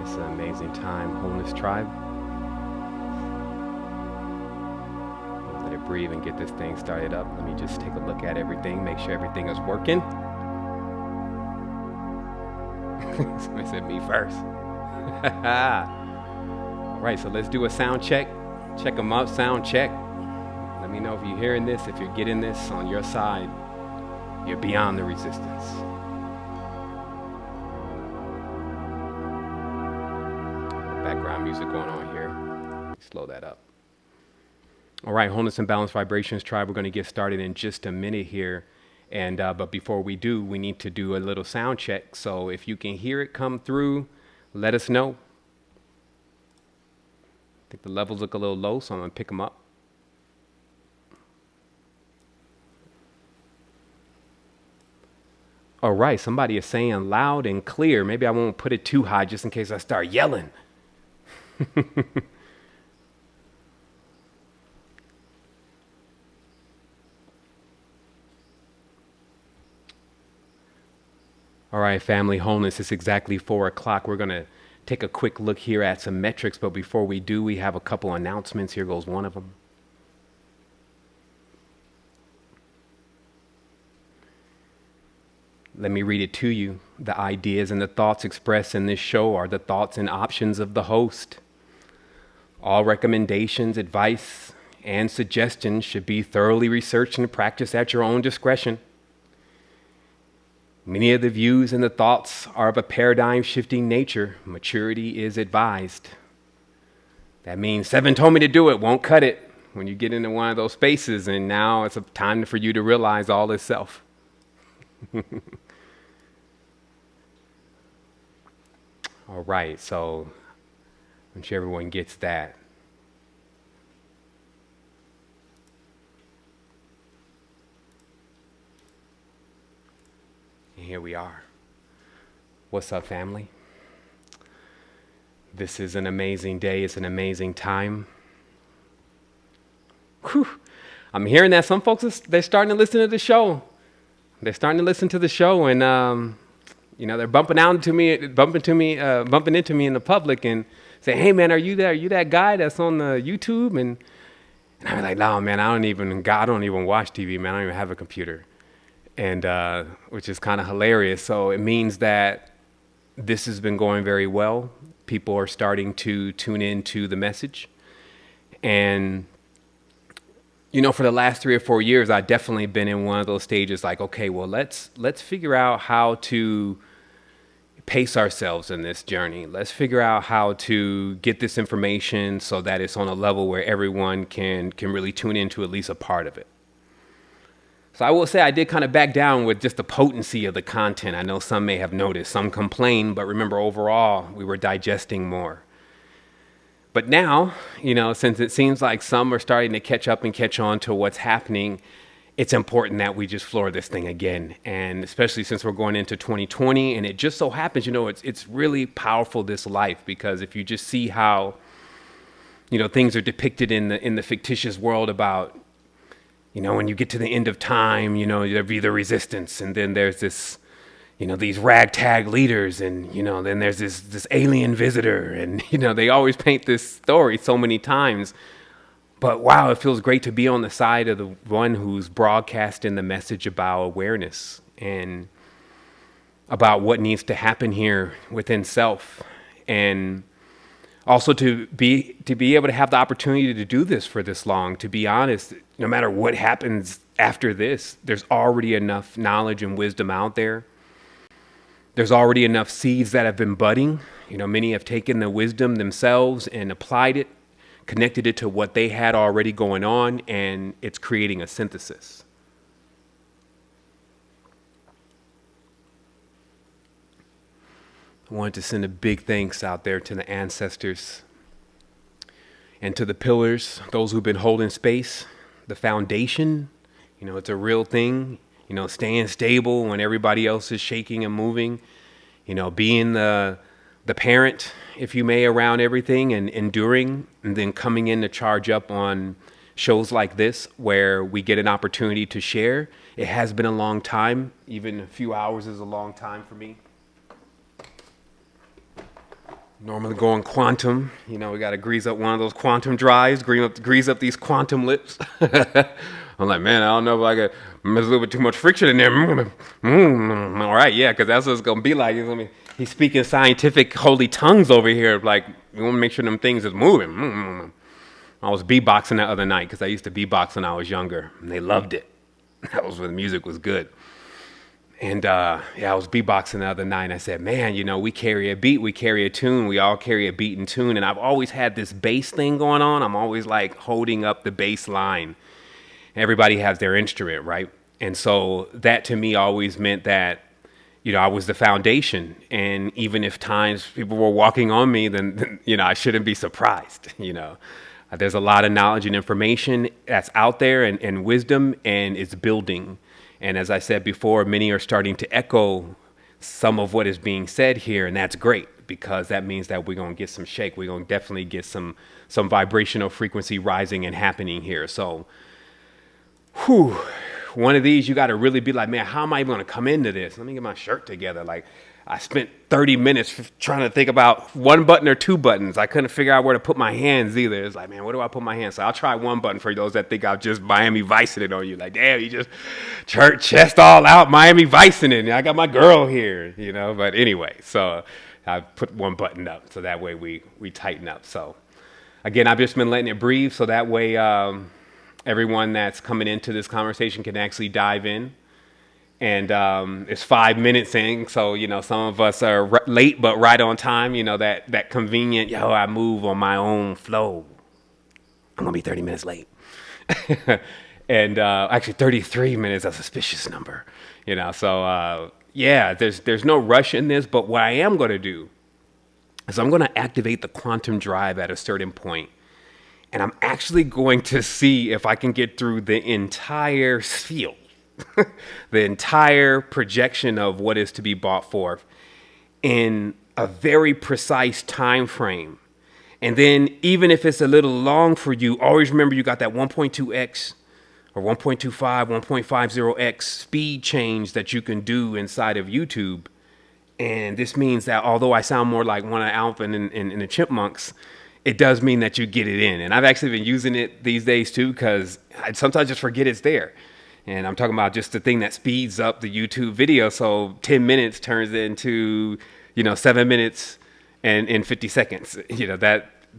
It's an amazing time, Wholeness Tribe. Let it breathe and get this thing started up. Let me just take a look at everything, make sure everything is working. Somebody said me first. All right, so let's do a sound check. Check them out, sound check. Let me know if you're hearing this, if you're getting this on your side. You're beyond the resistance. Background music going on here. Slow that up. All right, Wholeness and Balance Vibrations Tribe, we're going to get started in just a minute here. And but before we do, we need to do a little sound check. So if you can hear it come through, let us know. I think the levels look a little low, so I'm going to pick them up. All right, somebody is saying loud and clear. Maybe I won't put it too high just in case I start yelling. All right, family, Wholeness, it's exactly 4 o'clock. We're going to take a quick look here at some metrics, but before we do, we have a couple announcements. Here goes one of them. Let me read it to you. The ideas and the thoughts expressed in this show are the thoughts and options of the host. All recommendations, advice, and suggestions should be thoroughly researched and practiced at your own discretion. Many of the views and the thoughts are of a paradigm-shifting nature. Maturity is advised. That means 7 told me to do it, won't cut it. When you get into one of those spaces, and now it's a time for you to realize all is self. All right, so I'm sure everyone gets that. And here we are. What's up, family? This is an amazing day. It's an amazing time. Whew. I'm hearing that some folks, they're starting to listen to the show. They're starting to listen to the show, and they're bumping into me in the public and say, "Hey, man, are you there? Are you that guy that's on the YouTube?" And I'm like, "No, man, I don't even watch TV, man. I don't even have a computer," and which is kind of hilarious. So it means that this has been going very well. People are starting to tune into the message, and for the last 3 or 4 years, I've definitely been in one of those stages like, okay, well, let's figure out how to pace ourselves in this journey. Let's figure out how to get this information so that it's on a level where everyone can really tune into at least a part of it. So I will say I did kind of back down with just the potency of the content. I know some may have noticed, some complained, but remember overall, we were digesting more. But now, since it seems like some are starting to catch up and catch on to what's happening, it's important that we just floor this thing again. And especially since we're going into 2020, and it just so happens, it's really powerful, this life, because if you just see how, things are depicted in the fictitious world about, when you get to the end of time, there'll be the resistance, and then there's this, these ragtag leaders, and, then there's this alien visitor, and, they always paint this story so many times. But wow, it feels great to be on the side of the one who's broadcasting the message about awareness and about what needs to happen here within self. And also to be able to have the opportunity to do this for this long. To be honest, no matter what happens after this, there's already enough knowledge and wisdom out there. There's already enough seeds that have been budding. Many have taken the wisdom themselves and applied it, connected it to what they had already going on, and it's creating a synthesis. I wanted to send a big thanks out there to the ancestors and to the pillars, those who've been holding space, the foundation. It's a real thing, staying stable when everybody else is shaking and moving, being the parent, if you may, around everything and enduring, and then coming in to charge up on shows like this where we get an opportunity to share. It has been a long time. Even a few hours is a long time for me. Normally going quantum, we got to grease up one of those quantum drives, grease up these quantum lips. I'm like, man, I don't know if I got there's a little bit too much friction in there. All right, yeah, because that's what it's gonna be like. He's speaking scientific holy tongues over here. Like, we want to make sure them things is moving. I was beatboxing that other night because I used to beatbox when I was younger, and they loved it. That was when the music was good. And I was beatboxing the other night, and I said, man, we carry a beat, we carry a tune, we all carry a beat and tune, and I've always had this bass thing going on. I'm always like holding up the bass line. Everybody has their instrument, right? And so that to me always meant that, I was the foundation, and even if times people were walking on me, then I shouldn't be surprised, There's a lot of knowledge and information that's out there and wisdom, and it's building. And as I said before, many are starting to echo some of what is being said here, and that's great because that means that we're going to get some shake. We're going to definitely get some vibrational frequency rising and happening here. So, one of these, you got to really be like, man, how am I even going to come into this? Let me get my shirt together. Like, I spent 30 minutes trying to think about one button or two buttons. I couldn't figure out where to put my hands either. It's like, man, where do I put my hands? So I'll try one button for those that think I've just Miami Vicing it on you. Like, damn, you just chest all out, Miami Vicing it. I got my girl here, But anyway, so I put one button up so that way we tighten up. So again, I've just been letting it breathe so that way everyone that's coming into this conversation can actually dive in. And it's 5 minutes in, so some of us are late but right on time. That convenient. I move on my own flow. I'm gonna be 30 minutes late, and actually 33 minutes. A suspicious number, So there's no rush in this. But what I am gonna do is I'm gonna activate the quantum drive at a certain point, and I'm actually going to see if I can get through the entire field. The entire projection of what is to be brought forth in a very precise time frame. And then even if it's a little long for you, always remember you got that 1.2x or 1.25, 1.50x speed change that you can do inside of YouTube. And this means that although I sound more like one of Alvin and the Chipmunks, it does mean that you get it in. And I've actually been using it these days too, because I sometimes just forget it's there. And I'm talking about just the thing that speeds up the YouTube video. So 10 minutes turns into, 7 minutes and 50 seconds.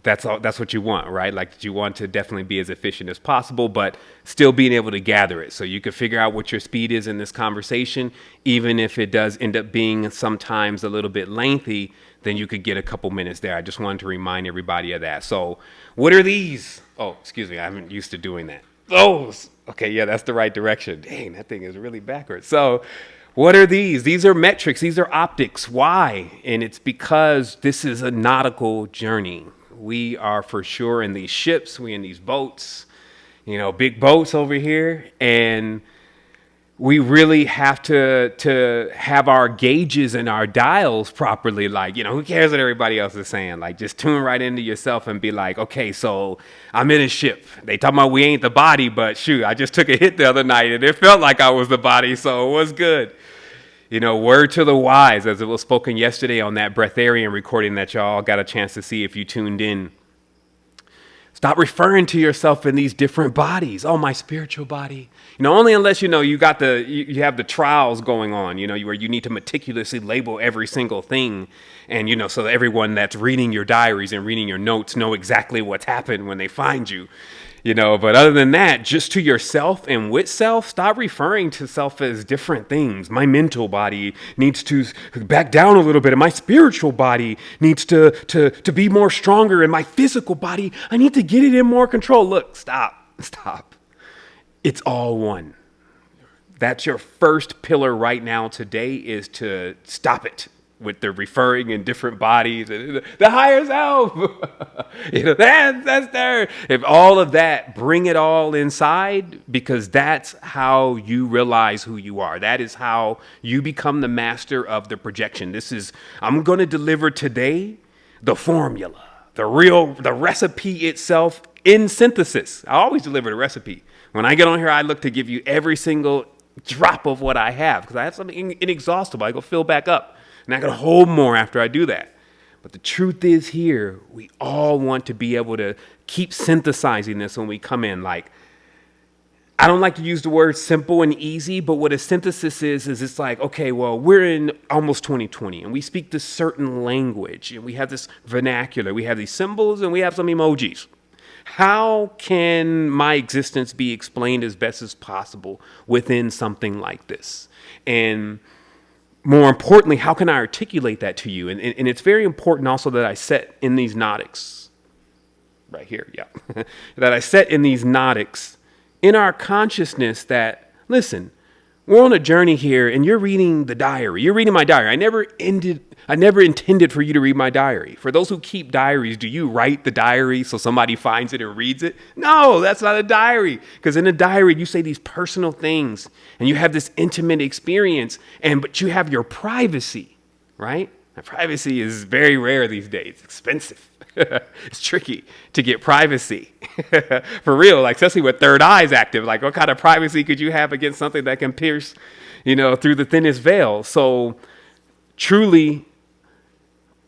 That's what you want, right? Like, you want to definitely be as efficient as possible, but still being able to gather it. So you can figure out what your speed is in this conversation. Even if it does end up being sometimes a little bit lengthy, then you could get a couple minutes there. I just wanted to remind everybody of that. So what are these? Oh, excuse me. I haven't used to doing that. Oh, okay, yeah, that's the right direction. Dang, that thing is really backwards. So what are these? These are metrics. These are optics. Why? And it's because this is a nautical journey. We are for sure in these ships. We in these boats, big boats over here. And we really have to have our gauges and our dials properly. Like, who cares what everybody else is saying? Like, just tune right into yourself and be like, okay, so I'm in a ship. They talking about we ain't the body, but shoot, I just took a hit the other night and it felt like I was the body, so it was good. Word to the wise, as it was spoken yesterday on that breatharian recording that y'all got a chance to see if you tuned in. Stop referring to yourself in these different bodies. Oh, my spiritual body. Only unless you have the trials going on, where you need to meticulously label every single thing. And, so that everyone that's reading your diaries and reading your notes know exactly what's happened when they find you. But other than that, just to yourself and with self, stop referring to self as different things. My mental body needs to back down a little bit, and my spiritual body needs to be more stronger, and my physical body, I need to get it in more control. Look, stop. It's all one. That's your first pillar right now today, is to stop it with the referring in different bodies, the higher self, that's there. If all of that, bring it all inside, because that's how you realize who you are. That is how you become the master of the projection. I'm going to deliver today the formula, the recipe itself in synthesis. I always deliver the recipe. When I get on here, I look to give you every single drop of what I have, because I have something inexhaustible. I go fill back up. And I can hold more after I do that. But the truth is here, we all want to be able to keep synthesizing this when we come in. Like, I don't like to use the word simple and easy, but what a synthesis is it's like, okay, well, we're in almost 2020 and we speak this certain language and we have this vernacular, we have these symbols and we have some emojis. How can my existence be explained as best as possible within something like this? And more importantly, how can I articulate that to you? And it's very important also that I set in these Nautics, right here, yeah, that I set in these Nautics in our consciousness that, listen, we're on a journey here and you're reading the diary. You're reading my diary. I never intended for you to read my diary. For those who keep diaries, do you write the diary so somebody finds it and reads it? No, that's not a diary. Because in a diary, you say these personal things and you have this intimate experience, but you have your privacy, right? And privacy is very rare these days. It's expensive. It's tricky to get privacy. For real, like especially with third eyes active. Like what kind of privacy could you have against something that can pierce, through the thinnest veil? So truly,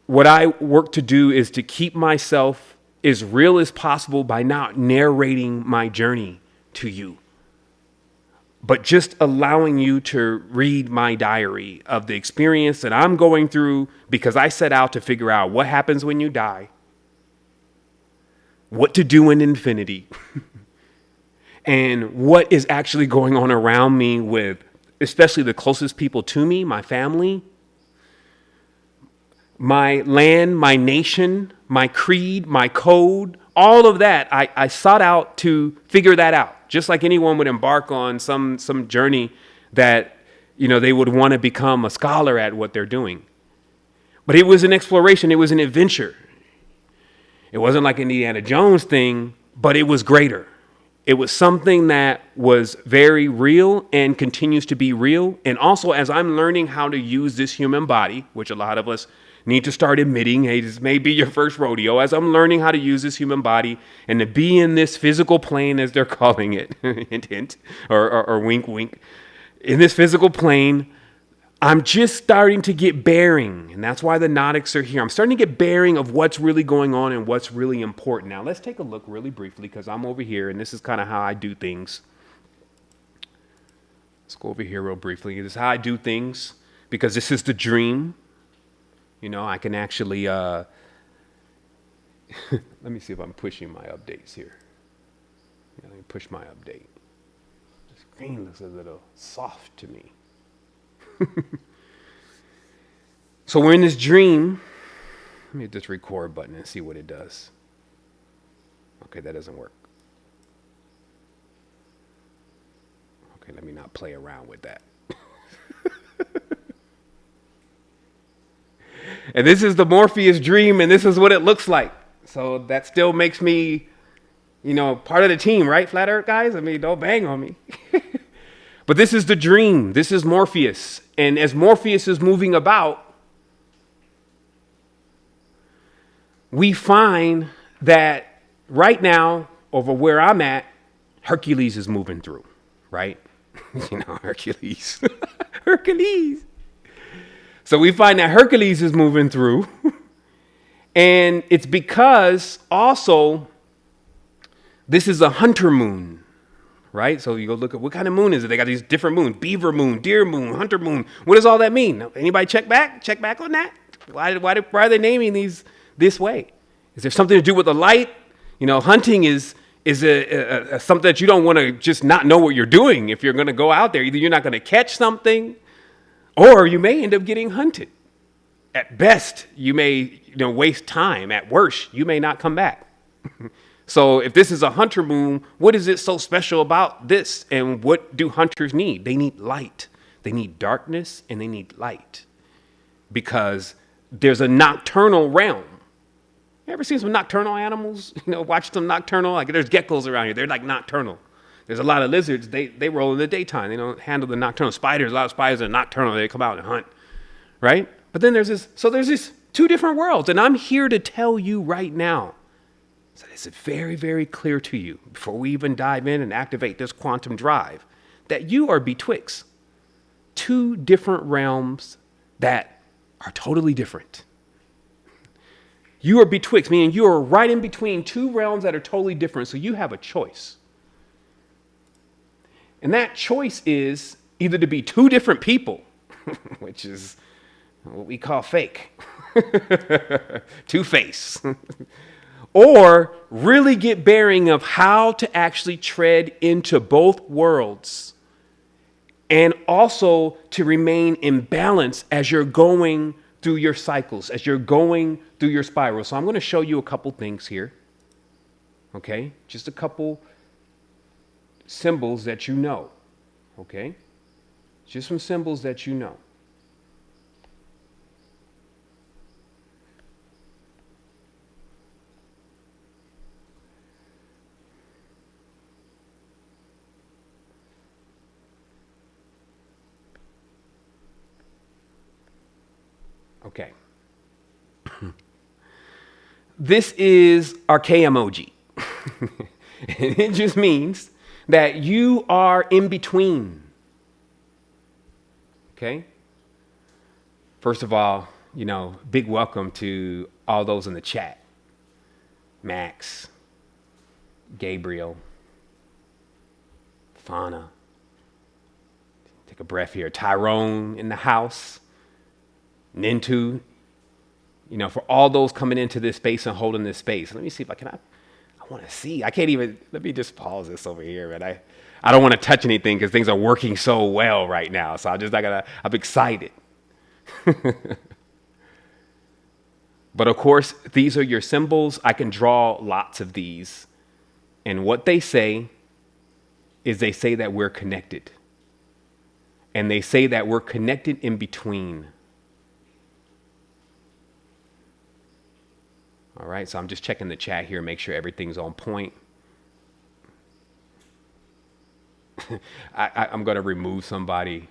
what I work to do is to keep myself as real as possible by not narrating my journey to you, but just allowing you to read my diary of the experience that I'm going through, because I set out to figure out what happens when you die, what to do in infinity, and what is actually going on around me with especially the closest people to me, my family, my land, my nation, my creed, my code, all of that. I sought out to figure that out, just like anyone would embark on some journey that, they would want to become a scholar at what they're doing. But it was an exploration. It was an adventure. It wasn't like an Indiana Jones thing, but it was greater. It was something that was very real and continues to be real. And also, as I'm learning how to use this human body, which a lot of us need to start admitting, hey, this may be your first rodeo. As I'm learning how to use this human body and to be in this physical plane, as they're calling it, hint, hint, or wink, wink, in this physical plane, I'm just starting to get bearing, and that's why the Nautics are here. I'm starting to get bearing of what's really going on and what's really important. Now, let's take a look really briefly, because I'm over here, and this is kind of how I do things. Let's go over here real briefly. This is how I do things, because this is the dream. I can actually, let me see if I'm pushing my updates here. Let me push my update. The screen looks a little soft to me. So we're in this dream. Let me hit this record button and see what it does. Okay, that doesn't work. Okay, let me not play around with that. And this is the Morpheus dream, and this is what it looks like. So that still makes me, part of the team, right, Flat Earth guys? I mean, don't bang on me. But this is the dream. This is Morpheus. And as Morpheus is moving about, we find that right now, over where I'm at, Hercules is moving through, right? Hercules. Hercules. So we find that Hercules is moving through. And it's because also this is a hunter moon. Right? So you go look at what kind of moon is it? They got these different moons: beaver moon, deer moon, hunter moon. What does all that mean? Anybody check back? Check back on that? Why are they naming these this way? Is there something to do with the light? Hunting is something that you don't want to just not know what you're doing. If you're going to go out there, either you're not going to catch something, or you may end up getting hunted. At best, you may waste time. At worst, you may not come back. So if this is a hunter moon, what is it so special about this? And what do hunters need? They need light. They need darkness, and they need light. Because there's a nocturnal realm. You ever seen some nocturnal animals? Watch some nocturnal, like there's geckos around here. They're like nocturnal. There's a lot of lizards. They roll in the daytime. They don't handle the nocturnal. Spiders, a lot of spiders are nocturnal. They come out and hunt, right? But then there's these two different worlds. And I'm here to tell you right now, so it's very, very clear to you, before we even dive in and activate this quantum drive, that you are betwixt two different realms that are totally different. You are betwixt, meaning you are right in between two realms that are totally different. So you have a choice. And that choice is either to be two different people, which is what we call fake, two-face, or really get bearing of how to actually tread into both worlds and also to remain in balance as you're going through your cycles, as you're going through your spiral. So I'm going to show you a couple things here. Okay? Just a couple symbols that you know. Okay? Just some symbols that you know. Okay. This is our K emoji. And it just means that you are in between. Okay? First of all, big welcome to all those in the chat. Max, Gabriel, Fauna. Take a breath here. Tyrone in the house. Nintu, for all those coming into this space and holding this space. Let me see if I want to see. I can't even, let me just pause this over here. And I don't want to touch anything because things are working so well right now. So I'm excited. But of course, these are your symbols. I can draw lots of these. And what they say is they say that we're connected. And they say that we're connected in between. All right, so I'm just checking the chat here, make sure everything's on point. I'm going to remove somebody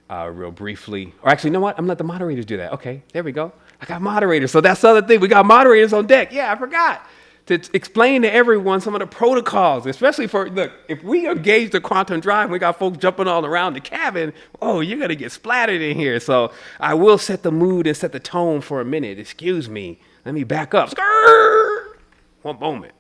real briefly. Or actually, you know what? I'm going to let the moderators do that. Okay, there we go. I got moderators. So that's the other thing. We got moderators on deck. Yeah, I forgot to explain to everyone some of the protocols, especially look, if we engage the quantum drive, we got folks jumping all around the cabin, you're going to get splattered in here. So I will set the mood and set the tone for a minute. Excuse me. Let me back up. Skrrr! One moment.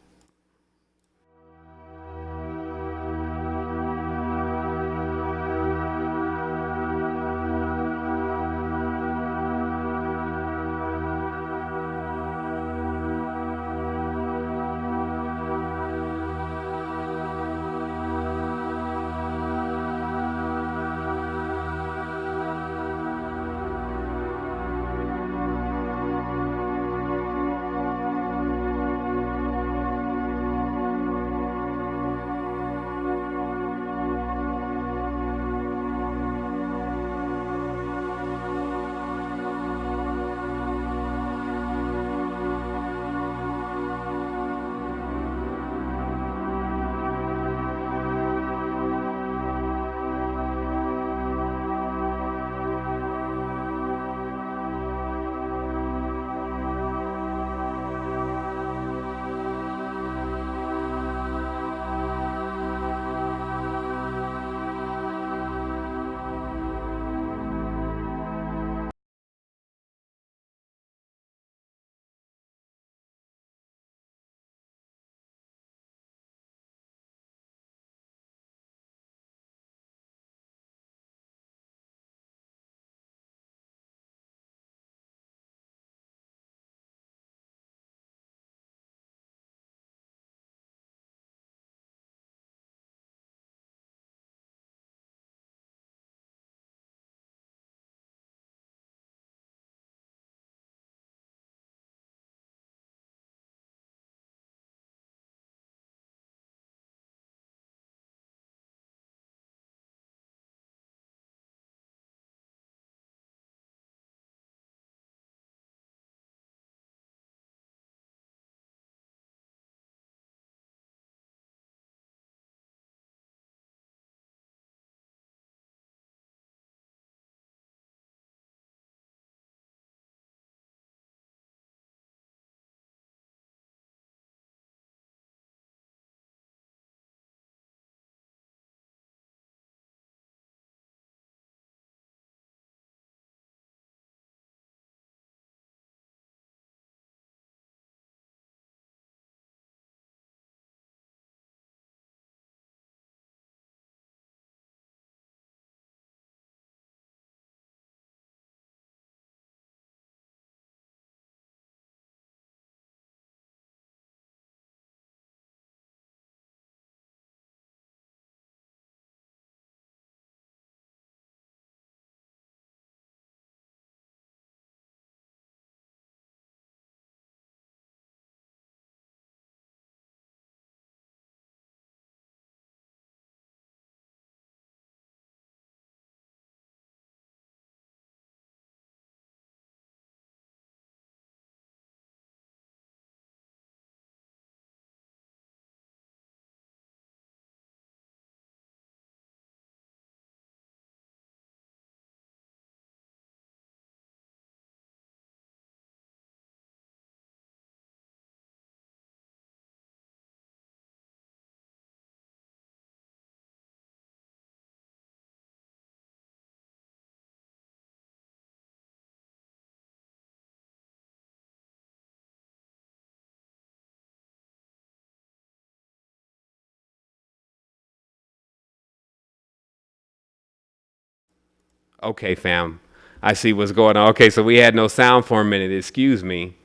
Okay, fam. I see what's going on. Okay, so we had no sound for a minute. Excuse me.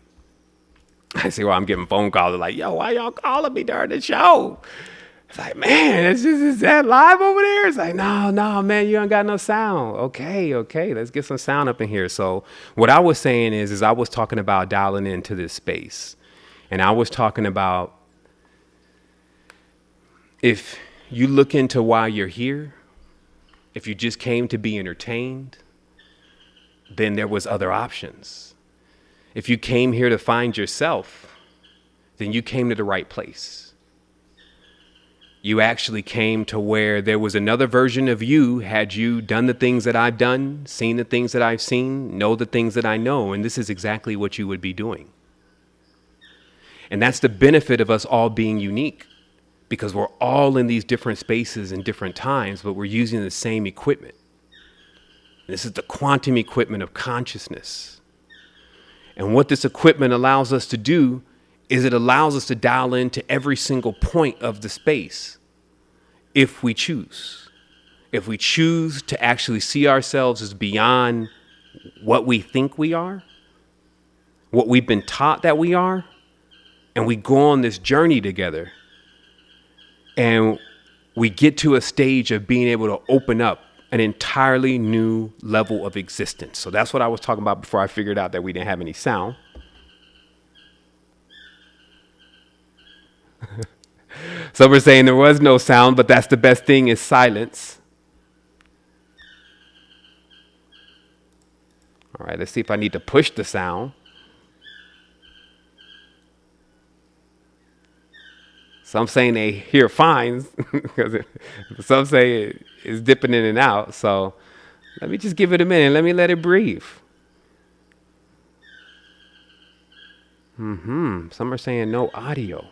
I see why I'm getting phone calls. They're like, yo, why y'all calling me during the show? It's like, man, is that live over there? It's like, no, man, you ain't got no sound. Okay, let's get some sound up in here. So what I was saying is I was talking about dialing into this space. And I was talking about if you look into why you're here, if you just came to be entertained, then there was other options. If you came here to find yourself, then you came to the right place. You actually came to where there was another version of you, had you done the things that I've done, seen the things that I've seen, know the things that I know, and this is exactly what you would be doing. And that's the benefit of us all being unique, because we're all in these different spaces and different times, but we're using the same equipment. This is the quantum equipment of consciousness. And what this equipment allows us to do is it allows us to dial into every single point of the space if we choose. If we choose to actually see ourselves as beyond what we think we are, what we've been taught that we are, and we go on this journey together, and we get to a stage of being able to open up an entirely new level of existence. So that's what I was talking about before I figured out that we didn't have any sound. Some are saying there was no sound, but that's the best thing is silence. All right, let's see if I need to push the sound. Some saying they hear fine, some say it's dipping in and out. So let me just give it a minute. Let me let it breathe. Some are saying no audio.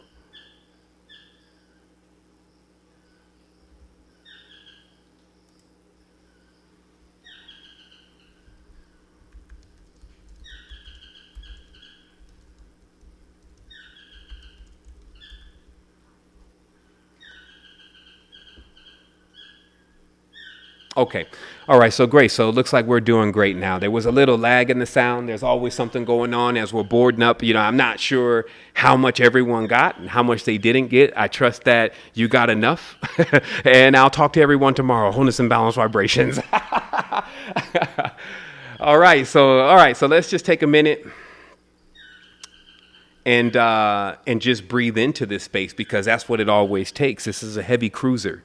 Okay. All right. So great. So it looks like we're doing great now. There was a little lag in the sound. There's always something going on as we're boarding up. You know, I'm not sure how much everyone got and how much they didn't get. I trust that you got enough. And I'll talk to everyone tomorrow. Wholeness and balance vibrations. All right. So let's just take a minute and just breathe into this space, because that's what it always takes. This is a heavy cruiser.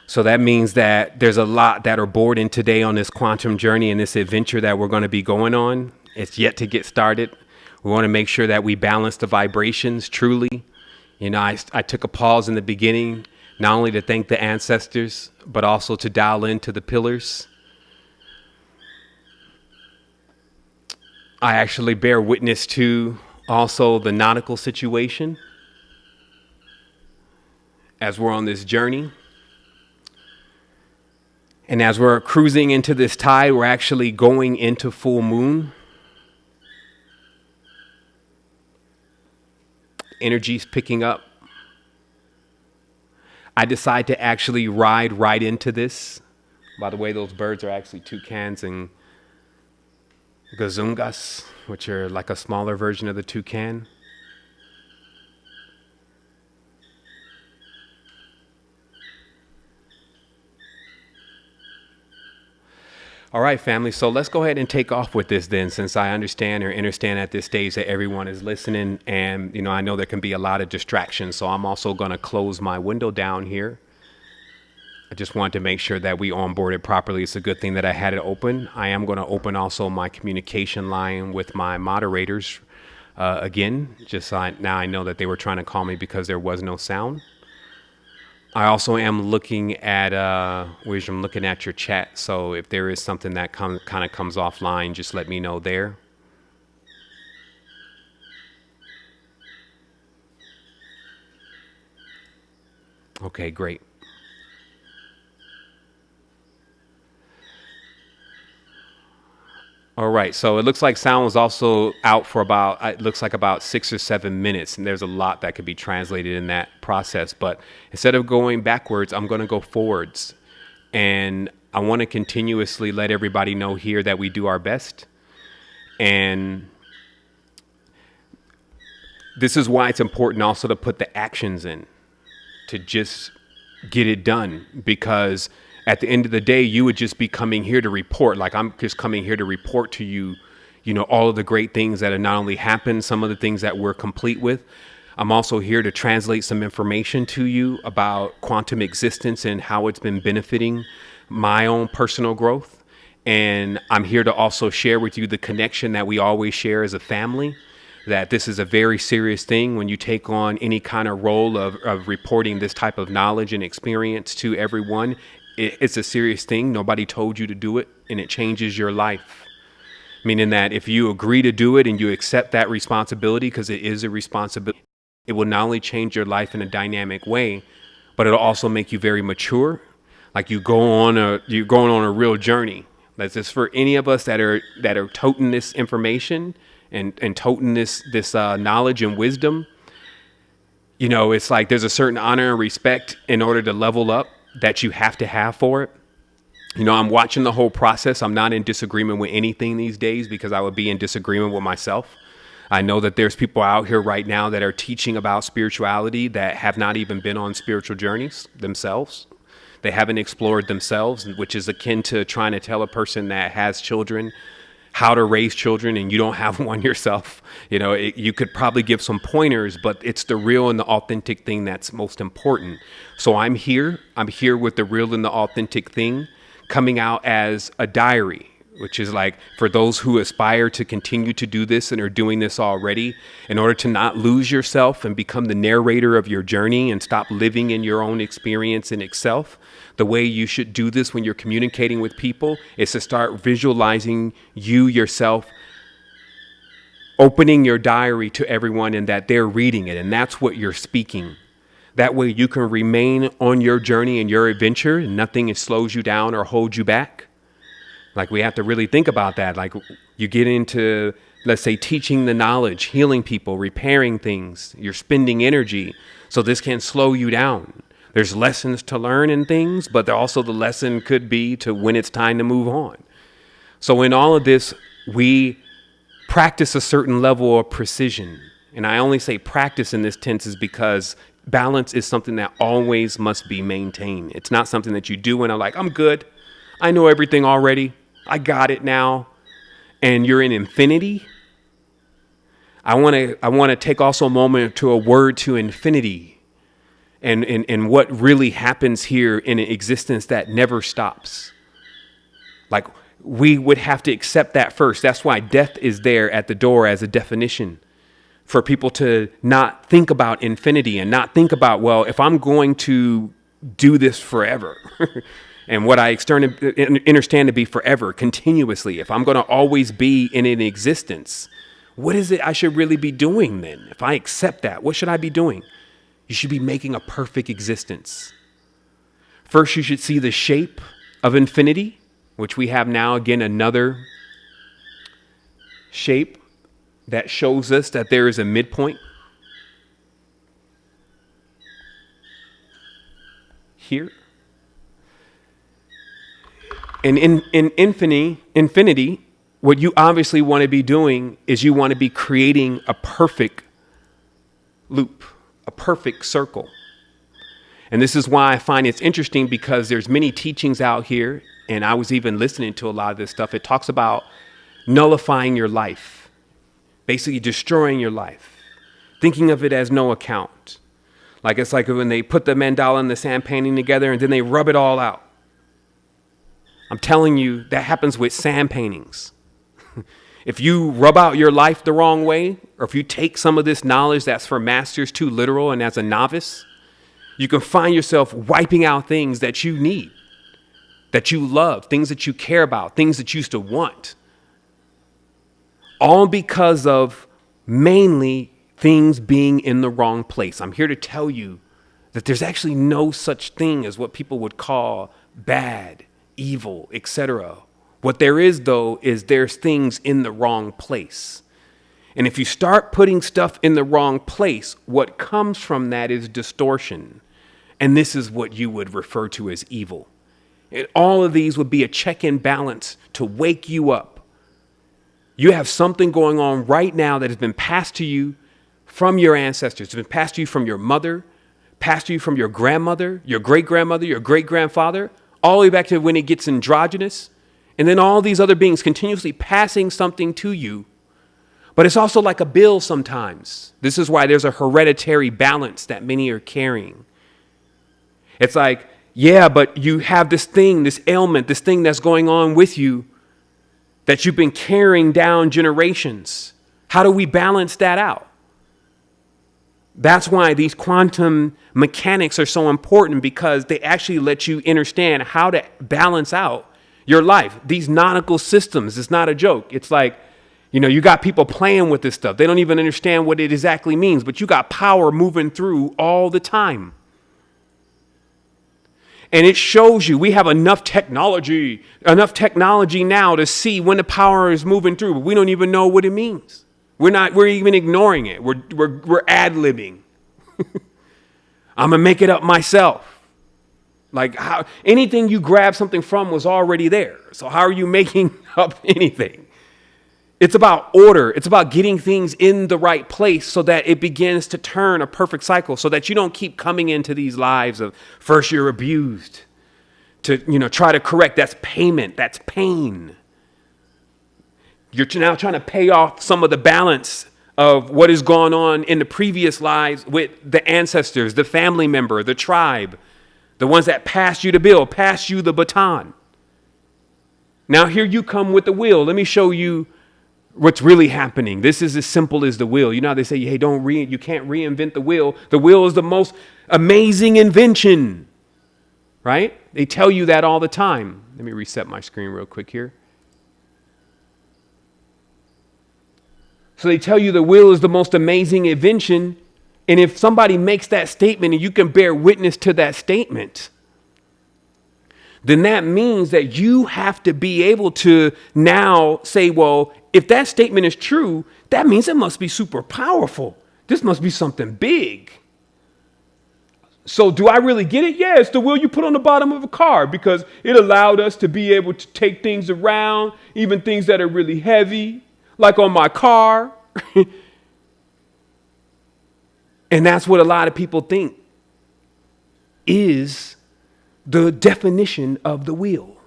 So that means that there's a lot that are bored in today on this quantum journey and this adventure that we're going to be going on. It's yet to get started. We want to make sure that we balance the vibrations truly. You know, I took a pause in the beginning, not only to thank the ancestors, but also to dial into the pillars. I actually bear witness to also the nautical situation as we're on this journey. And as we're cruising into this tide, we're actually going into full moon. Energy's picking up. I decide to actually ride right into this. By the way, those birds are actually toucans and gazungas, which are like a smaller version of the toucan. All right, family. So let's go ahead and take off with this then, since I understand at this stage that everyone is listening. And, you know, I know there can be a lot of distractions. So I'm also going to close my window down here. I just wanted to make sure that we onboarded properly. It's a good thing that I had it open. I am going to open also my communication line with my moderators again. Now I know that they were trying to call me because there was no sound. I also am looking at I'm looking at your chat. So if there is something that kind of comes offline, just let me know there. Okay, great. All right, so it looks like sound was also out for about 6 or 7 minutes, and there's a lot that could be translated in that process. But instead of going backwards, I'm going to go forwards, and I want to continuously let everybody know here that we do our best. And this is why it's important also to put the actions in, to just get it done. Because at the end of the day, you would just be coming here to report. Like, I'm just coming here to report to you, all of the great things that have not only happened, some of the things that we're complete with. I'm also here to translate some information to you about quantum existence and how it's been benefiting my own personal growth. And I'm here to also share with you the connection that we always share as a family, that this is a very serious thing when you take on any kind of role of reporting this type of knowledge and experience to everyone. It's a serious thing. Nobody told you to do it, and it changes your life. Meaning that if you agree to do it and you accept that responsibility, because it is a responsibility, it will not only change your life in a dynamic way, but it'll also make you very mature. Like you're going on a real journey. That's just for any of us that are toting this information and toting this knowledge and wisdom. It's like there's a certain honor and respect in order to level up that you have to have for it. I'm watching the whole process. I'm not in disagreement with anything these days, because I would be in disagreement with myself. I know that there's people out here right now that are teaching about spirituality that have not even been on spiritual journeys themselves. They haven't explored themselves, which is akin to trying to tell a person that has children how to raise children and you don't have one yourself. You could probably give some pointers, but it's the real and the authentic thing that's most important. So I'm here with the real and the authentic thing coming out as a diary, which is like for those who aspire to continue to do this and are doing this already, in order to not lose yourself and become the narrator of your journey and stop living in your own experience in itself. The way you should do this when you're communicating with people is to start visualizing you yourself opening your diary to everyone and that they're reading it. And that's what you're speaking. That way you can remain on your journey and your adventure, and nothing slows you down or holds you back. Like, we have to really think about that. Like, you get into, let's say, teaching the knowledge, healing people, repairing things. You're spending energy. So this can slow you down. There's lessons to learn in things, but also the lesson could be to when it's time to move on. So in all of this, we practice a certain level of precision. And I only say practice in this tense is because balance is something that always must be maintained. It's not something that you do and are like, I'm good. I know everything already. I got it now. And you're in infinity. I want to take also a moment to a word to infinity and what really happens here in an existence that never stops. Like, we would have to accept that first. That's why death is there at the door as a definition, for people to not think about infinity and not think about, well, if I'm going to do this forever and what I understand to be forever, continuously, if I'm going to always be in an existence, what is it I should really be doing then? If I accept that, what should I be doing? You should be making a perfect existence. First, you should see the shape of infinity, which we have now, again, another shape that shows us that there is a midpoint here. And in infinity, what you obviously want to be doing is you want to be creating a perfect loop, a perfect circle. And this is why I find it's interesting, because there's many teachings out here, and I was even listening to a lot of this stuff. It talks about nullifying your life, basically destroying your life, thinking of it as no account. Like, it's like when they put the mandala and the sand painting together and then they rub it all out. I'm telling you, that happens with sand paintings. If you rub out your life the wrong way, or if you take some of this knowledge that's for masters too literal and as a novice, you can find yourself wiping out things that you need, that you love, things that you care about, things that you used to want. All because of mainly things being in the wrong place. I'm here to tell you that there's actually no such thing as what people would call bad, evil, etc. What there is, though, is there's things in the wrong place. And if you start putting stuff in the wrong place, what comes from that is distortion. And this is what you would refer to as evil. And all of these would be a check and balance to wake you up. You have something going on right now that has been passed to you from your ancestors. It's been passed to you from your mother, passed to you from your grandmother, your great-grandmother, your great-grandfather, all the way back to when it gets androgynous. And then all these other beings continuously passing something to you. But it's also like a bill sometimes. This is why there's a hereditary balance that many are carrying. It's like, yeah, but you have this thing, this ailment, this thing that's going on with you that you've been carrying down generations. How do we balance that out? That's why these quantum mechanics are so important, because they actually let you understand how to balance out your life. These nautical systems, it's not a joke. It's like, you got people playing with this stuff. They don't even understand what it exactly means, but you got power moving through all the time. And it shows you we have enough technology now to see when the power is moving through, but we don't even know what it means. We're even ignoring it. We're ad-libbing. I'm gonna make it up myself. Like how anything you grab something from was already there. So how are you making up anything? It's about order. It's about getting things in the right place so that it begins to turn a perfect cycle, so that you don't keep coming into these lives of first you're abused to, try to correct. That's payment. That's pain. You're now trying to pay off some of the balance of what has gone on in the previous lives with the ancestors, the family member, the tribe, the ones that passed you the bill, passed you the baton. Now here you come with the will. Let me show you what's really happening. This is as simple as the wheel. You know how they say, hey, you can't reinvent the wheel. The wheel is the most amazing invention, right? They tell you that all the time. Let me reset my screen real quick here. So they tell you the wheel is the most amazing invention. And if somebody makes that statement and you can bear witness to that statement, then that means that you have to be able to now say, well, if that statement is true, that means it must be super powerful. This must be something big. So do I really get it? Yeah, it's the wheel you put on the bottom of a car, because it allowed us to be able to take things around, even things that are really heavy, like on my car. And that's what a lot of people think is the definition of the wheel.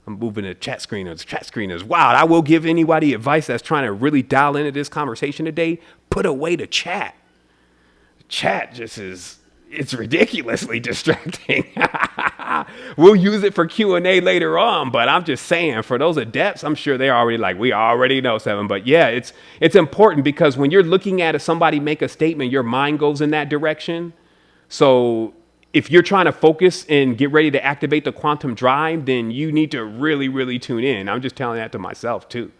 I'm moving to chat screeners. Chat screeners. Wow, I will give anybody advice that's trying to really dial into this conversation today. Put away the chat. Chat it's ridiculously distracting. We'll use it for Q&A later on, but I'm just saying, for those adepts, I'm sure they're already like, we already know, Seven. But yeah, it's important, because when you're looking at somebody make a statement, your mind goes in that direction. So if you're trying to focus and get ready to activate the quantum drive, then you need to really, really tune in. I'm just telling that to myself too.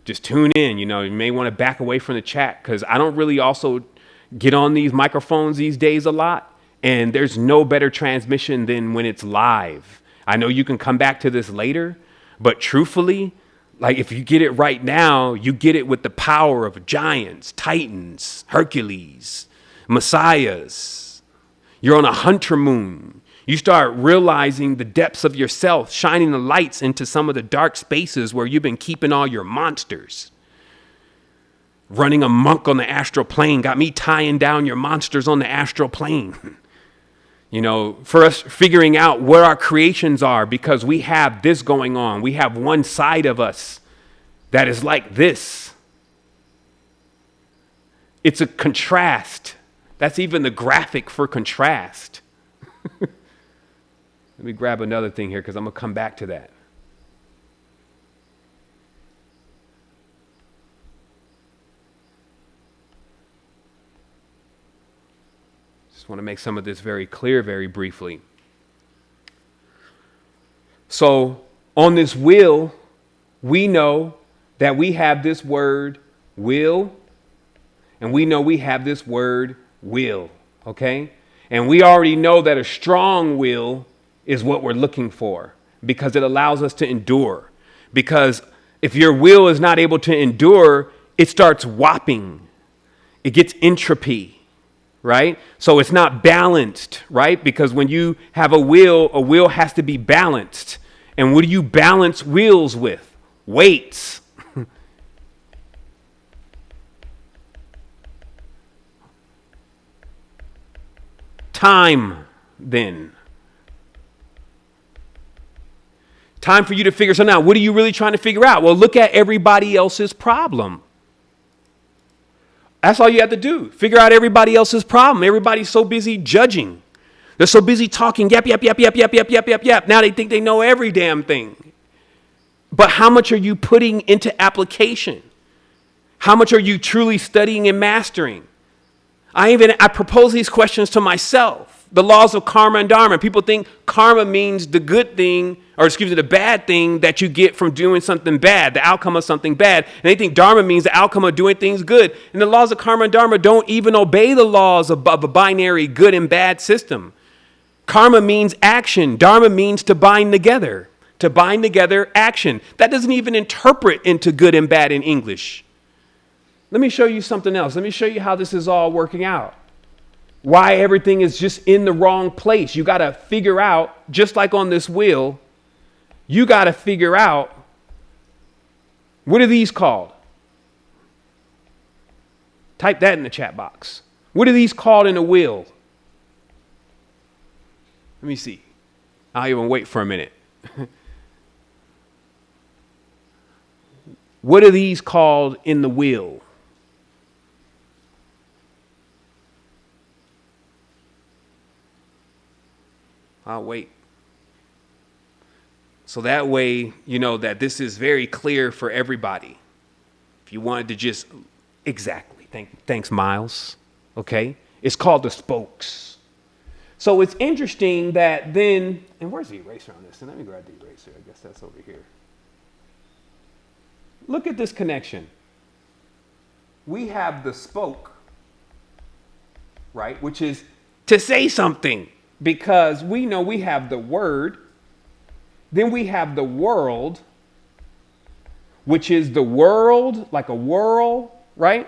Just tune in. You may want to back away from the chat, because I don't really also get on these microphones these days a lot. And there's no better transmission than when it's live. I know you can come back to this later, but truthfully, like if you get it right now, you get it with the power of giants, titans, Hercules, messiahs. You're on a hunter moon. You start realizing the depths of yourself, shining the lights into some of the dark spaces where you've been keeping all your monsters. Running amok on the astral plane got me tying down your monsters on the astral plane. For us figuring out what our creations are, because we have this going on. We have one side of us that is like this. It's a contrast. That's even the graphic for contrast. Let me grab another thing here, because I'm going to come back to that. Just want to make some of this very clear very briefly. So on this wheel, we know that we have this word will, and we know we have this word will, okay? And we already know that a strong will is what we're looking for, because it allows us to endure. Because if your will is not able to endure, it starts whopping. It gets entropy. right? So it's not balanced, right? Because when you have a wheel has to be balanced. And what do you balance wheels with? Weights. Time, then. Time for you to figure something out. What are you really trying to figure out? Well, look at everybody else's problem. That's all you have to do. Figure out everybody else's problem. Everybody's so busy judging. They're so busy talking, yap, yap, yap, yap, yap, yap, yap, yap, yap. Now they think they know every damn thing. But how much are you putting into application? How much are you truly studying and mastering? I propose these questions to myself. The laws of karma and dharma. People think karma means the good thing, or the bad thing that you get from doing something bad, the outcome of something bad. And they think dharma means the outcome of doing things good. And the laws of karma and dharma don't even obey the laws of a binary good and bad system. Karma means action. Dharma means to bind together. To bind together action. That doesn't even interpret into good and bad in English. Let me show you something else. Let me show you how this is all working out. Why everything is just in the wrong place. You got to figure out, just like on this wheel, you got to figure out, what are these called? Type that in the chat box. What are these called in a wheel? Let me see. I'll even wait for a minute. What are these called in the wheel? I'll wait. So that way, you know that this is very clear for everybody. If you wanted to just, exactly. Thanks, Miles. Okay. It's called the spokes. So it's interesting that then, and where's the eraser on this? And let me grab the eraser. I guess that's over here. Look at this connection. We have the spoke, right? Which is to say something. Because we know we have the word, then we have the world, which is the world, like a whirl, right?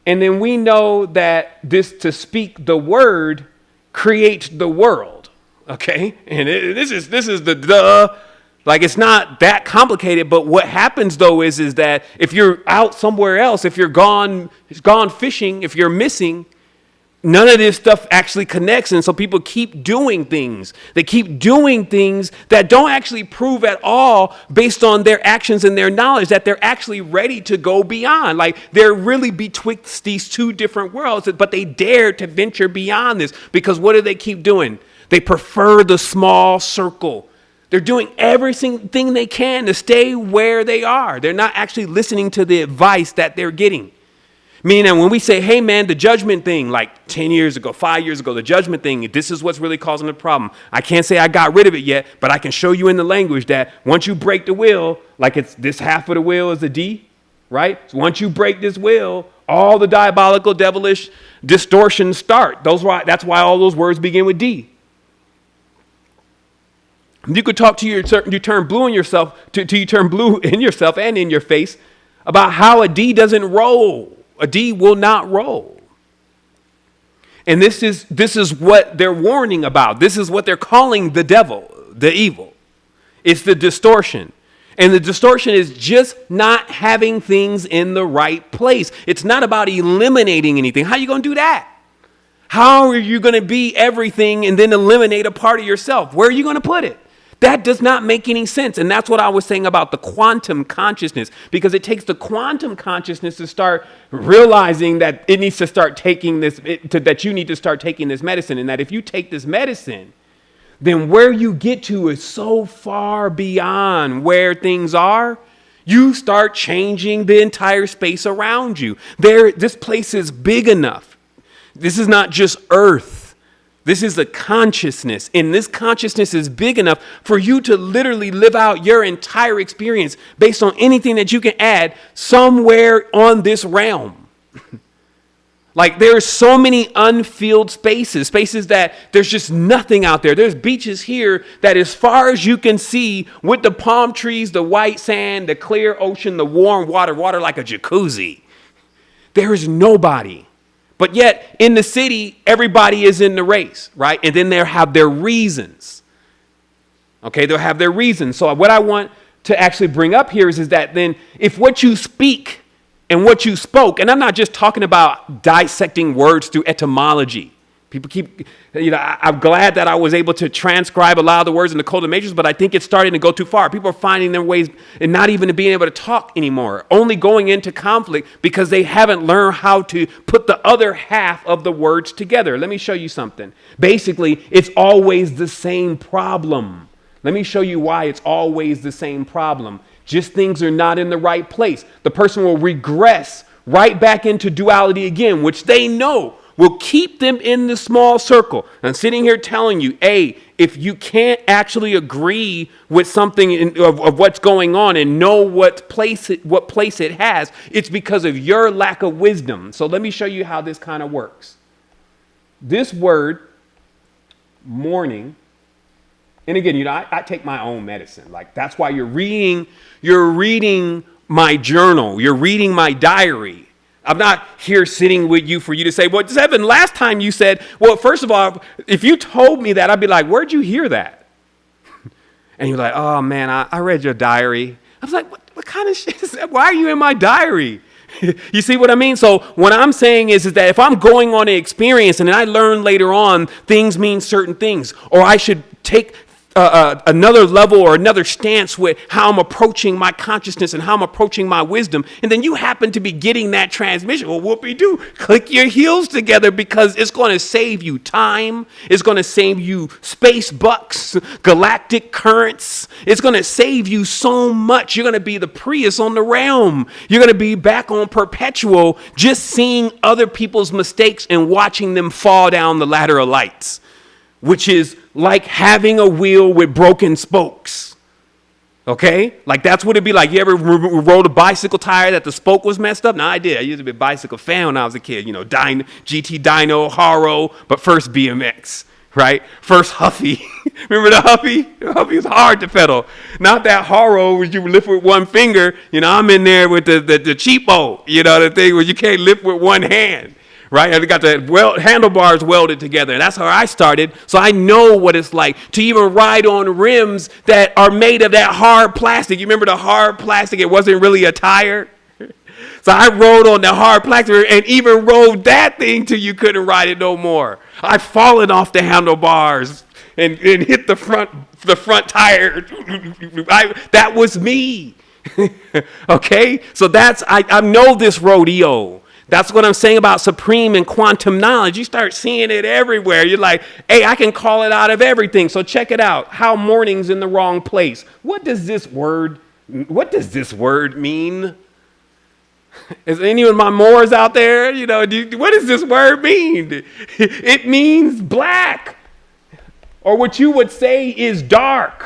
And then we know that this, to speak the word, creates the world, okay? And this is the like, it's not that complicated, but what happens though is that if you're out somewhere else, if you're gone fishing, if you're missing, none of this stuff actually connects. And so people keep doing things. They keep doing things that don't actually prove at all, based on their actions and their knowledge, that they're actually ready to go beyond. Like, they're really betwixt these two different worlds, but they dare to venture beyond this, because what do they keep doing? They prefer the small circle. They're doing everything they can to stay where they are. They're not actually listening to the advice that they're getting. Meaning when we say, hey, man, the judgment thing, like 10 years ago, 5 years ago, the judgment thing, this is what's really causing the problem. I can't say I got rid of it yet, but I can show you in the language that once you break the wheel, like it's this half of the wheel is a D, right? So once you break this wheel, all the diabolical, devilish distortions start. That's why all those words begin with D. You could talk to you turn blue in yourself, till you turn blue in yourself and in your face, about how a D doesn't roll. A D will not roll. And this is what they're warning about. This is what they're calling the devil, the evil. It's the distortion. And the distortion is just not having things in the right place. It's not about eliminating anything. How are you going to do that? How are you going to be everything and then eliminate a part of yourself? Where are you going to put it? That does not make any sense. And that's what I was saying about the quantum consciousness, because it takes the quantum consciousness to start realizing that it needs to start taking that you need to start taking this medicine. And that if you take this medicine, then where you get to is so far beyond where things are. You start changing the entire space around you. This place is big enough. This is not just earth. This is a consciousness, and this consciousness is big enough for you to literally live out your entire experience based on anything that you can add somewhere on this realm. Like, there's so many unfilled spaces that there's just nothing out there. There's beaches here that as far as you can see, with the palm trees, the white sand, the clear ocean, the warm water like a jacuzzi, there is nobody. But yet in the city, everybody is in the race, right? And then they'll have their reasons. Okay, they'll have their reasons. So what I want to actually bring up here is that then if what you speak and what you spoke, and I'm not just talking about dissecting words through etymology. People keep, I'm glad that I was able to transcribe a lot of the words in the Code of Matrix, but I think it's starting to go too far. People are finding their ways and not even being able to talk anymore, only going into conflict because they haven't learned how to put the other half of the words together. Let me show you something. Basically, it's always the same problem. Let me show you why it's always the same problem. Just things are not in the right place. The person will regress right back into duality again, which they know will keep them in the small circle. I'm sitting here telling you, if you can't actually agree with something of what's going on and know what place it has, it's because of your lack of wisdom. So let me show you how this kind of works. This word, morning, and again, I take my own medicine. Like that's why you're reading my journal, you're reading my diary. I'm not here sitting with you for you to say, well, Zevin, last time you said, well, first of all, if you told me that, I'd be like, where'd you hear that? And you're like, oh, man, I read your diary. I was like, what kind of shit is that? Why are you in my diary? You see what I mean? So what I'm saying is that if I'm going on an experience and then I learn later on things mean certain things, or I should take another level or another stance with how I'm approaching my consciousness and how I'm approaching my wisdom. And then you happen to be getting that transmission. Well, whoopee-doo, click your heels together because it's going to save you time. It's going to save you space bucks, galactic currents. It's going to save you so much. You're going to be the Prius on the realm. You're going to be back on Perpetual, just seeing other people's mistakes and watching them fall down the ladder of lights, which is like having a wheel with broken spokes. Okay? Like that's what it'd be like. You ever rode a bicycle tire that the spoke was messed up? No, I did. I used to be a bicycle fan when I was a kid. GT Dyno, Haro, but first BMX, right? First Huffy. Remember the Huffy? The Huffy was hard to pedal. Not that Haro where you lift with one finger. I'm in there with the cheapo, the thing where you can't lift with one hand. Right? I got the handlebars welded together. That's how I started. So I know what it's like to even ride on rims that are made of that hard plastic. You remember the hard plastic? It wasn't really a tire. So I rode on the hard plastic and even rode that thing till you couldn't ride it no more. I've fallen off the handlebars and hit the front tire. That was me. Okay? So I know this rodeo. That's what I'm saying about supreme and quantum knowledge. You start seeing it everywhere. You're like, hey, I can call it out of everything. So check it out. How morning's in the wrong place. What does this word mean? Is any of my Moors out there? What does this word mean? It means black. Or what you would say is dark.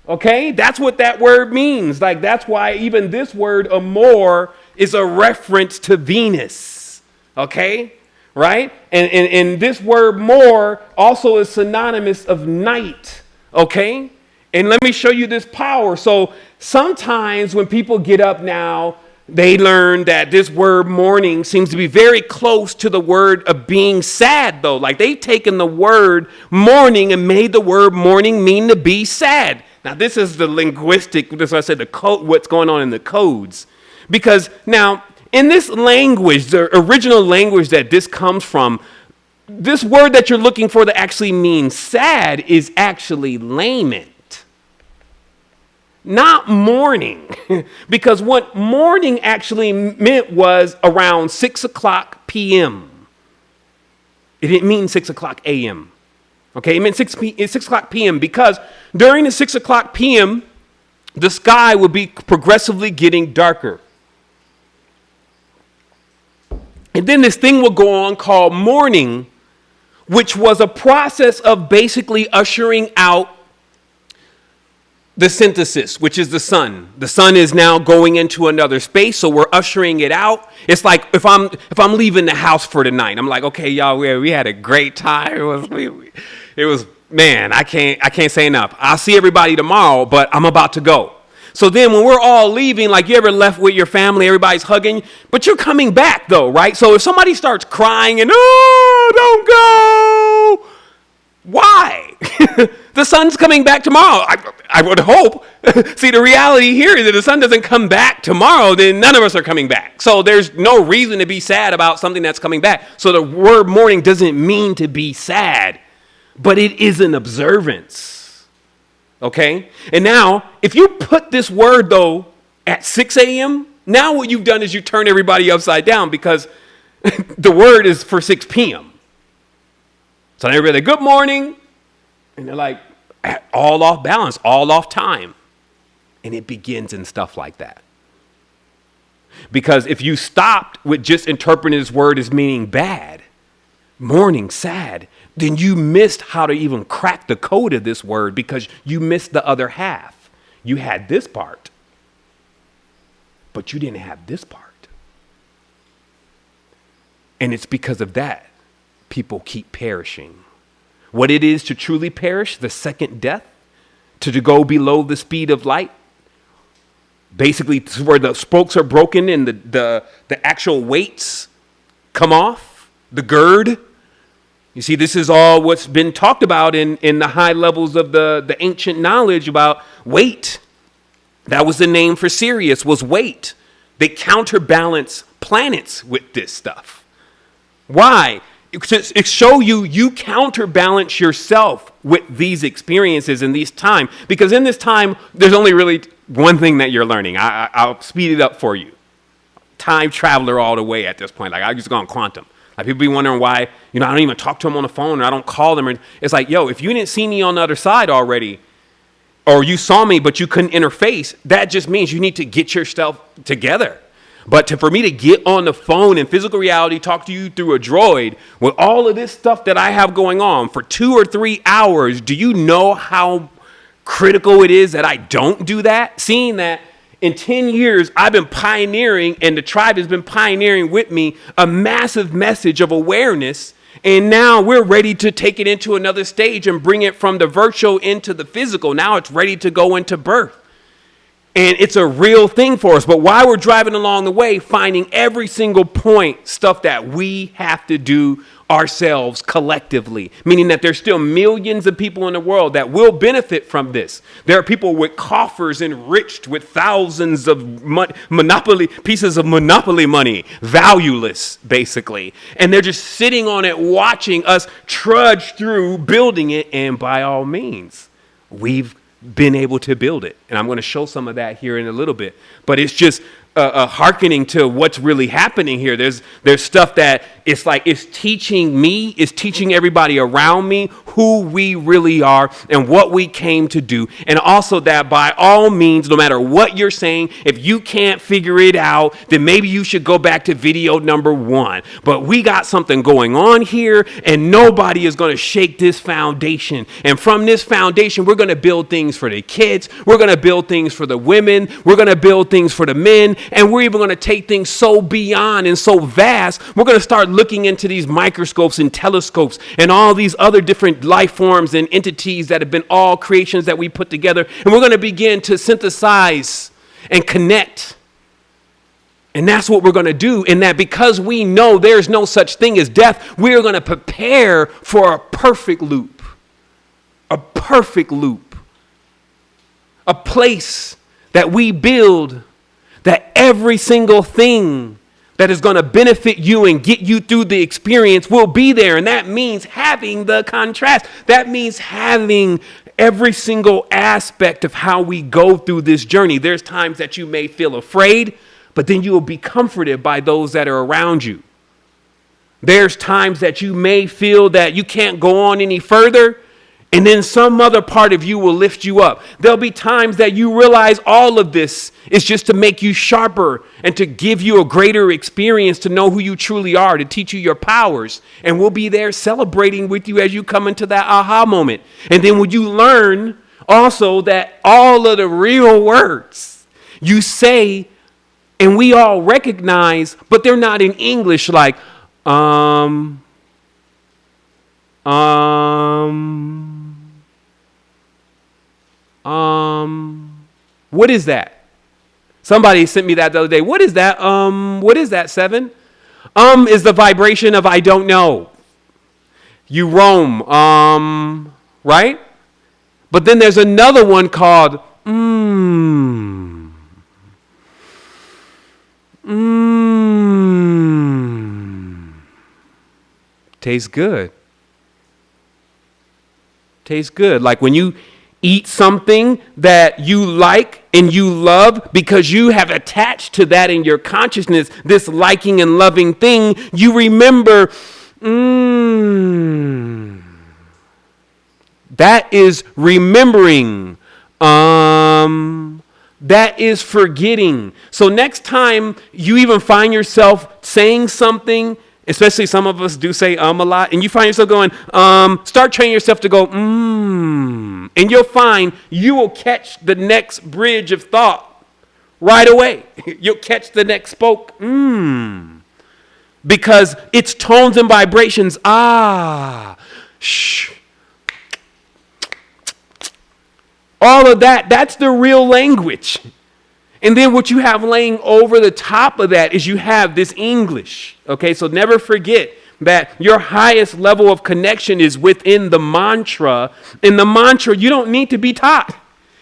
Okay? That's what that word means. Like that's why even this word amor is a reference to Venus, okay? Right? And this word more also is synonymous of night, okay? And let me show you this power. So sometimes when people get up now, they learn that this word morning seems to be very close to the word of being sad, though. Like they've taken the word morning and made the word morning mean to be sad. Now, this is the linguistic, that's what I said, the code, what's going on in the codes. Because now, in this language, the original language that this comes from, this word that you're looking for that actually means sad is actually lament, not mourning. Because what mourning actually meant was around 6 o'clock p.m. It didn't mean 6 o'clock a.m. Okay, it meant 6 o'clock p.m. because during the 6 o'clock p.m., the sky would be progressively getting darker. And then this thing would go on called morning, which was a process of basically ushering out the synthesis, which is the sun. The sun is now going into another space, so we're ushering it out. It's like if I'm leaving the house for the night, I'm like, okay, y'all, we had a great time. It was man, I can't say enough. I'll see everybody tomorrow, but I'm about to go. So then when we're all leaving, like you ever left with your family, everybody's hugging, but you're coming back though, right? So if somebody starts crying and, oh, don't go, why? The sun's coming back tomorrow. I would hope. See, the reality here is that the sun doesn't come back tomorrow, then none of us are coming back. So there's no reason to be sad about something that's coming back. So the word mourning doesn't mean to be sad, but it is an observance. Okay? And now, if you put this word, though, at 6 a.m., now what you've done is you turn everybody upside down because the word is for 6 p.m. So everybody, good morning. And they're like, all off balance, all off time. And it begins in stuff like that. Because if you stopped with just interpreting this word as meaning bad, mourning, sad, then you missed how to even crack the code of this word because you missed the other half. You had this part, but you didn't have this part. And it's because of that people keep perishing. What it is to truly perish, the second death, to go below the speed of light. Basically, where the spokes are broken and the actual weights come off, the gird. You see, this is all what's been talked about in the high levels of the ancient knowledge about weight. That was the name for Sirius, was weight. They counterbalance planets with this stuff. Why? It show you counterbalance yourself with these experiences in these time. Because in this time, there's only really one thing that you're learning. I'll speed it up for you. Time traveler all the way at this point. Like, I just gone quantum. Like, people be wondering why, I don't even talk to them on the phone or I don't call them. It's like, yo, if you didn't see me on the other side already, or you saw me but you couldn't interface, that just means you need to get yourself together. But for me to get on the phone in physical reality, talk to you through a droid with all of this stuff that I have going on for 2 or 3 hours, do you know how critical it is that I don't do that? Seeing that in 10 years, I've been pioneering and the tribe has been pioneering with me a massive message of awareness. And now we're ready to take it into another stage and bring it from the virtual into the physical. Now it's ready to go into birth. And it's a real thing for us. But while we're driving along the way, finding every single point, stuff that we have to do ourselves collectively, meaning that there's still millions of people in the world that will benefit from this. There are people with coffers enriched with thousands of pieces of monopoly money, valueless, basically. And they're just sitting on it, watching us trudge through building it. And by all means, we've been able to build it. And I'm going to show some of that here in a little bit. But it's just hearkening to what's really happening here. There's stuff that it's like it's teaching me, it's teaching everybody around me who we really are and what we came to do. And also that by all means, no matter what you're saying, if you can't figure it out, then maybe you should go back to video number 1. But we got something going on here and nobody is going to shake this foundation. And from this foundation, we're going to build things for the kids. We're going to build things for the women. We're going to build things for the men. And we're even going to take things so beyond and so vast. We're going to start looking into these microscopes and telescopes and all these other different life forms and entities that have been all creations that we put together. And we're going to begin to synthesize and connect. And that's what we're going to do. And that because we know there's no such thing as death, we're going to prepare for a perfect loop. A perfect loop. A place that we build that every single thing that is going to benefit you and get you through the experience will be there. And that means having the contrast. That means having every single aspect of how we go through this journey. There's times that you may feel afraid, but then you will be comforted by those that are around you. There's times that you may feel that you can't go on any further, and then some other part of you will lift you up. There'll be times that you realize all of this is just to make you sharper and to give you a greater experience to know who you truly are, to teach you your powers. And we'll be there celebrating with you as you come into that aha moment. And then when you learn also that all of the real words you say and we all recognize, but they're not in English like, What is that? Somebody sent me that the other day. What is that? What is that, 7? Is the vibration of I don't know. You roam, right? But then there's another one called Tastes good. Tastes good. Like when you eat something that you like and you love because you have attached to that in your consciousness, this liking and loving thing, you remember, that is remembering. That is forgetting. So next time you even find yourself saying something, especially some of us do say a lot, and you find yourself going, start training yourself to go, and you'll find you will catch the next bridge of thought right away. You'll catch the next spoke, because it's tones and vibrations. Shh. All of that, that's the real language. And then what you have laying over the top of that is you have this English. Okay, so never forget that your highest level of connection is within the mantra. In the mantra, you don't need to be taught.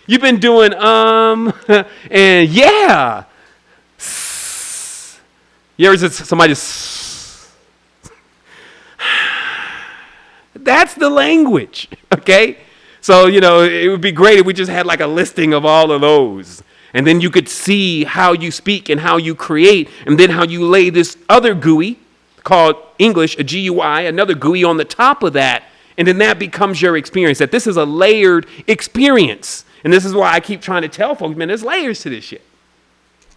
You've been doing and yeah. You ever just somebody just that's the language, okay? So, it would be great if we just had like a listing of all of those. And then you could see how you speak and how you create, and then how you lay this other GUI called English, a GUI, another GUI on the top of that. And then that becomes your experience, that this is a layered experience. And this is why I keep trying to tell folks, man, there's layers to this shit.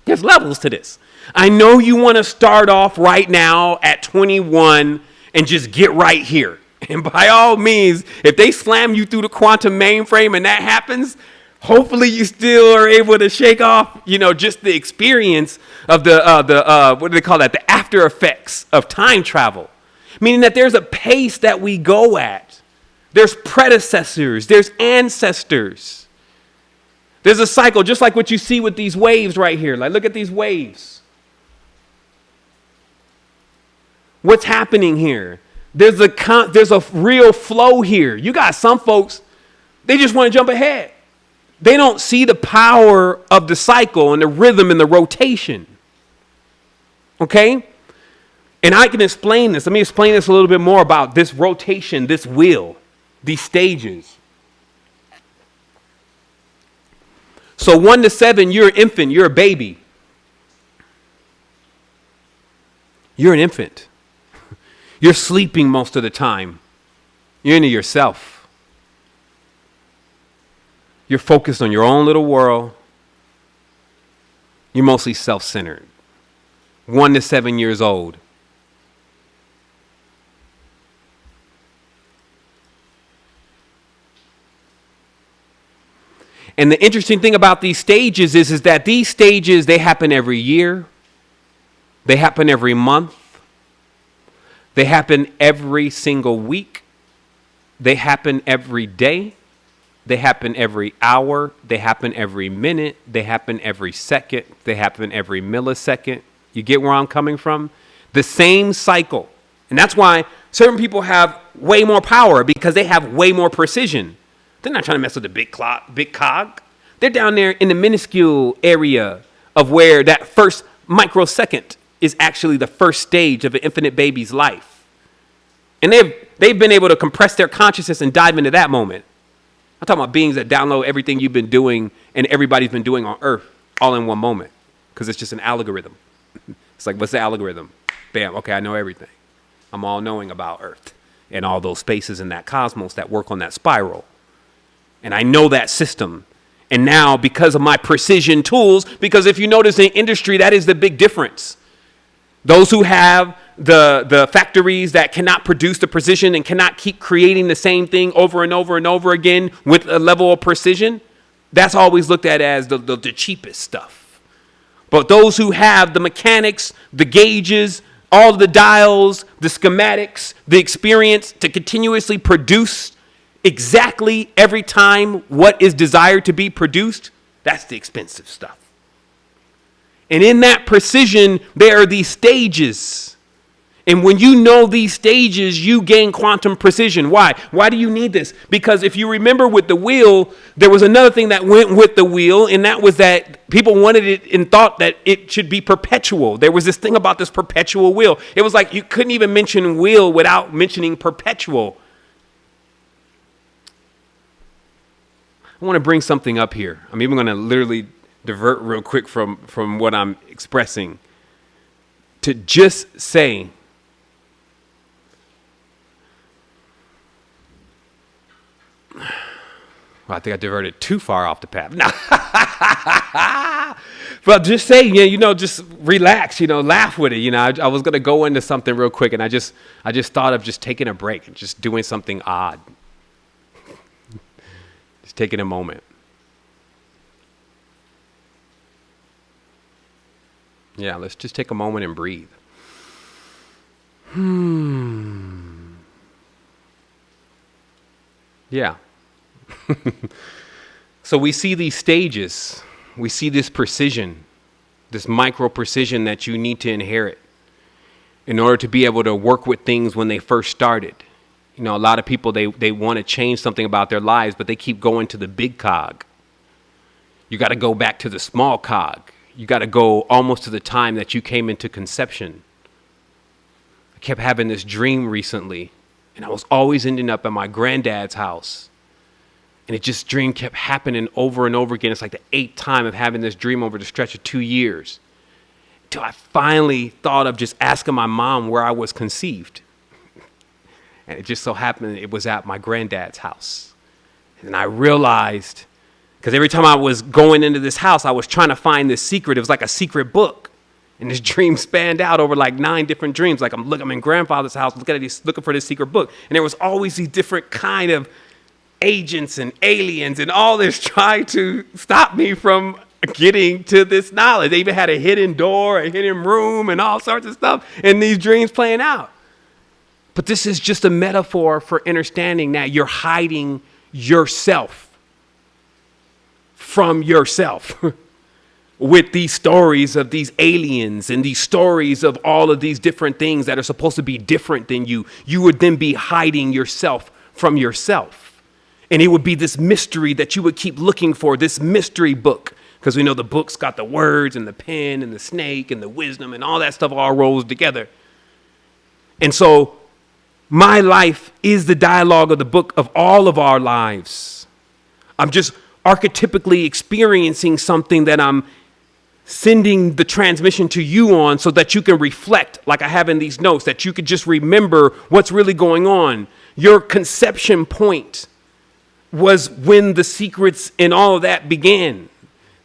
There's levels to this. I know you want to start off right now at 21 and just get right here. And by all means, if they slam you through the quantum mainframe and that happens, hopefully you still are able to shake off, just the experience of the what do they call that? The after effects of time travel. Meaning that there's a pace that we go at. There's predecessors. There's ancestors. There's a cycle, just like what you see with these waves right here. Like, look at these waves. What's happening here? There's a real flow here. You got some folks, they just want to jump ahead. They don't see the power of the cycle and the rhythm and the rotation. Okay? And I can explain this. Let me explain this a little bit more about this rotation, this wheel, these stages. So 1 to 7, you're an infant, you're a baby. You're an infant. You're sleeping most of the time. You're into yourself. You're focused on your own little world. You're mostly self-centered. 1 to 7 years old. And the interesting thing about these stages is that these stages, they happen every year. They happen every month. They happen every single week. They happen every day. They happen every hour. They happen every minute. They happen every second. They happen every millisecond. You get where I'm coming from? The same cycle. And that's why certain people have way more power, because they have way more precision. They're not trying to mess with the big cog. They're down there in the minuscule area of where that first microsecond is actually the first stage of an infinite baby's life. And they've been able to compress their consciousness and dive into that moment. I'm talking about beings that download everything you've been doing and everybody's been doing on Earth all in one moment, because it's just an algorithm. It's like, what's the algorithm? Bam, okay, I know everything. I'm all knowing about Earth and all those spaces in that cosmos that work on that spiral. And I know that system. And now, because of my precision tools, because if you notice in industry, that is the big difference. Those who have the factories that cannot produce the precision and cannot keep creating the same thing over and over and over again with a level of precision, that's always looked at as the cheapest stuff. But those who have the mechanics, the gauges, all the dials, the schematics, the experience to continuously produce exactly every time what is desired to be produced, That's the expensive stuff. And in that precision, there are these stages. And when you know these stages, you gain quantum precision. Why? Why do you need this? Because if you remember with the wheel, there was another thing that went with the wheel, and that was that people wanted it and thought that it should be perpetual. There was this thing about this perpetual wheel. It was like you couldn't even mention wheel without mentioning perpetual. I want to bring something up here. I'm even going to literally divert real quick from what I'm expressing to just say, well, I think I diverted too far off the path. No. But just say, just relax, laugh with it. I was going to go into something real quick, and I just thought of just taking a break and just doing something odd. Just taking a moment. Yeah, let's just take a moment and breathe. Yeah. So we see these stages. We see this precision, this micro precision that you need to inherit in order to be able to work with things when they first started. A lot of people, they want to change something about their lives, but they keep going to the big cog. You got to go back to the small cog. You got to go almost to the time that you came into conception. I kept having this dream recently, and I was always ending up at my granddad's house. And dream kept happening over and over again. It's like the 8th time of having this dream over the stretch of 2 years. Until I finally thought of just asking my mom where I was conceived. And it just so happened it was at my granddad's house. And I realized, because every time I was going into this house, I was trying to find this secret. It was like a secret book. And this dream spanned out over like 9 different dreams. Like I'm in grandfather's house, looking for this secret book. And there was always these different kind of agents and aliens and all this trying to stop me from getting to this knowledge. They even had a hidden door, a hidden room, and all sorts of stuff in these dreams playing out. But this is just a metaphor for understanding that you're hiding yourself from yourself with these stories of these aliens and these stories of all of these different things that are supposed to be different than you. You would then be hiding yourself from yourself. And it would be this mystery that you would keep looking for, this mystery book. Because we know the book's got the words and the pen and the snake and the wisdom and all that stuff all rolls together. And so my life is the dialogue of the book of all of our lives. I'm just archetypically experiencing something that I'm sending the transmission to you on so that you can reflect, like I have in these notes, that you could just remember what's really going on. Your conception point was when the secrets and all of that began.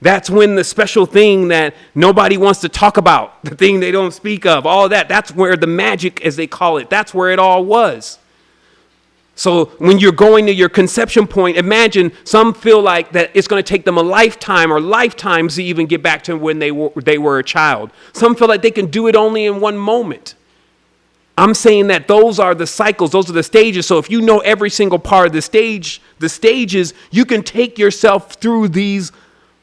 That's when the special thing that nobody wants to talk about, the thing they don't speak of, all of that, that's where the magic, as they call it, that's where it all was. So when you're going to your conception point, imagine some feel like that it's going to take them a lifetime or lifetimes to even get back to when they were a child. Some feel like they can do it only in one moment. I'm saying that those are the cycles, those are the stages. So if you know every single part of the stages, you can take yourself through these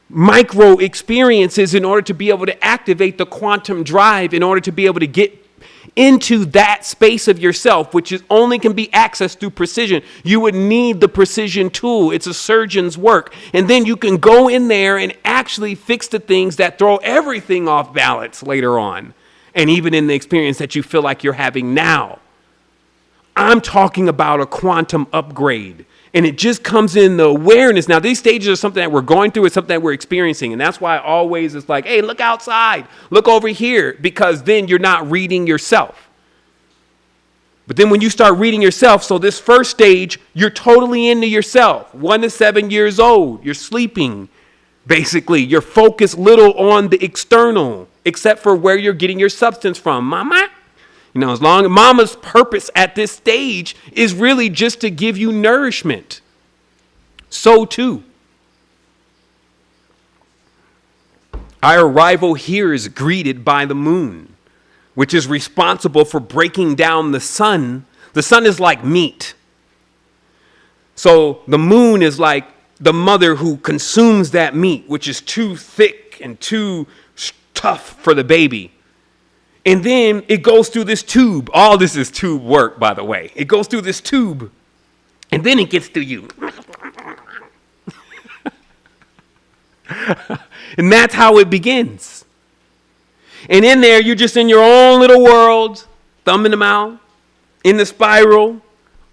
micro experiences in order to be able to activate the quantum drive, in order to be able to get into that space of yourself, which only can be accessed through precision. You would need the precision tool. It's a surgeon's work. And then you can go in there and actually fix the things that throw everything off balance later on. And even in the experience that you feel like you're having now. I'm talking about a quantum upgrade. And it just comes in the awareness. Now, these stages are something that we're going through. It's something that we're experiencing. And that's why always it's like, hey, look outside. Look over here. Because then you're not reading yourself. But then when you start reading yourself, so this first stage, you're totally into yourself. 1 to 7 years old. You're sleeping. Basically, you're focused little on the external, except for where you're getting your substance from. Mama, as long as mama's purpose at this stage is really just to give you nourishment. So too, our arrival here is greeted by the moon, which is responsible for breaking down the sun. The sun is like meat. So the moon is like the mother who consumes that meat, which is too thick and too tough for the baby. And then it goes through this tube. All this is tube work, by the way. It goes through this tube, and then it gets to you. And that's how it begins. And in there, you're just in your own little world, thumb in the mouth, in the spiral.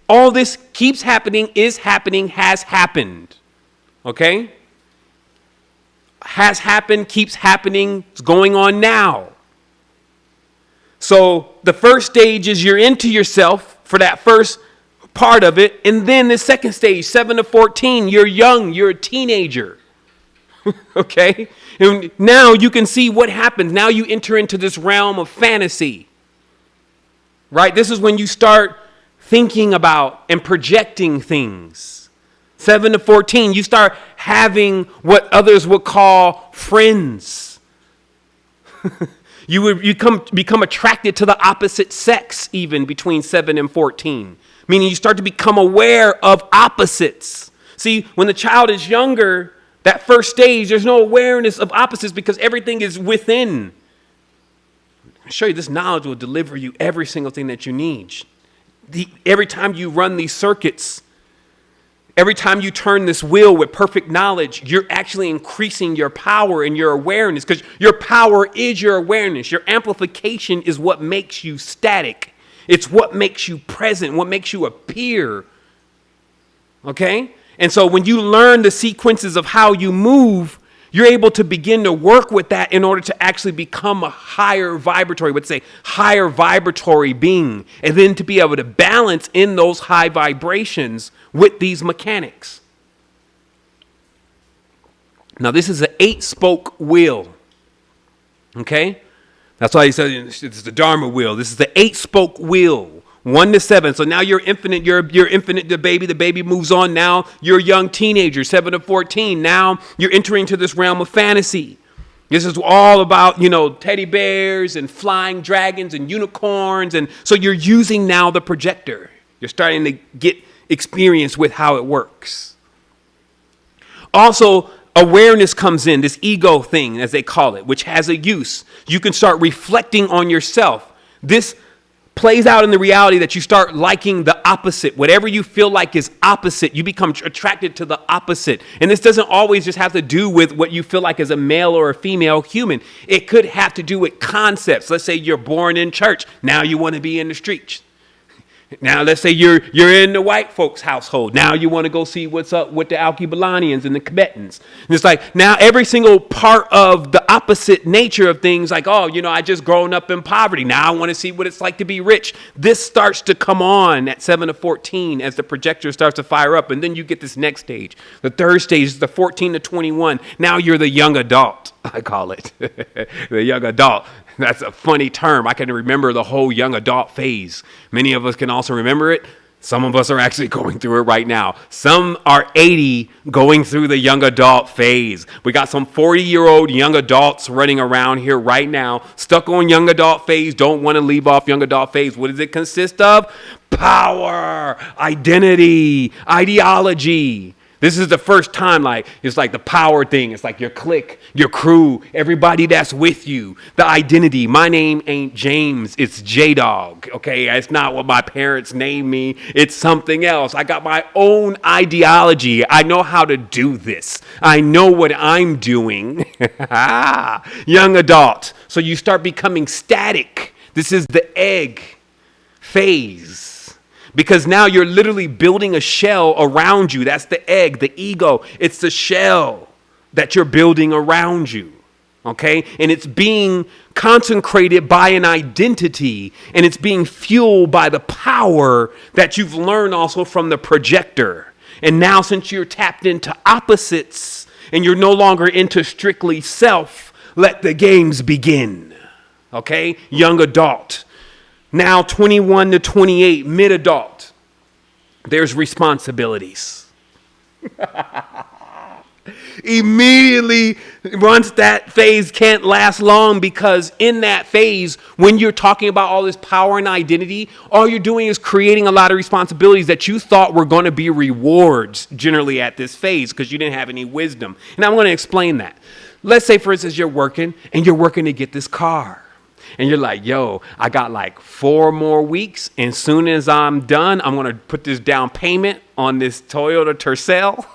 All this keeps happening, is happening, has happened. Okay? Has happened, keeps happening, it's going on now. So the first stage is you're into yourself for that first part of it. And then the second stage, 7 to 14, you're young, you're a teenager. Okay? And now you can see what happens. Now you enter into this realm of fantasy. Right? This is when you start thinking about and projecting things. 7 to 14, you start having what others would call friends. You become attracted to the opposite sex even between 7 and 14. Meaning you start to become aware of opposites. See, when the child is younger, that first stage, there's no awareness of opposites because everything is within. I'll show you this knowledge will deliver you every single thing that you need. Every time you run these circuits, every time you turn this wheel with perfect knowledge, you're actually increasing your power and your awareness because your power is your awareness. Your amplification is what makes you static. It's what makes you present, what makes you appear. Okay? And so when you learn the sequences of how you move, you're able to begin to work with that in order to actually become a higher vibratory, let's say higher vibratory being, and then to be able to balance in those high vibrations with these mechanics. Now this is an 8-spoke wheel. Okay? That's why he says it's the Dharma wheel. This is the 8-spoke wheel. 1 to 7. So now you're infinite. You're infinite. The baby moves on. Now you're a young teenager. 7 to 14. Now you're entering to this realm of fantasy. This is all about, teddy bears and flying dragons and unicorns. And so you're using now the projector. You're starting to get experience with how it works. Also, awareness comes in, this ego thing, as they call it, which has a use. You can start reflecting on yourself. This plays out in the reality that you start liking the opposite. Whatever you feel like is opposite, you become attracted to the opposite. And this doesn't always just have to do with what you feel like as a male or a female human. It could have to do with concepts. Let's say you're born in church. Now you want to be in the streets. Now, let's say you're in the white folks' household. Now you want to go see what's up with the Alkebalanians and the Tibetans. And it's like now every single part of the opposite nature of things, like, I just grown up in poverty. Now I want to see what it's like to be rich. This starts to come on at 7 to 14 as the projector starts to fire up. And then you get this next stage. The third stage is the 14 to 21. Now you're the young adult, I call it. The young adult. That's a funny term. I can remember the whole young adult phase. Many of us can also remember it. Some of us are actually going through it right now. Some are 80 going through the young adult phase. We got some 40-year-old young adults running around here right now, stuck on young adult phase, don't want to leave off young adult phase. What does it consist of? Power, identity, ideology. This is the first time, it's like the power thing. It's like your clique, your crew, everybody that's with you. The identity. My name ain't James. It's J-Dog. Okay, it's not what my parents named me. It's something else. I got my own ideology. I know how to do this. I know what I'm doing. Young adult. So you start becoming static. This is the egg phase. Because now you're literally building a shell around you. That's the egg, the ego. It's the shell that you're building around you. Okay? And it's being consecrated by an identity. And it's being fueled by the power that you've learned also from the projector. And now since you're tapped into opposites and you're no longer into strictly self, let the games begin. Okay? Young adult. Now 21 to 28, mid-adult, there's responsibilities. Immediately, once that phase can't last long, because in that phase, when you're talking about all this power and identity, all you're doing is creating a lot of responsibilities that you thought were going to be rewards generally at this phase because you didn't have any wisdom. And I'm going to explain that. Let's say, for instance, you're working to get this car. And you're like, yo, I got like 4 more weeks. And as soon as I'm done, I'm going to put this down payment on this Toyota Tercel.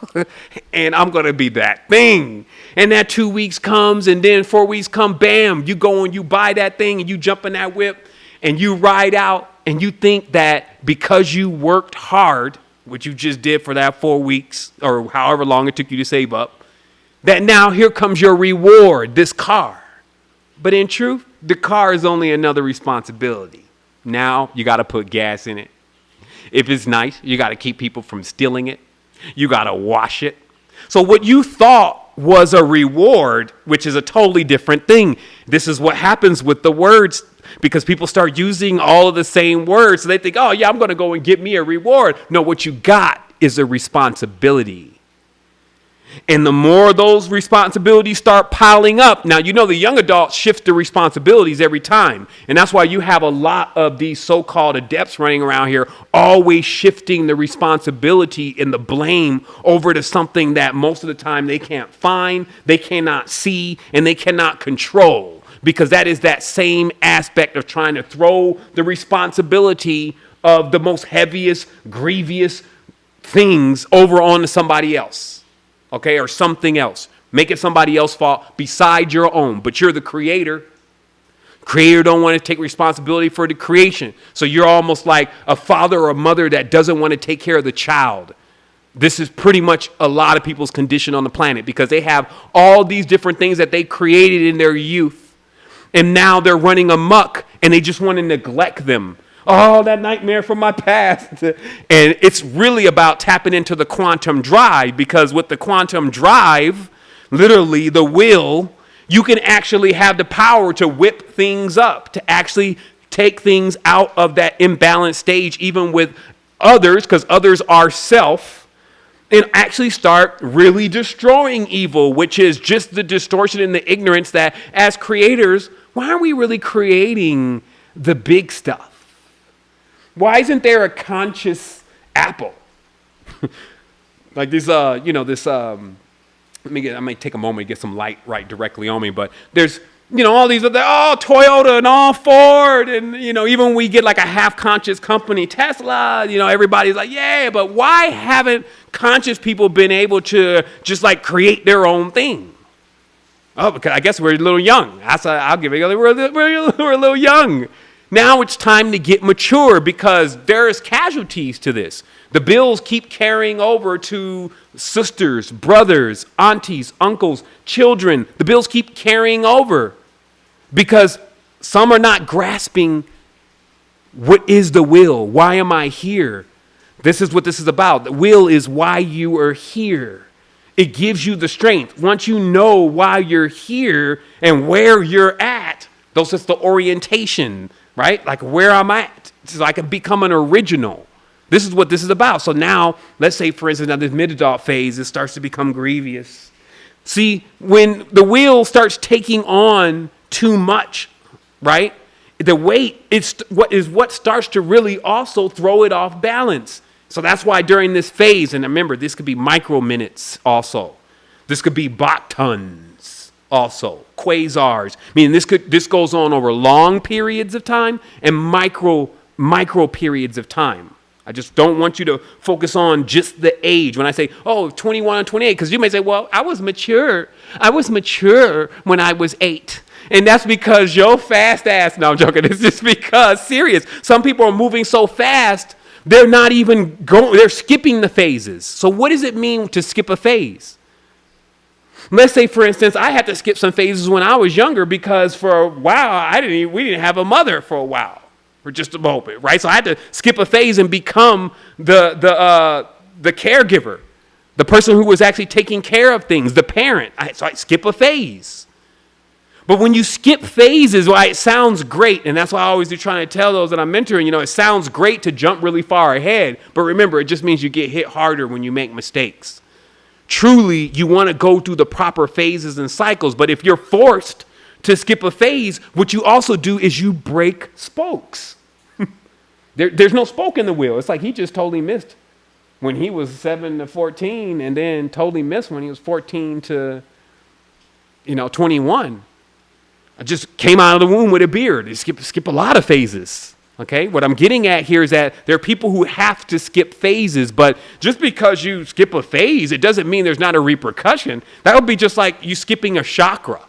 And I'm going to be that thing. And that 2 weeks comes, and then 4 weeks come, bam, you go and you buy that thing and you jump in that whip and you ride out, and you think that because you worked hard, which you just did for that 4 weeks or however long it took you to save up, that now here comes your reward, this car. But in truth, the car is only another responsibility. Now you got to put gas in it. If it's nice, you got to keep people from stealing it. You got to wash it. So what you thought was a reward, which is a totally different thing. This is what happens with the words, because people start using all of the same words. So they think, oh, yeah, I'm going to go and get me a reward. No, what you got is a responsibility. And the more those responsibilities start piling up, now, you know, the young adults shift the responsibilities every time. And that's why you have a lot of these so-called adepts running around here, always shifting the responsibility and the blame over to something that most of the time they can't find, they cannot see, and they cannot control. Because that is that same aspect of trying to throw the responsibility of the most heaviest, grievous things over onto somebody else. Okay, or something else. Make it somebody else's fault beside your own. But you're the creator. Creator don't want to take responsibility for the creation. So you're almost like a father or a mother that doesn't want to take care of the child. This is pretty much a lot of people's condition on the planet, because they have all these different things that they created in their youth. And now they're running amok and they just want to neglect them. Oh, that nightmare from my past. And it's really about tapping into the quantum drive, because with the quantum drive, literally the will, you can actually have the power to whip things up, to actually take things out of that imbalanced stage, even with others, because others are self, and actually start really destroying evil, which is just the distortion and the ignorance that as creators, why aren't we really creating the big stuff? Why isn't there a conscious apple? Like this, I might take a moment to get some light right directly on me, but there's, all these other, Toyota and all Ford, and, even when we get like a half-conscious company, Tesla, everybody's like, yeah, but why haven't conscious people been able to just like create their own thing? Oh, because I guess we're a little young. I'll give it, we're a little young. Now it's time to get mature, because there's casualties to this. The bills keep carrying over to sisters, brothers, aunties, uncles, children. The bills keep carrying over because some are not grasping what is the will. Why am I here? This is what this is about. The will is why you are here. It gives you the strength. Once you know why you're here and where you're at, those is the orientation. Right? Like where I'm at, so I can become an original. This is what this is about. So now, let's say, for instance, now this mid-adult phase, it starts to become grievous. See, when the wheel starts taking on too much, right? The weight is what starts to really also throw it off balance. So that's why during this phase, and remember, this could be micro minutes also. This could be Bach tons. Also, quasars. I mean, this goes on over long periods of time and micro periods of time. I just don't want you to focus on just the age. When I say, 21 and 28, because you may say, well, I was mature. I was mature when I was 8. And that's because your fast ass, no, I'm joking. It's just because, serious. Some people are moving so fast, they're not even going, they're skipping the phases. So what does it mean to skip a phase? Let's say, for instance, I had to skip some phases when I was younger because for a while we didn't have a mother for a while, for just a moment, right? So I had to skip a phase and become the caregiver, the person who was actually taking care of things, the parent. So I skip a phase. But when you skip phases, it sounds great, and that's why I always do trying to tell those that I'm mentoring, it sounds great to jump really far ahead, but remember, it just means you get hit harder when you make mistakes. truly you want to go through the proper phases and cycles. But if you're forced to skip a phase, what you also do is you break spokes. There's no spoke in the wheel. It's like he just totally missed when he was 7 to 14 and then totally missed when he was 14 to, 21. I just came out of the womb with a beard. You skip a lot of phases. Okay, what I'm getting at here is that there are people who have to skip phases, but just because you skip a phase, it doesn't mean there's not a repercussion. That would be just like you skipping a chakra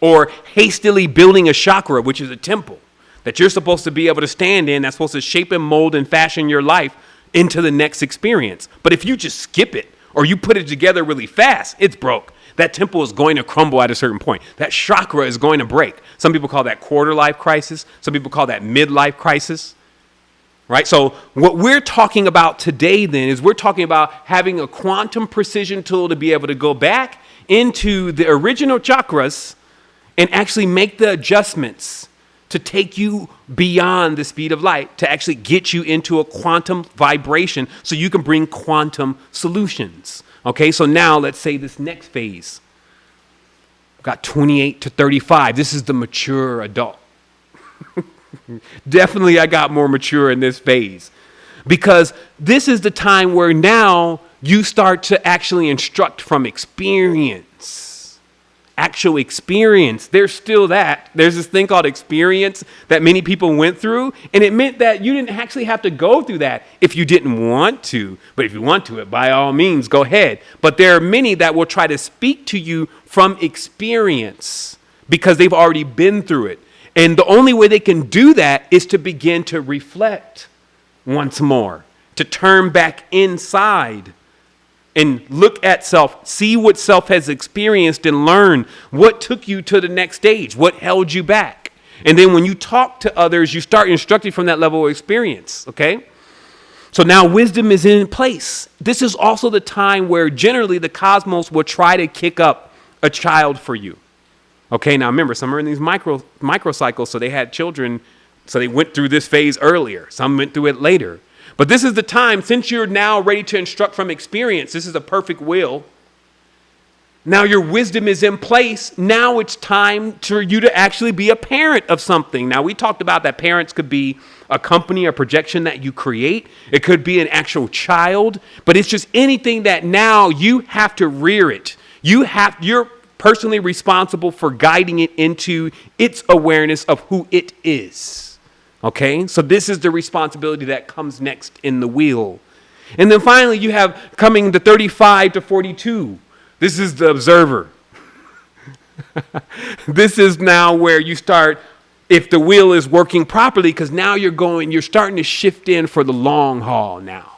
or hastily building a chakra, which is a temple that you're supposed to be able to stand in, that's supposed to shape and mold and fashion your life into the next experience. But if you just skip it or you put it together really fast, it's broke. That temple is going to crumble at a certain point. That chakra is going to break. Some people call that quarter life crisis. Some people call that midlife crisis. Right? So what we're talking about today then is we're talking about having a quantum precision tool to be able to go back into the original chakras and actually make the adjustments to take you beyond the speed of light, to actually get you into a quantum vibration so you can bring quantum solutions. Okay, so now let's say this next phase. Got 28 to 35. This is the mature adult. Definitely I got more mature in this phase because this is the time where now you start to actually instruct from experience. Actual experience. There's still that. There's this thing called experience that many people went through, and it meant that you didn't actually have to go through that if you didn't want to. But if you want to, by all means, go ahead. But there are many that will try to speak to you from experience because they've already been through it. And the only way they can do that is to begin to reflect once more, to turn back inside and look at self, see what self has experienced and learn what took you to the next stage, what held you back. And then when you talk to others, you start instructing from that level of experience, okay? So now wisdom is in place. This is also the time where generally the cosmos will try to kick up a child for you. Okay, now remember, some are in these microcycles, so they had children, so they went through this phase earlier. Some went through it later. But this is the time, since you're now ready to instruct from experience, this is a perfect will. Now your wisdom is in place. Now it's time for you to actually be a parent of something. Now we talked about that parents could be a company, a projection that you create. It could be an actual child, but it's just anything that now you have to rear it. You're personally responsible for guiding it into its awareness of who it is. Okay, so this is the responsibility that comes next in the wheel. And then finally, you have coming to 35 to 42. This is the observer. This is now where you start, if the wheel is working properly, because now you're starting to shift in for the long haul now.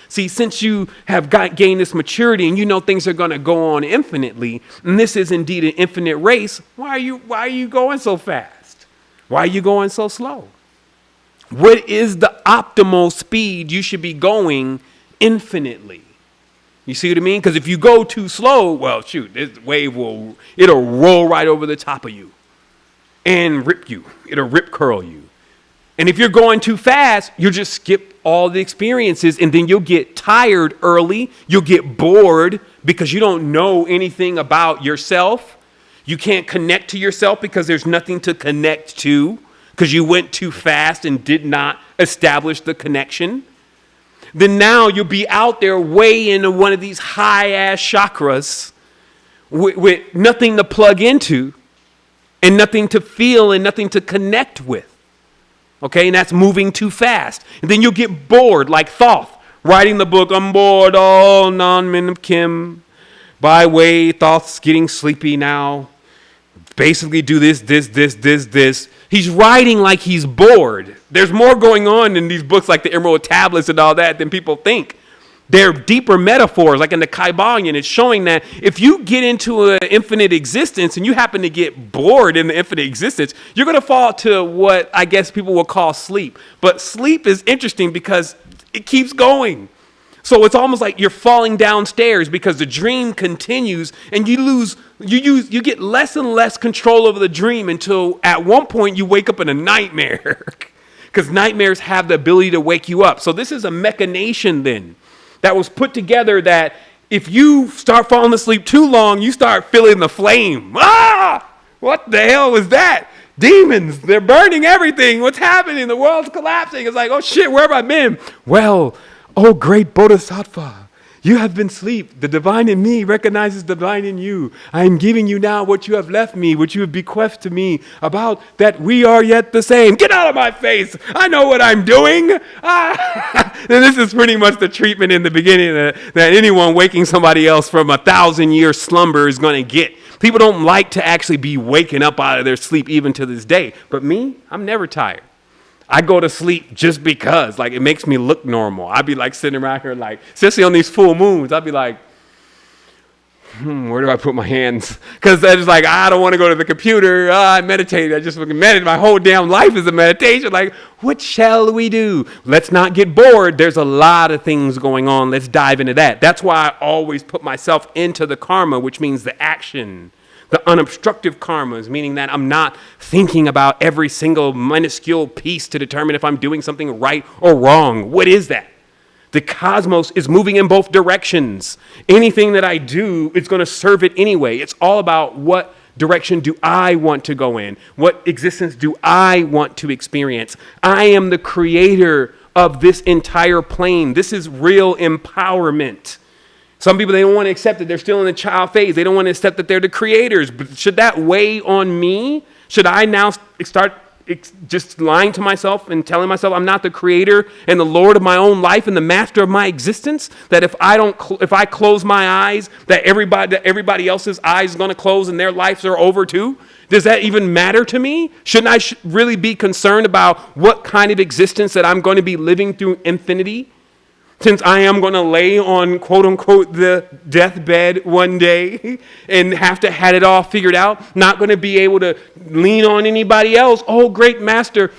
See, since you have gained this maturity and you know things are going to go on infinitely, and this is indeed an infinite race, why are you going so fast? Why are you going so slow? What is the optimal speed you should be going infinitely? You see what I mean? Because if you go too slow, well, shoot, this wave it'll roll right over the top of you and rip you. It'll rip curl you. And if you're going too fast, you'll just skip all the experiences and then you'll get tired early. You'll get bored because you don't know anything about yourself. You can't connect to yourself because there's nothing to connect to, because you went too fast and did not establish the connection. Then now you'll be out there way into one of these high-ass chakras with nothing to plug into and nothing to feel and nothing to connect with. Okay, and that's moving too fast. And then you'll get bored like Thoth, writing the book, I'm bored, all non-min of Kim. By way, Thoth's getting sleepy now. Basically do this. He's writing like he's bored. There's more going on in these books like the Emerald Tablets and all that than people think. They're deeper metaphors, like in the Kybalion. It's showing that if you get into an infinite existence and you happen to get bored in the infinite existence, you're going to fall to what I guess people will call sleep. But sleep is interesting because it keeps going. So it's almost like you're falling downstairs because the dream continues and you get less and less control over the dream until at one point you wake up in a nightmare because nightmares have the ability to wake you up. So this is a machination then that was put together that if you start falling asleep too long, you start feeling the flame. Ah! What the hell was that? Demons, they're burning everything. What's happening? The world's collapsing. It's like, oh shit, where have I been? Well, oh great Bodhisattva, you have been asleep. The divine in me recognizes the divine in you. I am giving you now what you have left me, what you have bequeathed to me about that we are yet the same. Get out of my face. I know what I'm doing. Ah. And this is pretty much the treatment in the beginning that anyone waking somebody else from 1,000-year slumber is going to get. People don't like to actually be waking up out of their sleep even to this day. But me, I'm never tired. I go to sleep just because, like, it makes me look normal. I'd be like sitting around here, like, especially on these full moons, I'd be like, where do I put my hands? Because I just like, I don't want to go to the computer. I meditate. I just meditate. My whole damn life is a meditation. Like, what shall we do? Let's not get bored. There's a lot of things going on. Let's dive into that. That's why I always put myself into the karma, which means the action. The unobstructive karmas, meaning that I'm not thinking about every single minuscule piece to determine if I'm doing something right or wrong. What is that? The cosmos is moving in both directions. Anything that I do is going to serve it anyway. It's all about what direction do I want to go in? What existence do I want to experience? I am the creator of this entire plane. This is real empowerment. Some people, they don't want to accept it. They're still in the child phase. They don't want to accept that they're the creators. But should that weigh on me? Should I now start just lying to myself and telling myself I'm not the creator and the Lord of my own life and the master of my existence? That if I close my eyes, that everybody else's eyes is going to close and their lives are over too? Does that even matter to me? Shouldn't I really be concerned about what kind of existence that I'm going to be living through infinity? Since I am going to lay on, quote unquote, the deathbed one day and have to have it all figured out, not going to be able to lean on anybody else. Oh, great master,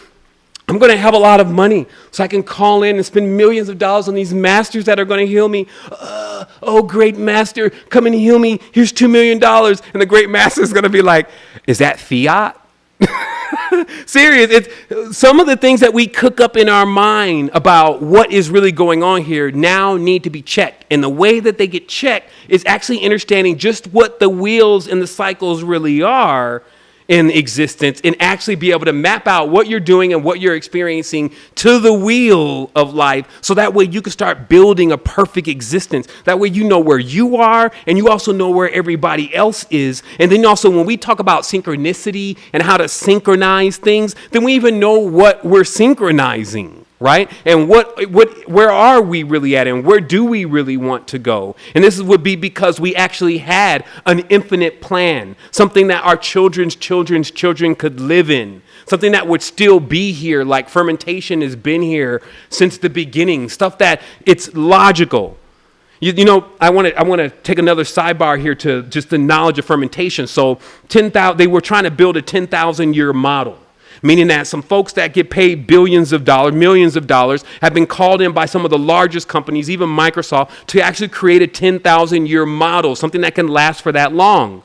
I'm going to have a lot of money so I can call in and spend millions of dollars on these masters that are going to heal me. Oh, great master, come and heal me. Here's $2 million. And the great master is going to be like, is that fiat? Serious. It's some of the things that we cook up in our mind about what is really going on here now need to be checked. And the way that they get checked is actually understanding just what the wheels and the cycles really are in existence and actually be able to map out what you're doing and what you're experiencing to the wheel of life. So that way you can start building a perfect existence. That way you know where you are and you also know where everybody else is. And then also when we talk about synchronicity and how to synchronize things, then we even know what we're synchronizing. Right? And where are we really at and where do we really want to go? And this would be because we actually had an infinite plan, something that our children's children could live in, something that would still be here, like fermentation has been here since the beginning, stuff that it's logical. You know, I want to take another sidebar here to just the knowledge of fermentation. So they were trying to build a 10,000-year model. Meaning that some folks that get paid billions of dollars, millions of dollars, have been called in by some of the largest companies, even Microsoft, to actually create a 10,000-year model, something that can last for that long.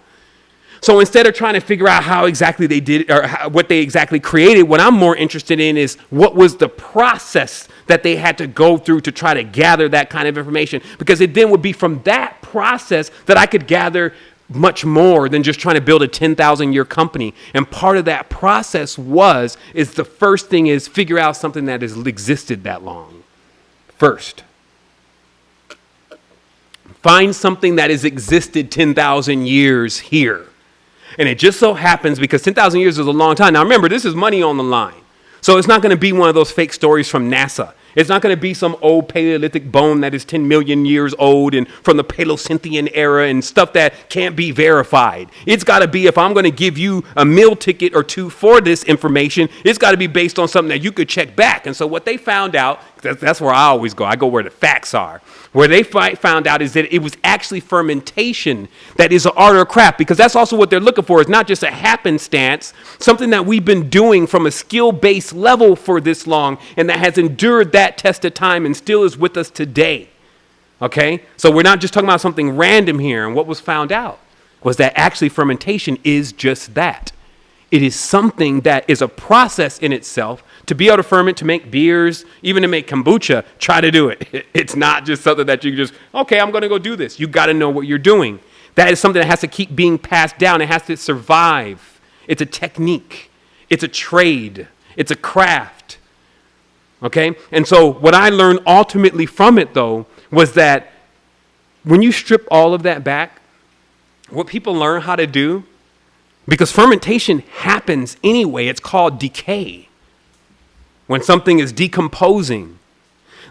So instead of trying to figure out how exactly they did or what they exactly created, what I'm more interested in is what was the process that they had to go through to try to gather that kind of information. Because it then would be from that process that I could gather much more than just trying to build a 10,000-year company. And part of that process is the first thing is figure out something that has existed that long. First. Find something that has existed 10,000 years here. And it just so happens because 10,000 years is a long time. Now remember, this is money on the line. So it's not going to be one of those fake stories from NASA. It's not going to be some old Paleolithic bone that is 10 million years old and from the Paleocinthian era and stuff that can't be verified. It's got to be, if I'm going to give you a meal ticket or two for this information, it's got to be based on something that you could check back. And so what they found out, that's where I always go. I go where the facts are. Where they found out is that it was actually fermentation that is an art or craft, because that's also what they're looking for. It's not just a happenstance, something that we've been doing from a skill-based level for this long and that has endured that test of time and still is with us today. Okay? So we're not just talking about something random here. And what was found out was that actually fermentation is just that. It is something that is a process in itself. To be able to ferment, to make beers, even to make kombucha, try to do it. It's not just something that you can just, okay, I'm going to go do this. You got to know what you're doing. That is something that has to keep being passed down. It has to survive. It's a technique. It's a trade. It's a craft. Okay? And so what I learned ultimately from it, though, was that when you strip all of that back, what people learn how to do, because fermentation happens anyway, it's called decay. When something is decomposing,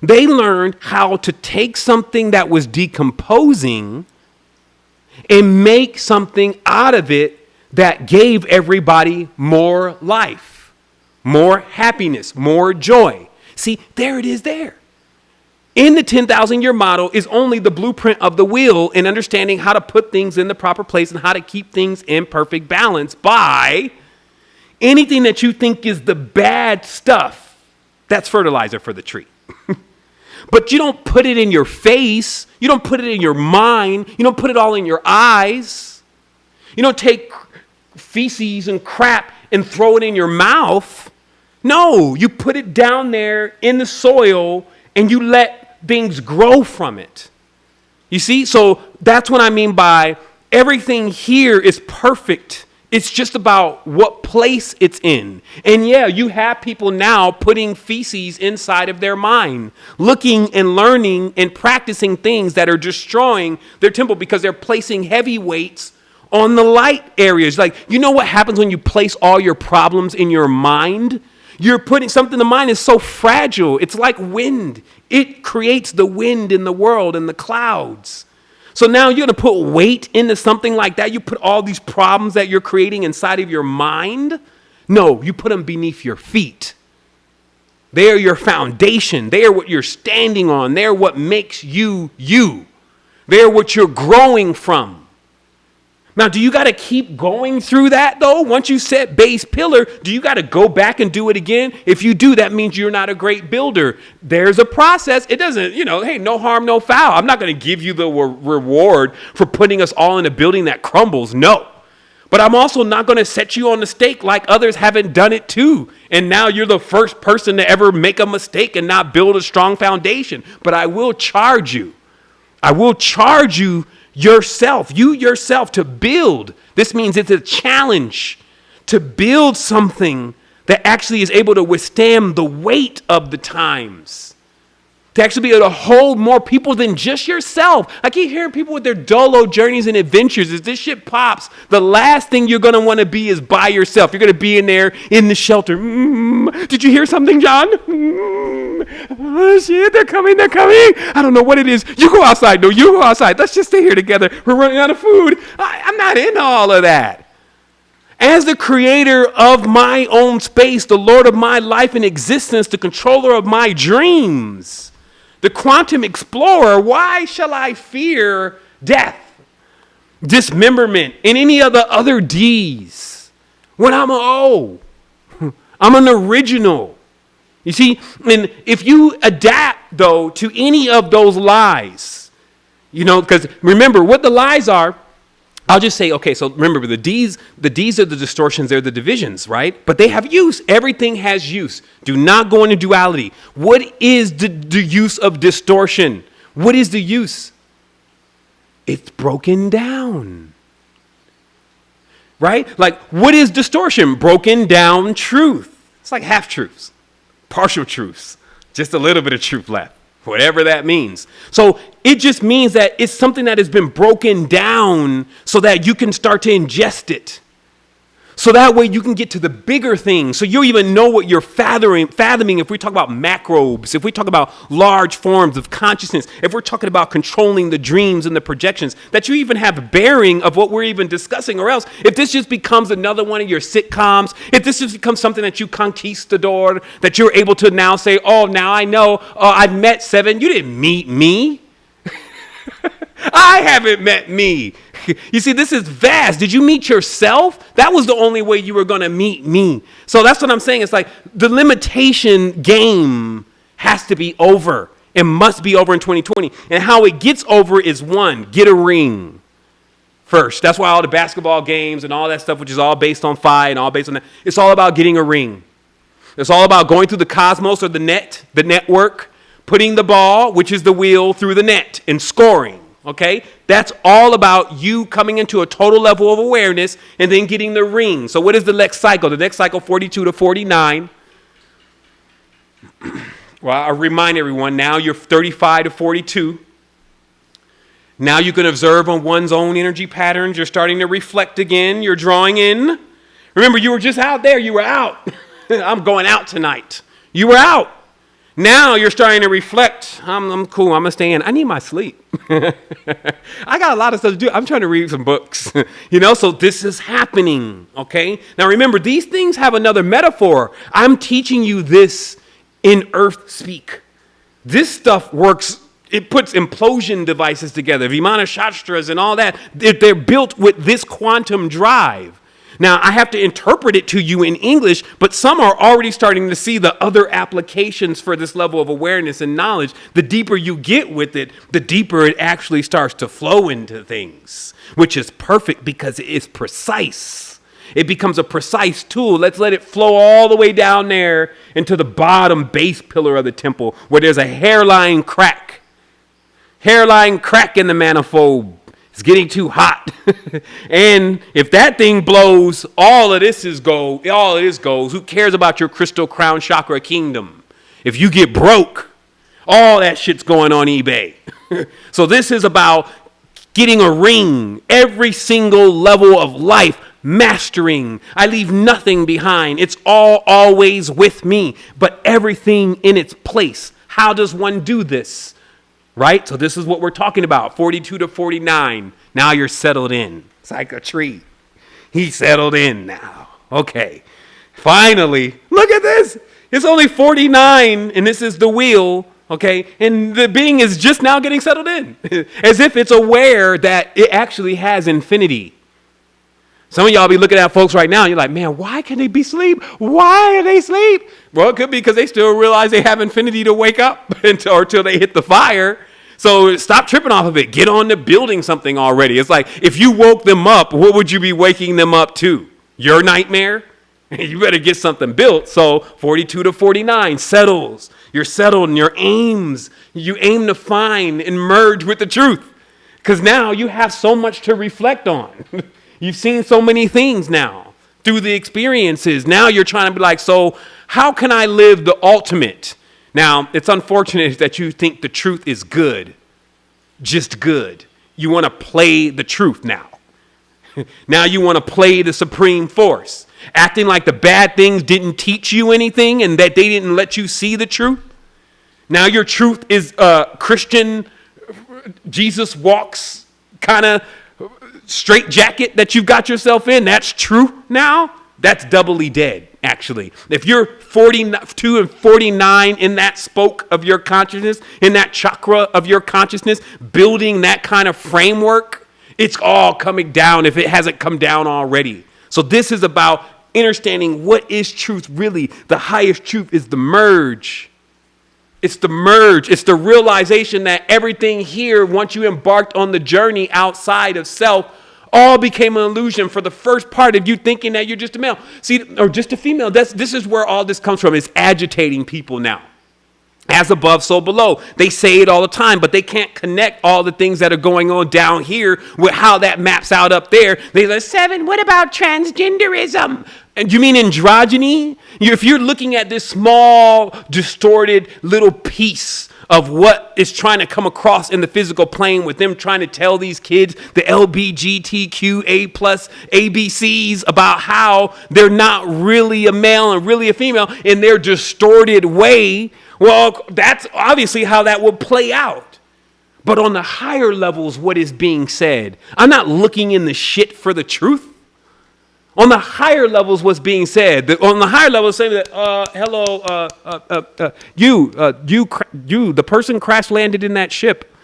they learned how to take something that was decomposing and make something out of it that gave everybody more life, more happiness, more joy. See, there it is there. In the 10,000-year model is only the blueprint of the wheel in understanding how to put things in the proper place and how to keep things in perfect balance by anything that you think is the bad stuff. That's fertilizer for the tree. But you don't put it in your face. You don't put it in your mind. You don't put it all in your eyes. You don't take feces and crap and throw it in your mouth. No, you put it down there in the soil and you let things grow from it. You see? So that's what I mean by everything here is perfect. It's just about what place it's in. And yeah, you have people now putting feces inside of their mind, looking and learning and practicing things that are destroying their temple because they're placing heavy weights on the light areas. Like, you know what happens when you place all your problems in your mind? You're putting something, the mind is so fragile. It's like wind. It creates the wind in the world and the clouds. So now you're going to put weight into something like that. You put all these problems that you're creating inside of your mind. No, you put them beneath your feet. They are your foundation. They are what you're standing on. They are what makes you, you. They are what you're growing from. Now, do you got to keep going through that, though? Once you set base pillar, do you got to go back and do it again? If you do, that means you're not a great builder. There's a process. It doesn't, hey, no harm, no foul. I'm not going to give you the reward for putting us all in a building that crumbles. No. But I'm also not going to set you on the stake like others haven't done it too. And now you're the first person to ever make a mistake and not build a strong foundation. But I will charge you. I will charge you yourself to build. This means it's a challenge to build something that actually is able to withstand the weight of the times, to actually be able to hold more people than just yourself. I keep hearing people with their dolo journeys and adventures. As this shit pops, the last thing you're going to want to be is by yourself. You're going to be in there in the shelter. Did you hear something, John? Oh, shit, they're coming. I don't know what it is. You go outside. No, you go outside. Let's just stay here together. We're running out of food. I'm not into all of that. As the creator of my own space, the Lord of my life and existence, the controller of my dreams, the quantum explorer, why shall I fear death, dismemberment, and any of the other D's when I'm I'm an original. You see, and if you adapt, though, to any of those lies, because remember what the lies are, I'll just say, okay, so remember the D's are the distortions, they're the divisions, right? But they have use. Everything has use. Do not go into duality. What is the use of distortion? What is the use? It's broken down. Right? Like, what is distortion? Broken down truth. It's like half truths, partial truths, just a little bit of truth left. Whatever that means. So it just means that it's something that has been broken down so that you can start to ingest it. So that way you can get to the bigger things. So you even know what you're fathoming if we talk about macrobes, if we talk about large forms of consciousness, if we're talking about controlling the dreams and the projections, that you even have bearing of what we're even discussing. Or else, if this just becomes another one of your sitcoms, if this just becomes something that you conquistador, that you're able to now say, oh, now I know, I've met Seven. You didn't meet me. I haven't met me. You see, this is vast. Did you meet yourself? That was the only way you were going to meet me. So that's what I'm saying. It's like the limitation game has to be over. It must be over in 2020. And how it gets over is one, get a ring. first. That's why all the basketball games and all that stuff, which is all based on phi and all based on that, it's all about getting a ring. It's all about going through the cosmos or the network, putting the ball, which is the wheel, through the net and scoring. Okay? That's all about you coming into a total level of awareness and then getting the ring. So what is the next cycle? The next cycle, 42 to 49. Well, I remind everyone, now you're 35 to 42. Now you can observe on one's own energy patterns. You're starting to reflect again. You're drawing in. Remember, you were just out there. You were out. I'm going out tonight. You were out. Now you're starting to reflect. I'm cool. I'm going to stay in. I need my sleep. I got a lot of stuff to do. I'm trying to read some books. So this is happening. Okay? Now remember, these things have another metaphor. I'm teaching you this in earth speak. This stuff works. It puts implosion devices together, Vimana Shastras and all that. They're built with this quantum drive. Now, I have to interpret it to you in English, but some are already starting to see the other applications for this level of awareness and knowledge. The deeper you get with it, the deeper it actually starts to flow into things, which is perfect because it is precise. It becomes a precise tool. Let's let it flow all the way down there into the bottom base pillar of the temple where there's a hairline crack. Hairline crack in the manifold. It's getting too hot. And if that thing blows, all of this goes. Who cares about your crystal crown chakra kingdom? If you get broke, all that shit's going on eBay. So this is about getting a ring. Every single level of life, mastering. I leave nothing behind. It's all always with me, but everything in its place. How does one do this? Right? So this is what we're talking about. 42 to 49. Now you're settled in. It's like a tree. He's settled in now. Okay. Finally, look at this. It's only 49 and this is the wheel. Okay. And the being is just now getting settled in. As if it's aware that it actually has infinity. Some of y'all be looking at folks right now and you're like, man, why can they be asleep? Why are they asleep? Well, it could be because they still realize they have infinity to wake up until they hit the fire. So stop tripping off of it. Get on to building something already. It's like if you woke them up, what would you be waking them up to? Your nightmare? You better get something built. So 42 to 49 settles. You're settled in your aims. You aim to find and merge with the truth. Because now you have so much to reflect on. You've seen so many things now through the experiences. Now you're trying to be like, so how can I live the ultimate? Now, it's unfortunate that you think the truth is good, just good. You want to play the truth now. Now you want to play the supreme force, acting like the bad things didn't teach you anything and that they didn't let you see the truth. Now your truth is Christian, Jesus walks kind of straight jacket that you've got yourself in. That's true now. That's doubly dead, actually. If you're 42 and 49 in that spoke of your consciousness, in that chakra of your consciousness, building that kind of framework, it's all coming down if it hasn't come down already. So this is about understanding what is truth really. The highest truth is the merge. It's the merge. It's the realization that everything here, once you embarked on the journey outside of self, all became an illusion for the first part of you thinking that you're just a male. See, or just a female. This is where all this comes from. It's agitating people now. As above, so below. They say it all the time, but they can't connect all the things that are going on down here with how that maps out up there. They say, Seven, what about transgenderism? And you mean androgyny? If you're looking at this small, distorted little piece of what is trying to come across in the physical plane with them trying to tell these kids the LBGTQA plus ABCs about how they're not really a male and really a female in their distorted way, well, that's obviously how that will play out. But on the higher levels, what is being said? I'm not looking in the shit for the truth. On the higher levels, what's being said? On the higher levels, saying that, hello, you, the person crash landed in that ship.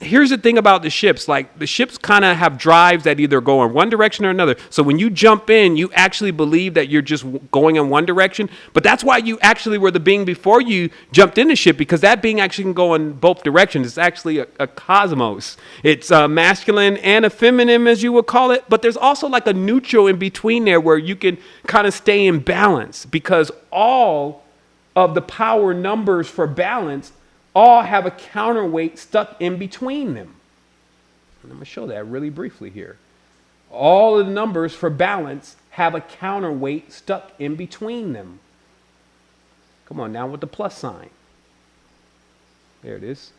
here's the thing about the ships. Like, the ships kind of have drives that either go in one direction or another. So when you jump in, you actually believe that you're just going in one direction. But that's why you actually were the being before you jumped in the ship, because that being actually can go in both directions. It's actually a cosmos. It's a masculine and a feminine, as you would call it. But there's also like a neutral in between there where you can kind of stay in balance, because all of the power numbers for balance all have a counterweight stuck in between them. And I'm going to show that really briefly here. All of the numbers for balance have a counterweight stuck in between them. Come on now with the plus sign. There it is.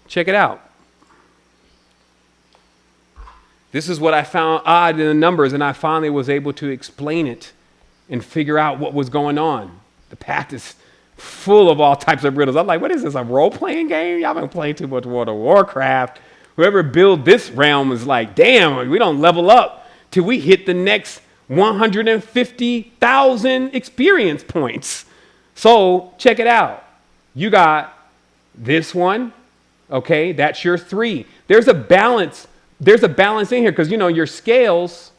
Check it out. This is what I found odd in the numbers, and I finally was able to explain it and figure out what was going on. The path is full of all types of riddles. I'm like, what is this, a role-playing game? Y'all been playing too much World of Warcraft. Whoever built this realm is like, damn, we don't level up till we hit the next 150,000 experience points. So check it out. You got this one, okay? That's your 3. There's a balance. There's a balance in here because, you know, your scales.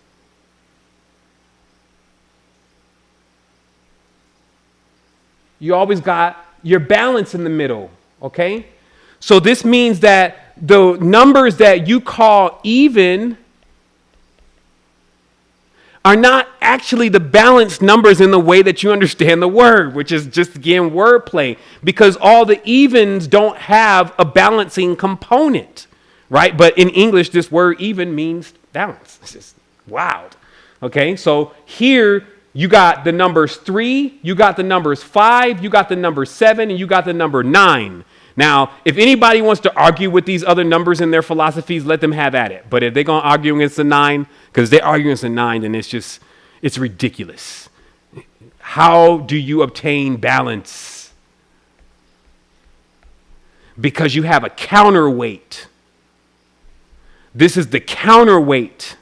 You always got your balance in the middle, okay? So this means that the numbers that you call even are not actually the balanced numbers in the way that you understand the word, which is just, again, wordplay, because all the evens don't have a balancing component, right? But in English, this word even means balance. It's just wild, okay? So here, you got the numbers 3, you got the numbers 5, you got the number 7, and you got the number 9. Now, if anybody wants to argue with these other numbers in their philosophies, let them have at it. But if they're going to argue against the 9, because they're arguing against the 9, then it's ridiculous. How do you obtain balance? Because you have a counterweight. This is the counterweight,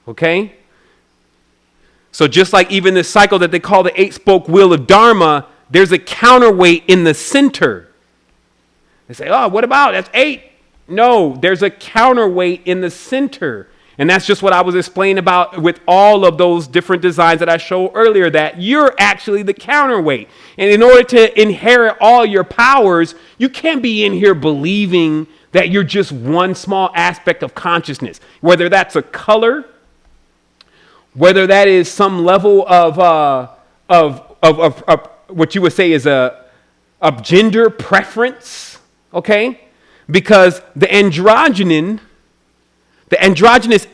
okay? So just like even this cycle that they call the 8-spoke wheel of Dharma, there's a counterweight in the center. They say, oh, what about? That's 8. No, there's a counterweight in the center. And that's just what I was explaining about with all of those different designs that I showed earlier, that you're actually the counterweight. And in order to inherit all your powers, you can't be in here believing that you're just one small aspect of consciousness, whether that's a color, whether that is some level of what you would say is a gender preference, okay? Because the androgynous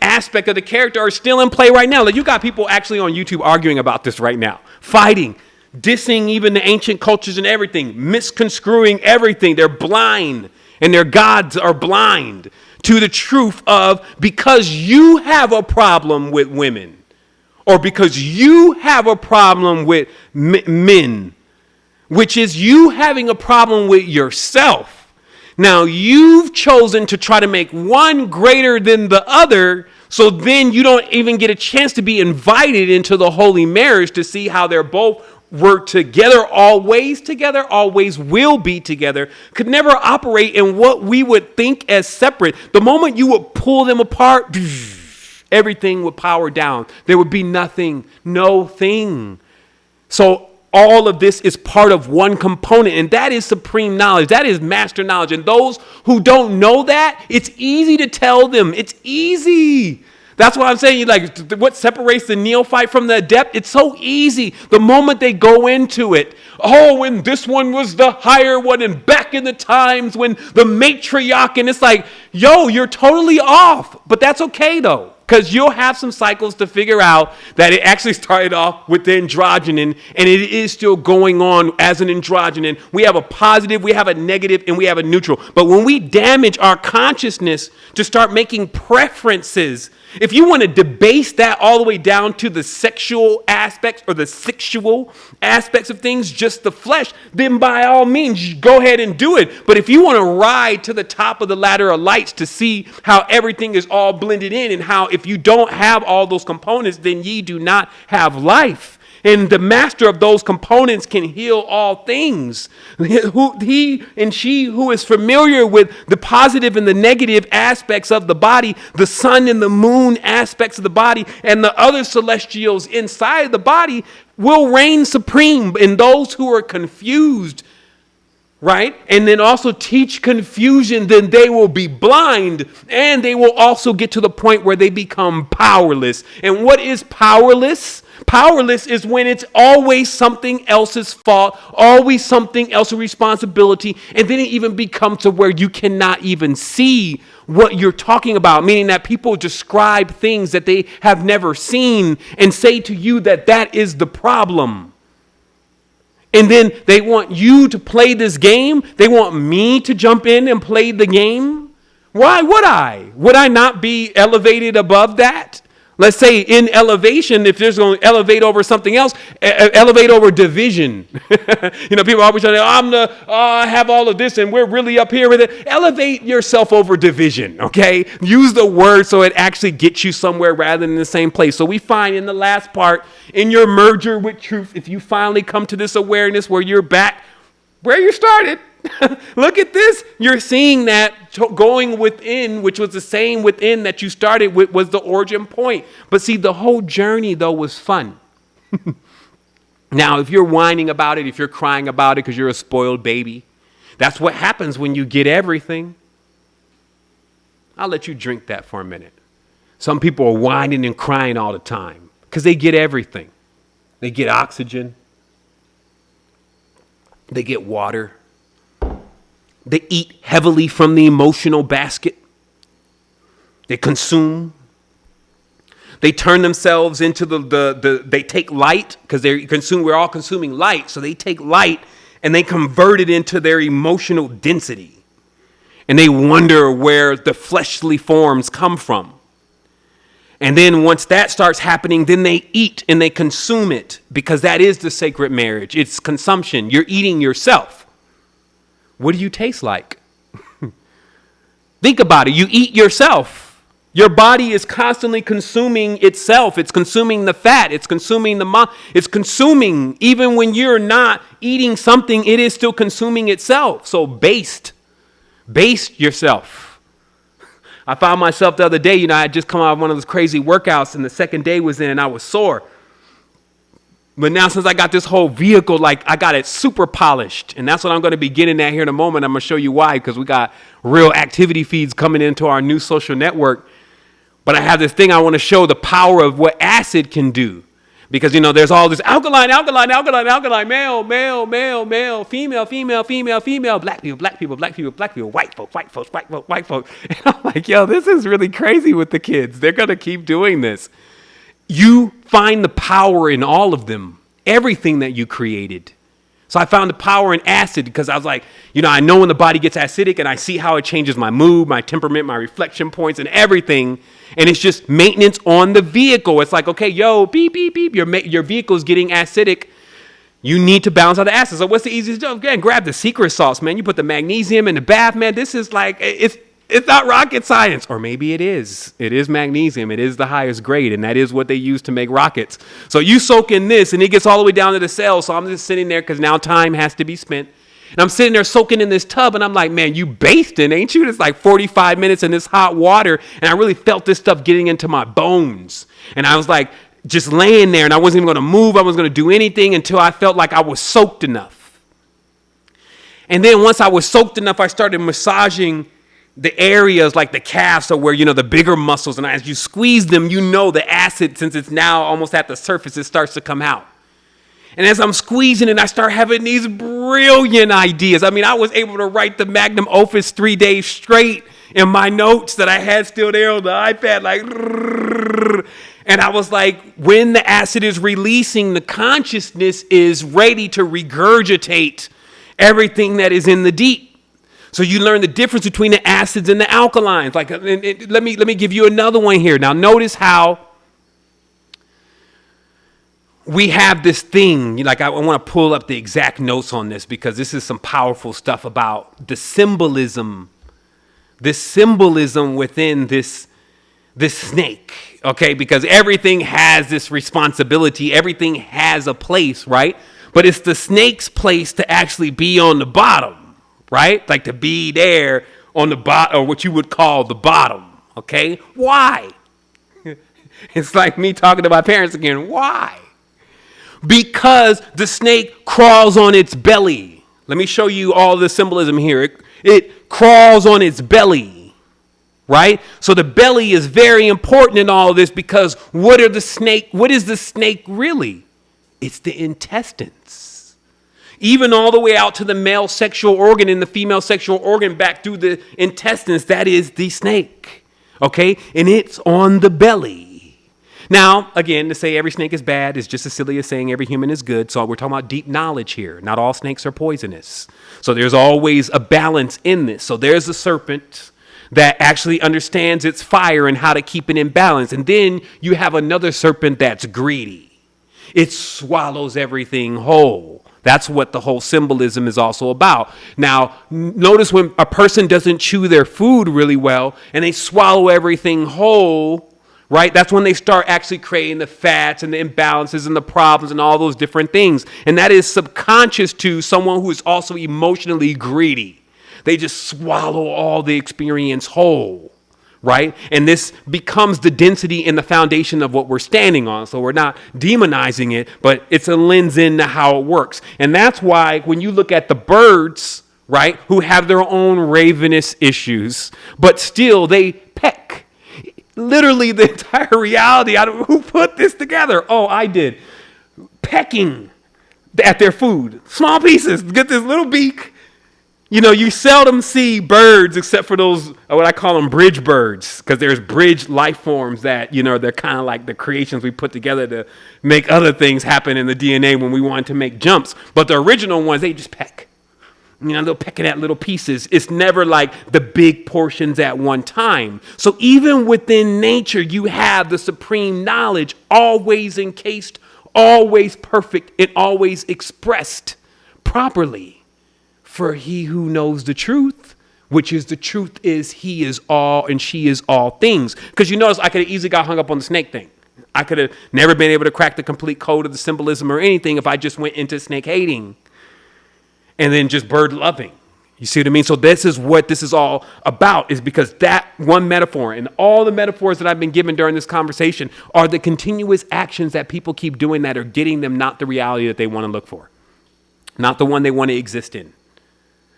aspect of the character are still in play right now. Like, you got people actually on YouTube arguing about this right now, fighting, dissing even the ancient cultures and everything, misconstruing everything. They're blind, and their gods are blind to the truth of, because you have a problem with women, or because you have a problem with men, which is you having a problem with yourself. Now, you've chosen to try to make one greater than the other, so then you don't even get a chance to be invited into the holy marriage to see how they're both work together, always will be together, could never operate in what we would think as separate. The moment you would pull them apart, everything would power down. There would be nothing, no thing. So all of this is part of one component, and that is supreme knowledge. That is master knowledge. And those who don't know that, it's easy to tell them. It's easy. That's why I'm saying, like, what separates the neophyte from the adept? It's so easy. The moment they go into it, oh, and this one was the higher one, and back in the times when the matriarch, and it's like, yo, you're totally off. But that's okay, though, because you'll have some cycles to figure out that it actually started off with the androgynon, and it is still going on as an androgynon. We have a positive, we have a negative, and we have a neutral. But when we damage our consciousness to start making preferences, if you want to debase that all the way down to the sexual aspects or the sexual aspects of things, just the flesh, then by all means, go ahead and do it. But if you want to ride to the top of the ladder of lights to see how everything is all blended in, and how if you don't have all those components, then ye do not have life. And the master of those components can heal all things. He and she who is familiar with the positive and the negative aspects of the body, the sun and the moon aspects of the body, and the other celestials inside the body, will reign supreme in those who are confused. Right? And then also teach confusion, then they will be blind, and they will also get to the point where they become powerless. And what is powerless? Powerless is when it's always something else's fault, always something else's responsibility, and then it even becomes to where you cannot even see what you're talking about, meaning that people describe things that they have never seen and say to you that that is the problem. And then they want you to play this game. They want me to jump in and play the game. Why would I? Would I not be elevated above that? Let's say in elevation, if there's going to elevate over something else, elevate over division. People always say, I have all of this and we're really up here with it. Elevate yourself over division, okay? Use the word so it actually gets you somewhere rather than in the same place. So we find in the last part, in your merger with truth, if you finally come to this awareness where you're back where you started, look at this. You're seeing that going within, which was the same within that you started with, was the origin point. But see, the whole journey, though, was fun. Now, if you're whining about it, if you're crying about it because you're a spoiled baby, that's what happens when you get everything. I'll let you drink that for a minute. Some people are whining and crying all the time because they get everything. They get oxygen. They get water. They eat heavily from the emotional basket. They consume. They turn themselves into they take light because we're all consuming light. So they take light and they convert it into their emotional density. And they wonder where the fleshly forms come from. And then once that starts happening, then they eat and they consume it because that is the sacred marriage. It's consumption. You're eating yourself. What do you taste like? Think about it. You eat yourself. Your body is constantly consuming itself. It's consuming the fat. It's consuming it's consuming. Even when you're not eating something, it is still consuming itself. So baste yourself. I found myself the other day, I had just come out of one of those crazy workouts and the second day was in and I was sore. But now since I got this whole vehicle, I got it super polished. And that's what I'm going to be getting at here in a moment. I'm going to show you why, because we got real activity feeds coming into our new social network. But I have this thing I want to show the power of what acid can do. Because, there's all this alkaline, male, female, black people, white folks. And I'm like, yo, this is really crazy with the kids. They're going to keep doing this. You find the power in all of them, everything that you created. So I found the power in acid because I was like, I know when the body gets acidic and I see how it changes my mood, my temperament, my reflection points and everything. And it's just maintenance on the vehicle. It's like, okay, yo, beep, beep, beep. Your vehicle's getting acidic. You need to balance out the acid. So what's the easiest job? Again, grab the secret sauce, man. You put the magnesium in the bath, man. This is like, it's not rocket science. Or maybe it is. It is magnesium. It is the highest grade. And that is what they use to make rockets. So you soak in this and it gets all the way down to the cells. So I'm just sitting there because now time has to be spent. And I'm sitting there soaking in this tub and I'm like, man, you basting, ain't you? It's like 45 minutes in this hot water. And I really felt this stuff getting into my bones. And I was like just laying there and I wasn't even going to move. I wasn't going to do anything until I felt like I was soaked enough. And then once I was soaked enough, I started massaging the areas like the calves are where, the bigger muscles. And as you squeeze them, the acid, since it's now almost at the surface, it starts to come out. And as I'm squeezing it, I start having these brilliant ideas. I was able to write the magnum opus 3 days straight in my notes that I had still there on the iPad, and I was like, when the acid is releasing, the consciousness is ready to regurgitate everything that is in the deep. So you learn the difference between the acids and the alkalines. Let me give you another one here. Now notice how we have this thing, I want to pull up the exact notes on this because this is some powerful stuff about the symbolism, this symbolism within this this snake, okay? Because everything has this responsibility. Everything has a place, right? But it's the snake's place to actually be on the bottom, right? Like to be there on the bottom, or what you would call the bottom, okay? Why? It's like me talking to my parents again. Why? Because the snake crawls on its belly. Let me show you all the symbolism here. It crawls on its belly, right? So the belly is very important in all of this, because what is the snake really? It's the intestines. Even all the way out to the male sexual organ and the female sexual organ back through the intestines, that is the snake, okay? And it's on the belly. Now, again, to say every snake is bad is just as silly as saying every human is good. So we're talking about deep knowledge here. Not all snakes are poisonous. So there's always a balance in this. So there's a serpent that actually understands its fire and how to keep it in balance. And then you have another serpent that's greedy. It swallows everything whole. That's what the whole symbolism is also about. Now, notice when a person doesn't chew their food really well and they swallow everything whole, right? That's when they start actually creating the fats and the imbalances and the problems and all those different things. And that is subconscious to someone who is also emotionally greedy. They just swallow all the experience whole, right? And this becomes the density and the foundation of what we're standing on. So we're not demonizing it, but it's a lens into how it works. And that's why when you look at the birds, right, who have their own ravenous issues, but still they peck. Literally the entire reality. Who put this together? Oh, I did. Pecking at their food. Small pieces. Get this little beak. You know, you seldom see birds except for those, what I call them, bridge birds. Because there's bridge life forms that, you know, they're kind of like the creations we put together to make other things happen in the DNA when we want to make jumps. But the original ones, they just peck. You know, they're pecking at little pieces. It's never like the big portions at one time. So even within nature, you have the supreme knowledge always encased, always perfect, and always expressed properly. For he who knows the truth, which is the truth is he is all and she is all things. Because you notice I could have easily got hung up on the snake thing. I could have never been able to crack the complete code of the symbolism or anything if I just went into snake hating. And then just bird loving. You see what I mean? So this is what this is all about, is because that one metaphor and all the metaphors that I've been given during this conversation are the continuous actions that people keep doing that are getting them not the reality that they want to look for, not the one they want to exist in.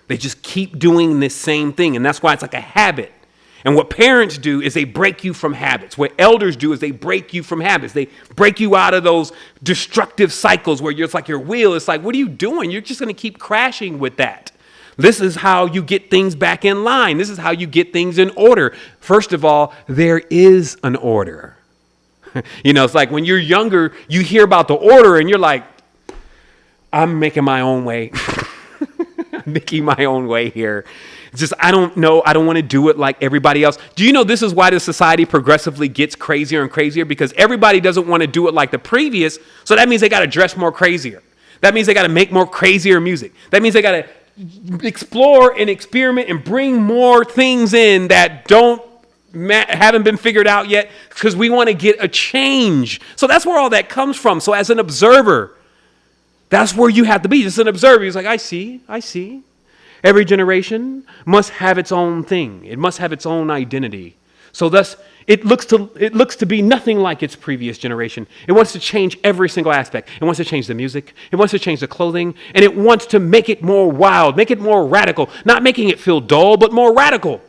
They just keep doing this same thing. And that's why it's like a habit. And what parents do is they break you from habits. What elders do is they break you from habits. They break you out of those destructive cycles where it's like your wheel. It's like, what are you doing? You're just going to keep crashing with that. This is how you get things back in line. This is how you get things in order. First of all, there is an order. You know, it's like when you're younger, you hear about the order and you're like, I'm making my own way. I'm making my own way here. Just, I don't know. I don't want to do it like everybody else. Do you know this is why the society progressively gets crazier and crazier? Because everybody doesn't want to do it like the previous. So that means they got to dress more crazier. That means they got to make more crazier music. That means they got to explore and experiment and bring more things in that haven't been figured out yet, because we want to get a change. So that's where all that comes from. So as an observer, that's where you have to be. Just an observer. He's like, I see. Every generation must have its own thing. It must have its own identity. So thus, it looks to be nothing like its previous generation. It wants to change every single aspect. It wants to change the music. It wants to change the clothing. And it wants to make it more wild, make it more radical. Not making it feel dull, but more radical.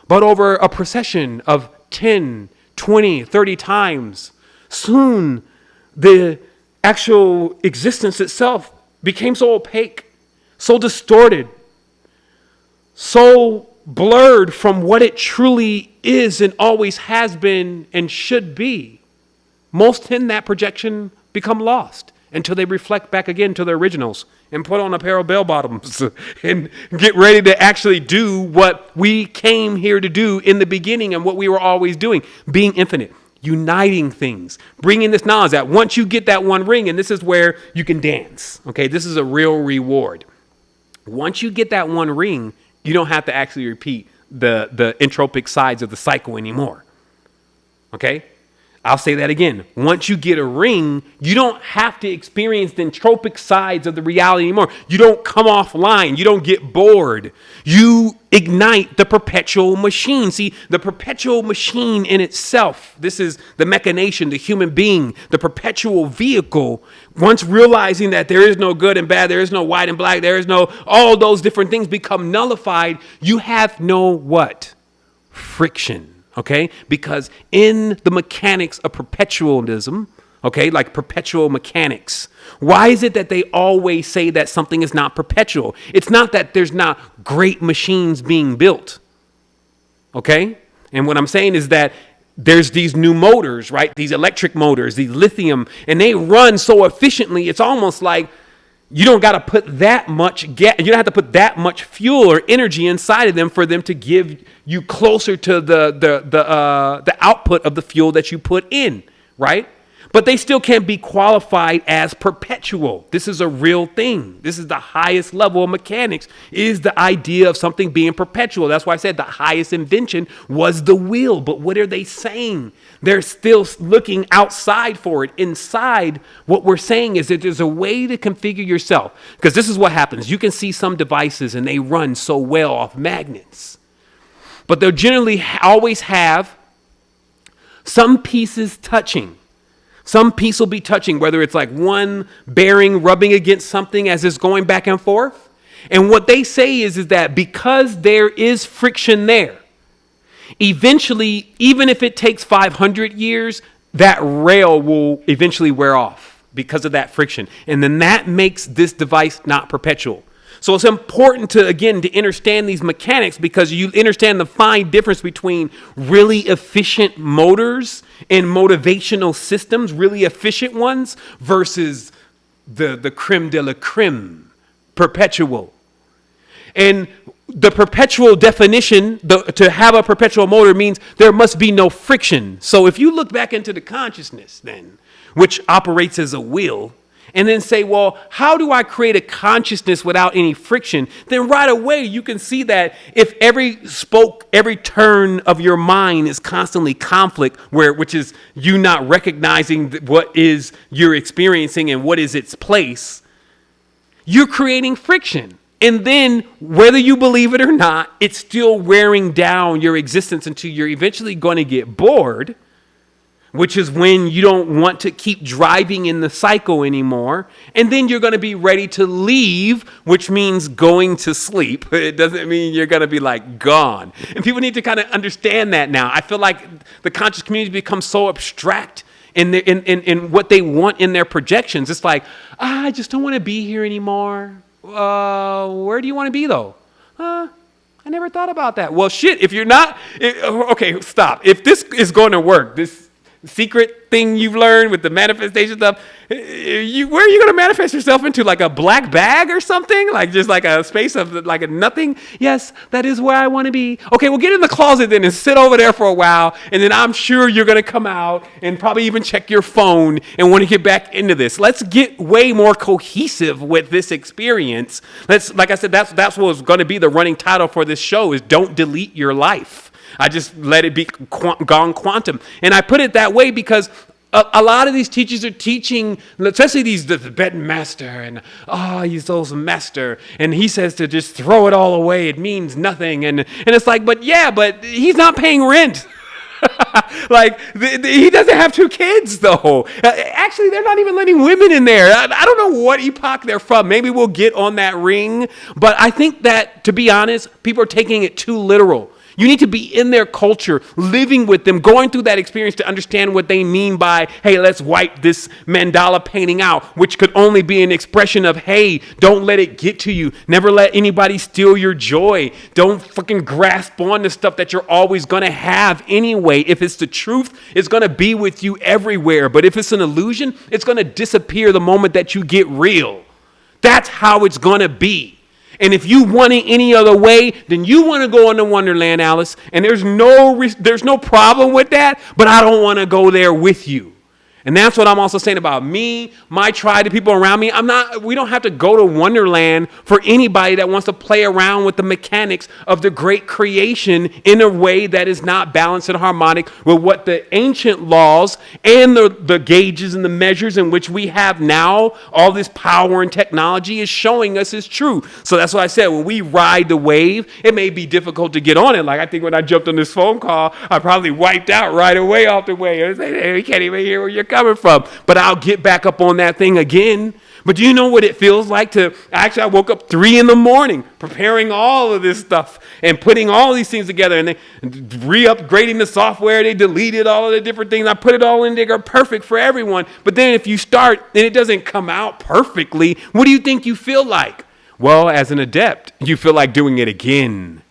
But over a procession of 10, 20, 30 times, soon the actual existence itself became so opaque, so distorted, so blurred from what it truly is and always has been and should be. Most in that projection become lost until they reflect back again to the originals and put on a pair of bell bottoms and get ready to actually do what we came here to do in the beginning and what we were always doing, being infinite, uniting things, bringing this knowledge that once you get that one ring, and this is where you can dance, okay? This is a real reward. Once you get that one ring, you don't have to actually repeat the entropic sides of the cycle anymore. Okay? I'll say that again. Once you get a ring, you don't have to experience the entropic sides of the reality anymore. You don't come offline. You don't get bored. You ignite the perpetual machine. See, the perpetual machine in itself, this is the machination, the human being, the perpetual vehicle. Once realizing that there is no good and bad, there is no white and black, there is no, all those different things become nullified. You have no what? Friction. Okay, because in the mechanics of perpetualism, okay, like perpetual mechanics, why is it that they always say that something is not perpetual? It's not that there's not great machines being built. Okay, and what I'm saying is that there's these new motors, right? These electric motors, these lithium, and they run so efficiently. It's almost like you don't got to put that much you don't have to put that much fuel or energy inside of them for them to give you closer to the output of the fuel that you put in, right? But they still can't be qualified as perpetual. This is a real thing. This is the highest level of mechanics, is the idea of something being perpetual. That's why I said the highest invention was the wheel. But what are they saying? They're still looking outside for it. Inside, what we're saying is that there's a way to configure yourself. Because this is what happens. You can see some devices and they run so well off magnets. But they'll generally always have some pieces touching. Some piece will be touching, whether it's like one bearing rubbing against something as it's going back and forth. And what they say is that because there is friction there, eventually, even if it takes 500 years, that rail will eventually wear off because of that friction. And then that makes this device not perpetual. So it's important to, again, to understand these mechanics, because you understand the fine difference between really efficient motors and motivational systems, really efficient ones, versus the creme de la creme, perpetual. And the perpetual definition, to have a perpetual motor, means there must be no friction. So if you look back into the consciousness then, which operates as a wheel, and then say, well, how do I create a consciousness without any friction? Then right away you can see that if every spoke, every turn of your mind is constantly conflict, which is you not recognizing what is you're experiencing and what is its place, you're creating friction. And then whether you believe it or not, it's still wearing down your existence until you're eventually going to get bored, which is when you don't want to keep driving in the cycle anymore. And then you're going to be ready to leave, which means going to sleep. It doesn't mean you're going to be like gone. And people need to kind of understand that now. I feel like the conscious community becomes so abstract in what they want in their projections. It's like, I just don't want to be here anymore. Where do you want to be though? I never thought about that. Well, shit, if you're not, okay, stop. If this is going to work, this secret thing you've learned with the manifestation stuff, where are you going to manifest yourself into? Like a black bag or something? Like just like a space of like a nothing? Yes, that is where I want to be. Okay, well, get in the closet then and sit over there for a while. And then I'm sure you're going to come out and probably even check your phone and want to get back into this. Let's get way more cohesive with this experience. Like I said, that's what's going to be the running title for this show, is Don't Delete Your Life. I just let it be gone quantum. And I put it that way because a lot of these teachers are teaching, especially the Tibetan master, and he's so master, and he says to just throw it all away. It means nothing. And it's like, but he's not paying rent. Like he doesn't have 2 kids though. Actually, they're not even letting women in there. I don't know what epoch they're from. Maybe we'll get on that ring. But I think that, to be honest, people are taking it too literal. You need to be in their culture, living with them, going through that experience to understand what they mean by, hey, let's wipe this mandala painting out, which could only be an expression of, hey, don't let it get to you. Never let anybody steal your joy. Don't fucking grasp on to stuff that you're always going to have anyway. If it's the truth, it's going to be with you everywhere. But if it's an illusion, it's going to disappear the moment that you get real. That's how it's going to be. And if you want it any other way, then you want to go into Wonderland, Alice. And there's no problem with that, but I don't want to go there with you. And that's what I'm also saying about me, my tribe, the people around me. We don't have to go to Wonderland for anybody that wants to play around with the mechanics of the great creation in a way that is not balanced and harmonic with what the ancient laws and the gauges and the measures in which we have now, all this power and technology is showing us is true. So that's what I said. When we ride the wave, it may be difficult to get on it. Like I think when I jumped on this phone call, I probably wiped out right away off the wave. I was like, hey, we can't even hear where you're coming from, but I'll get back up on that thing again. But do you know what it feels like I woke up 3 a.m. preparing all of this stuff and putting all these things together, and they re-upgrading the software. They deleted all of the different things. I put it all in there, perfect for everyone. But then if you start and it doesn't come out perfectly, what do you think you feel like? Well, as an adept, you feel like doing it again.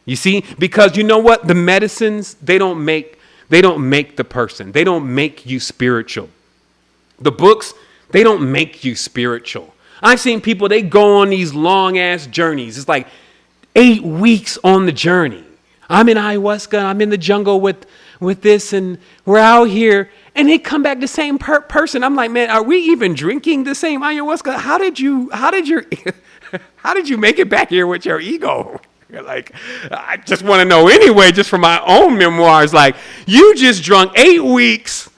You see, because you know what? The medicines, they don't make the person. They don't make you spiritual. The books, they don't make you spiritual. I've seen people, they go on these long ass journeys. It's like 8 weeks on the journey. I'm in ayahuasca. I'm in the jungle with this, and we're out here, and they come back the same person. I'm like, man, are we even drinking the same ayahuasca? How did you make it back here with your ego? Like, I just want to know anyway, just from my own memoirs, like, you just drunk 8 weeks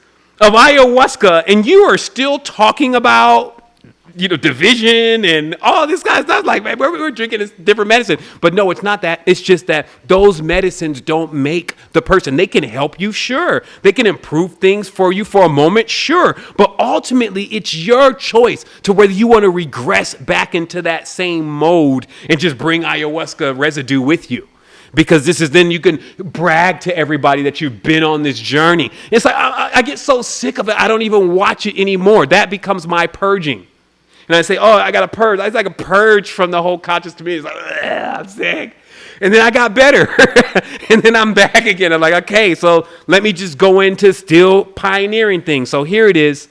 of ayahuasca and you are still talking about, division and all this kind of stuff. Like, man, we're drinking this different medicine. But no, it's not that. It's just that those medicines don't make the person. They can help you, sure. They can improve things for you for a moment, sure. But ultimately, it's your choice to whether you want to regress back into that same mode and just bring ayahuasca residue with you. Because then you can brag to everybody that you've been on this journey. It's like, I get so sick of it, I don't even watch it anymore. That becomes my purging. And I say, oh, I got to purge. It's like a purge from the whole conscious community. It's like, I'm sick. And then I got better. And then I'm back again. I'm like, okay, so let me just go into still pioneering things. So here it is.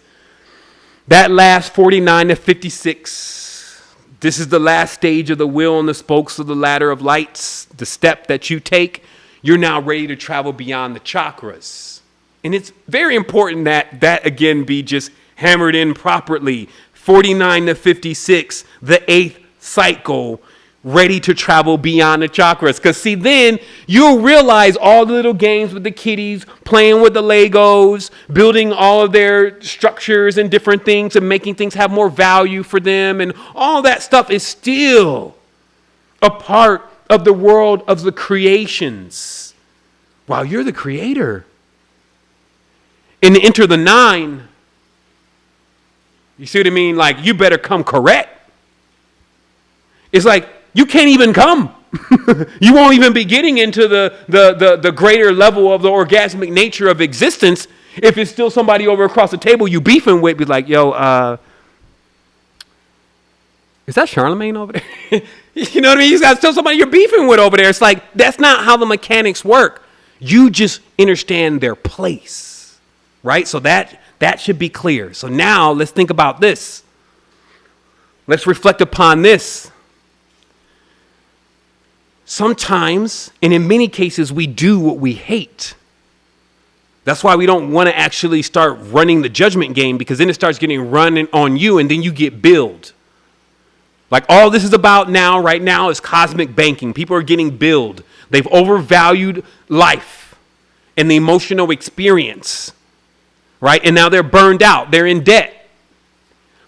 That last 49 to 56. This is the last stage of the wheel and the spokes of the ladder of lights. The step that you take, you're now ready to travel beyond the chakras. And it's very important that again be just hammered in properly. 49 to 56, the 8th cycle, ready to travel beyond the chakras. Because see, then you'll realize all the little games with the kiddies, playing with the Legos, building all of their structures and different things and making things have more value for them. And all that stuff is still a part of the world of the creations. Wow, you're the creator. And enter the 9. You see what I mean? Like, you better come correct. It's like, you can't even come. You won't even be getting into the greater level of the orgasmic nature of existence if it's still somebody over across the table you beefing with. Be like, yo, is that Charlemagne over there? You know what I mean? You got still somebody you're beefing with over there. It's like, that's not how the mechanics work. You just understand their place, right? So that should be clear. So now let's think about this. Let's reflect upon this. Sometimes, and in many cases, we do what we hate. That's why we don't want to actually start running the judgment game, because then it starts getting run on you and then you get billed. Like all this is about now, right now, is cosmic banking. People are getting billed. They've overvalued life and the emotional experience. Right? And now they're burned out. They're in debt.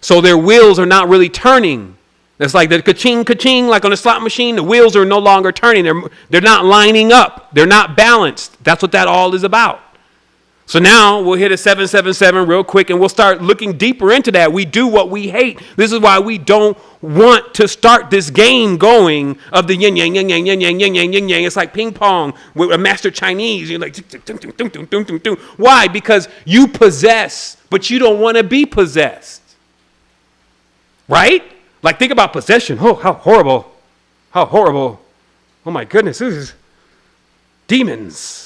So their wheels are not really turning. It's like the ka-ching, ka-ching, like on a slot machine. The wheels are no longer turning. They're not lining up. They're not balanced. That's what that all is about. So now we'll hit a 777 real quick and we'll start looking deeper into that. We do what we hate. This is why we don't want to start this game going of the yin yang, yin yang, yin yang, yin yang, yin yang. It's like ping pong with a master Chinese. You're like, why? Because you possess, but you don't want to be possessed. Right? Like, think about possession. Oh, how horrible. How horrible. Oh my goodness, this is demons.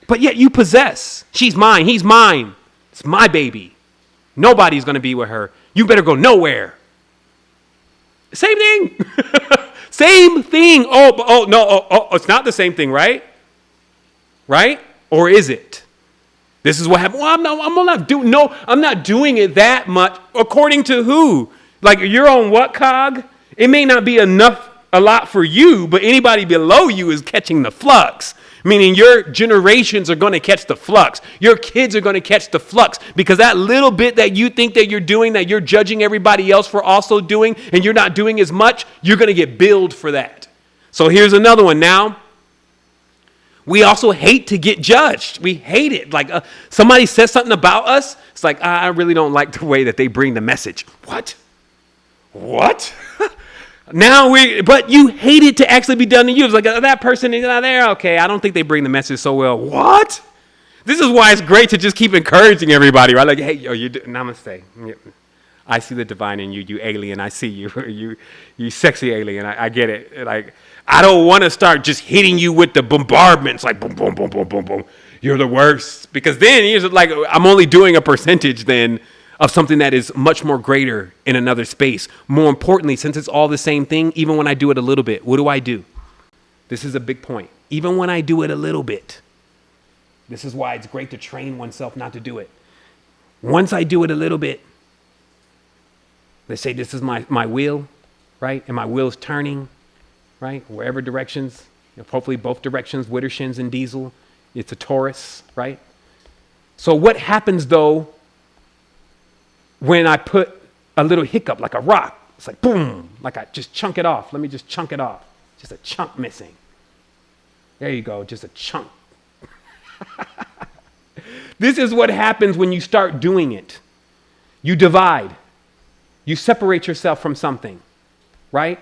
But yet you possess. She's mine. He's mine. It's my baby. Nobody's going to be with her. You better go nowhere. Same thing. Same thing. Oh, no. Oh, it's not the same thing, right? Right? Or is it? This is what happened. Well, I'm not doing it that much. According to who? Like you're on what cog? It may not be a lot for you, but anybody below you is catching the flux. Meaning your generations are going to catch the flux. Your kids are going to catch the flux because that little bit that you think that you're doing, that you're judging everybody else for also doing, and you're not doing as much, you're going to get billed for that. So here's another one now. We also hate to get judged. We hate it. Like somebody says something about us. It's like, I really don't like the way that they bring the message. What? But you hate it to actually be done to you. It's like that person is not there. Okay, I don't think they bring the message so well. What? This is why it's great to just keep encouraging everybody, right? Like, hey, yo, namaste. I see the divine in you, you alien. I see you, you sexy alien. I get it. Like, I don't want to start just hitting you with the bombardments, like boom, boom, boom, boom, boom, boom. You're the worst. Because then you're like, I'm only doing a percentage then of something that is much more greater in another space. More importantly, since it's all the same thing, even when I do it a little bit, what do? This is a big point. Even when I do it a little bit, this is why it's great to train oneself not to do it. Once I do it a little bit, let's say this is my wheel, right? And my wheel's turning, right? Wherever directions, hopefully both directions, Widdershins and diesel. It's a Taurus, right? So what happens though when I put a little hiccup, like a rock? It's like boom, like I just chunk it off. Let me just chunk it off. Just a chunk missing. There you go, just a chunk. This is what happens when you start doing it. You divide. You separate yourself from something, right?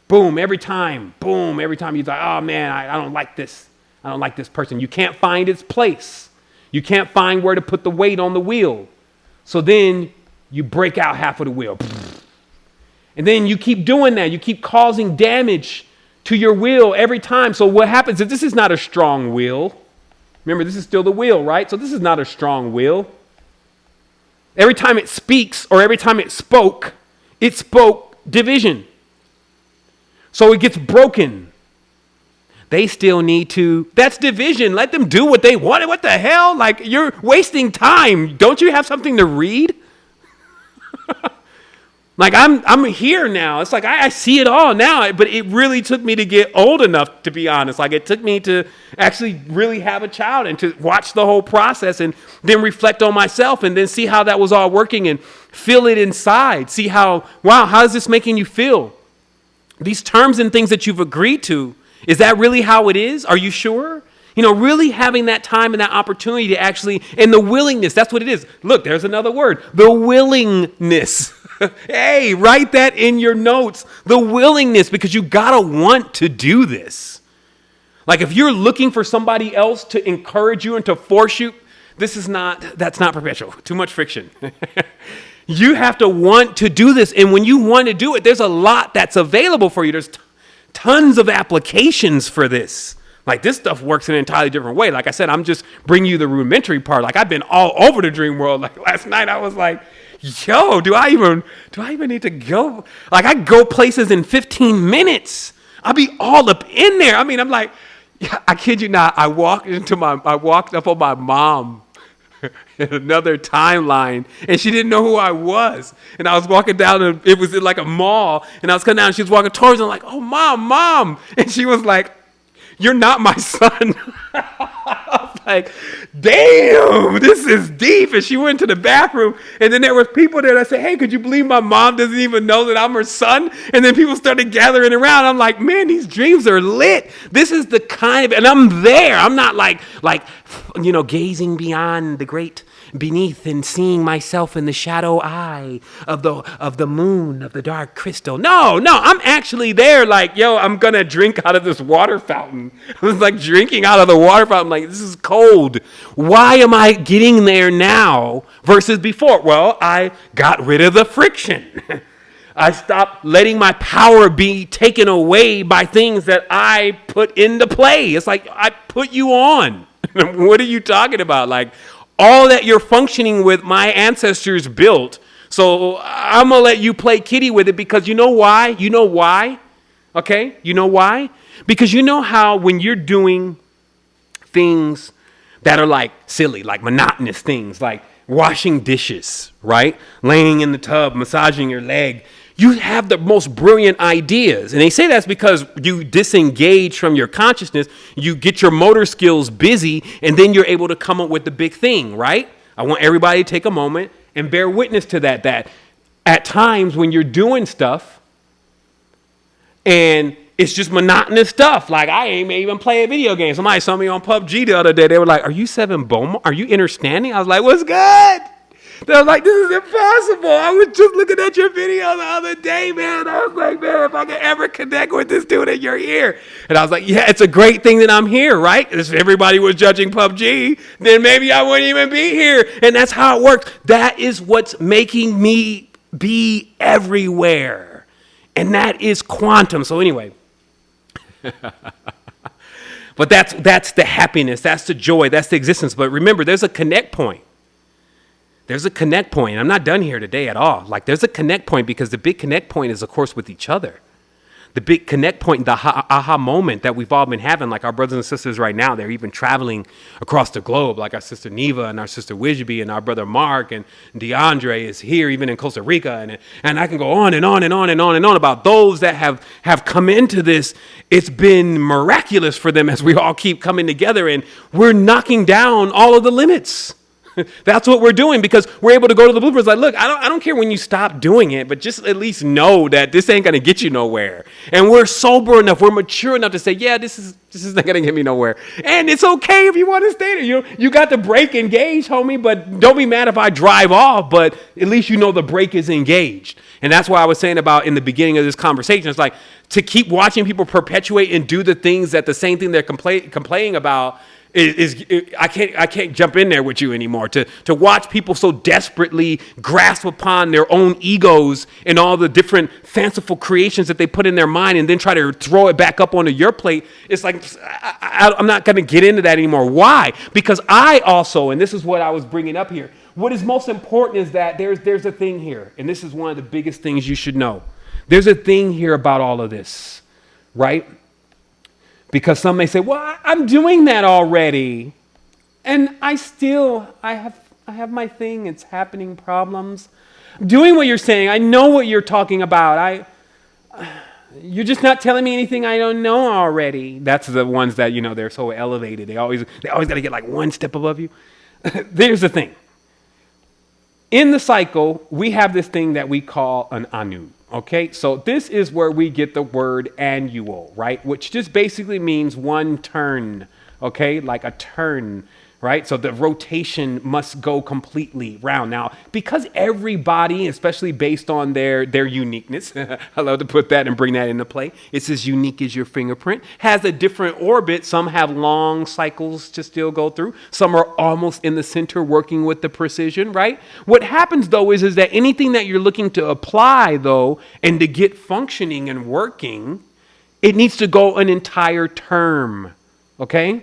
Boom, every time you're like, oh man, I don't like this. I don't like this person. You can't find its place. You can't find where to put the weight on the wheel. So then you break out half of the wheel. And then you keep doing that. You keep causing damage to your wheel every time. So what happens is this is not a strong wheel. Remember, this is still the wheel, right? So this is not a strong wheel. Every time it speaks or every time it spoke division. So it gets broken. They still need to, that's division. Let them do what they want. What the hell? Like, you're wasting time. Don't you have something to read? Like, I'm here now. It's like, I see it all now, but it really took me to get old enough, to be honest. Like, it took me to actually really have a child and to watch the whole process and then reflect on myself and then see how that was all working and feel it inside. See how is this making you feel? These terms and things that you've agreed to, is that really how it is? Are you sure? Really having that time and that opportunity to actually, and the willingness, that's what it is. Look, there's another word, the willingness. Hey, write that in your notes. The willingness, because you gotta want to do this. Like if you're looking for somebody else to encourage you and to force you, that's not perpetual. Too much friction. You have to want to do this. And when you want to do it, there's a lot that's available for you. There's tons of applications for this. Like this stuff works in an entirely different way. Like I said, I'm just bringing you the rudimentary part. Like I've been all over the dream world. Like last night I was like, yo, do I even need to go? Like I go places in 15 minutes. I'll be all up in there. I mean, I'm like, I kid you not. I walked up on my mom in another timeline, and she didn't know who I was. And I was walking down, and it was in like a mall, and I was coming down, and she was walking towards me. I'm like, oh, mom. And she was like, you're not my son. I was like, damn, this is deep. And she went to the bathroom, and then there were people there that said, hey, could you believe my mom doesn't even know that I'm her son? And then people started gathering around. I'm like, man, these dreams are lit. This is the kind of, and I'm there. I'm not like, gazing beyond the great beneath and seeing myself in the shadow eye of the moon, of the dark crystal. No, I'm actually there like, yo, I'm going to drink out of this water fountain. I was like drinking out of the water fountain. Like, this is cold. Why am I getting there now versus before? Well, I got rid of the friction. I stopped letting my power be taken away by things that I put into play. It's like, I put you on. What are you talking about? Like, all that you're functioning with, my ancestors built. So I'm going to let you play kitty with it because you know why? You know why? Okay? You know why? Because you know how when you're doing things that are like silly, like monotonous things, like washing dishes, right? Laying in the tub, massaging your leg. You have the most brilliant ideas. And they say that's because you disengage from your consciousness, you get your motor skills busy, and then you're able to come up with the big thing, right? I want everybody to take a moment and bear witness to that at times when you're doing stuff and it's just monotonous stuff. Like, I ain't even playing video games. Somebody saw me on PUBG the other day. They were like, "Are you Seven Boma? Are you understanding?" I was like, "What's good?" They were like, "This is impossible. I was just looking at your video the other day, man." I was like, "Man, if I could ever connect with this dude and you're here." And I was like, "Yeah, it's a great thing that I'm here, right? If everybody was judging PUBG, then maybe I wouldn't even be here." And that's how it works. That is what's making me be everywhere. And that is quantum. So anyway, but that's the happiness, that's the joy, that's the existence. But remember, there's a connect point. There's a connect point. I'm not done here today at all. Like, there's a connect point, because the big connect point is, of course, with each other. The big connect point, the aha moment that we've all been having, like our brothers and sisters right now, they're even traveling across the globe, like our sister Neva and our sister Wijby and our brother Mark and DeAndre is here, even in Costa Rica. And I can go on and on and on and on and on about those that have come into this. It's been miraculous for them as we all keep coming together, and we're knocking down all of the limits. That's what we're doing, because we're able to go to the blueprints like, look, I don't care when you stop doing it, but just at least know that this ain't going to get you nowhere. And we're sober enough, we're mature enough to say, yeah, this is not going to get me nowhere. And it's okay if you want to stay there. You got the brake engaged, homie, but don't be mad if I drive off, but at least you know the brake is engaged. And that's why I was saying about in the beginning of this conversation, it's like to keep watching people perpetuate and do the things that the same thing they're complaining about I can't jump in there with you anymore. To watch people so desperately grasp upon their own egos and all the different fanciful creations that they put in their mind and then try to throw it back up onto your plate. It's like, I'm not going to get into that anymore. Why? Because I also, and this is what I was bringing up here, what is most important is that there's a thing here, and this is one of the biggest things you should know. There's a thing here about all of this, right? Because some may say, well, I'm doing that already. And I have my thing. It's happening problems. I'm doing what you're saying. I know what you're talking about. You're just not telling me anything I don't know already. That's the ones that, they're so elevated. They always got to get like one step above you. There's the thing. In the cycle, we have this thing that we call an anu. Okay, so this is where we get the word annual, right? Which just basically means one turn, okay? Like a turn, right? So the rotation must go completely round. Now, because everybody, especially based on their uniqueness, I love to put that and bring that into play. It's as unique as your fingerprint, has a different orbit. Some have long cycles to still go through. Some are almost in the center working with the precision, right? What happens though is that anything that you're looking to apply though, and to get functioning and working, it needs to go an entire term, okay?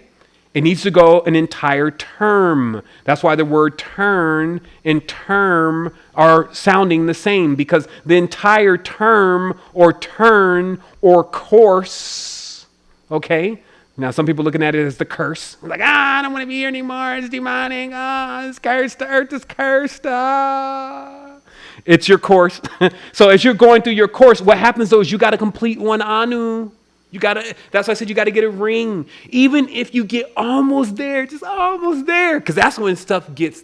It needs to go an entire term. That's why the word turn and term are sounding the same, because the entire term or turn or course, okay? Now, some people looking at it as the curse. Like, I don't want to be here anymore. It's demonic. It's cursed. The earth is cursed. It's your course. So as you're going through your course, what happens though is you got to complete one anu. That's why I said you got to get a ring. Even if you get almost there, just almost there. Because that's when stuff gets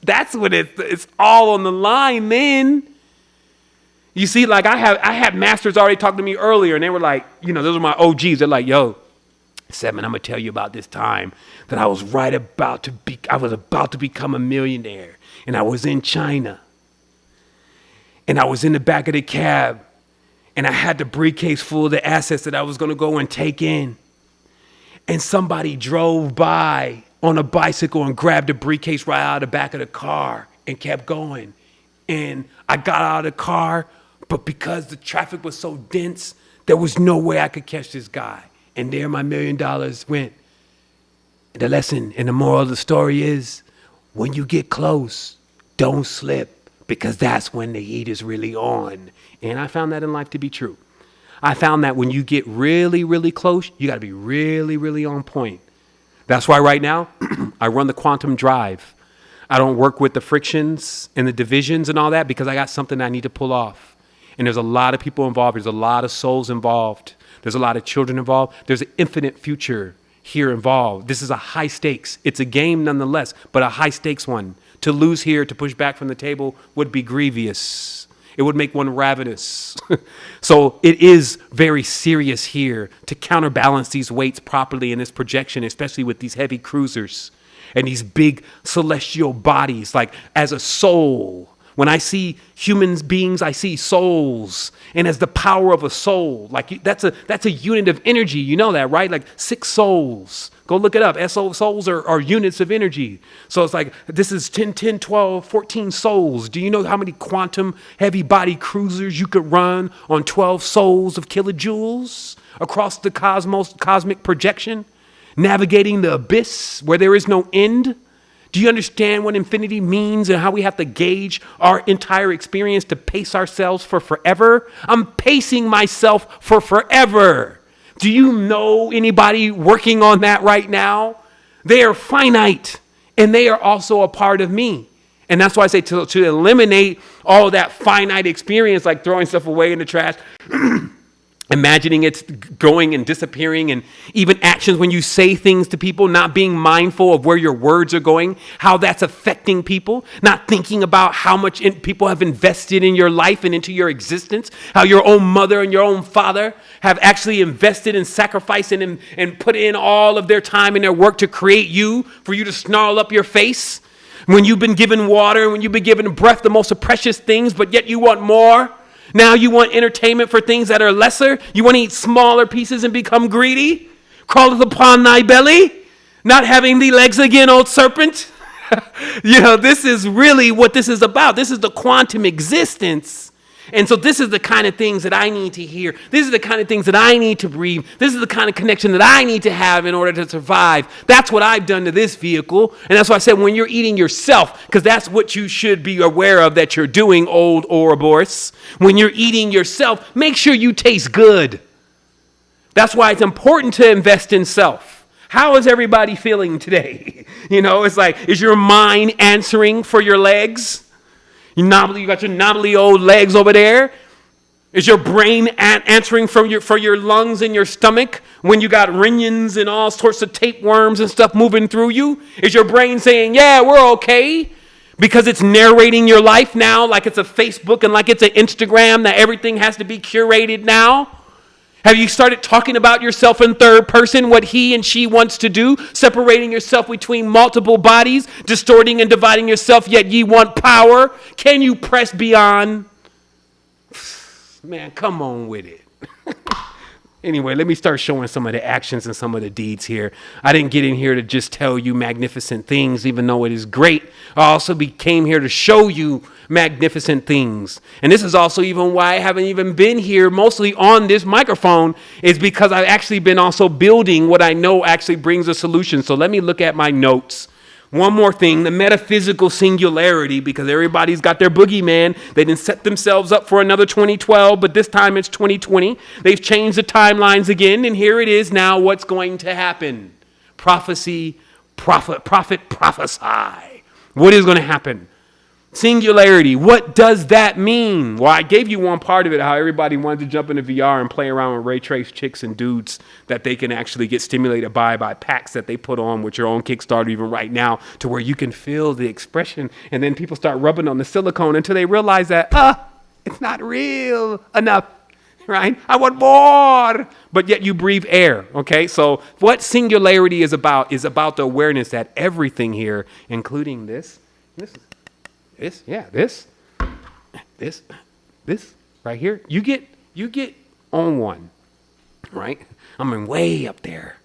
that's when it's all on the line, man. You see, like I had masters already talk to me earlier, and they were like, those are my OGs. They're like, yo, Seven, I'm going to tell you about this time that I was about to become a millionaire. And I was in China. And I was in the back of the cab. And I had the briefcase full of the assets that I was going to go and take in. And somebody drove by on a bicycle and grabbed the briefcase right out of the back of the car and kept going. And I got out of the car, but because the traffic was so dense, there was no way I could catch this guy. And there my $1 million went. The lesson and the moral of the story is, when you get close, don't slip, because that's when the heat is really on. And I found that in life to be true. I found that when you get really, really close, you got to be really, really on point. That's why right now I run the quantum drive. I don't work with the frictions and the divisions and all that because I got something I need to pull off. And there's a lot of people involved. There's a lot of souls involved. There's a lot of children involved. There's an infinite future here involved. This is a high stakes. It's a game nonetheless, but a high stakes one. To lose here, to push back from the table would be grievous. It would make one ravenous. So it is very serious here to counterbalance these weights properly in this projection, especially with these heavy cruisers and these big celestial bodies. Like as a soul, when I see human beings, I see souls. And as the power of a soul, like that's a unit of energy. You know that, right? Like 6 souls. Go look it up. Souls are units of energy. So it's like, this is 10, 10, 12, 14 souls. Do you know how many quantum heavy body cruisers you could run on 12 souls of kilojoules across the cosmic projection? Navigating the abyss where there is no end? Do you understand what infinity means and how we have to gauge our entire experience to pace ourselves for forever? I'm pacing myself for forever. Do you know anybody working on that right now? They are finite and they are also a part of me. And that's why I say to eliminate all that finite experience, like throwing stuff away in the trash, imagining it's going and disappearing, and even actions when you say things to people, not being mindful of where your words are going, how that's affecting people, not thinking about how much people have invested in your life and into your existence, how your own mother and your own father have actually invested and sacrificed and put in all of their time and their work to create you, for you to snarl up your face when you've been given water, when you've been given breath, the most precious things, but yet you want more. Now you want entertainment for things that are lesser. You want to eat smaller pieces and become greedy. Crawleth upon thy belly, not having thee legs again, old serpent. This is really what this is about. This is the quantum existence. And so this is the kind of things that I need to hear. This is the kind of things that I need to breathe. This is the kind of connection that I need to have in order to survive. That's what I've done to this vehicle. And that's why I said when you're eating yourself, because that's what you should be aware of that you're doing, old Ouroboros. When you're eating yourself, make sure you taste good. That's why it's important to invest in self. How is everybody feeling today? It's like, is your mind answering for your legs? You got your knobbly old legs over there. Is your brain answering for your lungs and your stomach when you got rinions and all sorts of tapeworms and stuff moving through you? Is your brain saying, yeah, we're okay? Because it's narrating your life now like it's a Facebook and like it's an Instagram that everything has to be curated now? Have you started talking about yourself in third person, what he and she wants to do, separating yourself between multiple bodies, distorting and dividing yourself, yet ye want power? Can you press beyond? Man, come on with it. Anyway, let me start showing some of the actions and some of the deeds here. I didn't get in here to just tell you magnificent things, even though it is great. I also came here to show you magnificent things. And this is also even why I haven't even been here mostly on this microphone, is because I've actually been also building what I know actually brings a solution. So let me look at my notes. One more thing, the metaphysical singularity, because everybody's got their boogeyman. They didn't set themselves up for another 2012, but this time it's 2020. They've changed the timelines again, and here it is now what's going to happen. Prophecy, prophet, prophesy. What is going to happen? Singularity, what does that mean? Well, I gave you one part of it, how everybody wanted to jump into VR and play around with ray trace chicks and dudes that they can actually get stimulated by packs that they put on with your own Kickstarter even right now, to where you can feel the expression, and then people start rubbing on the silicone until they realize that, it's not real enough, right? I want more, but yet you breathe air, okay? So what singularity is about the awareness that everything here, including this right here, you get on one, right? I mean, way up there.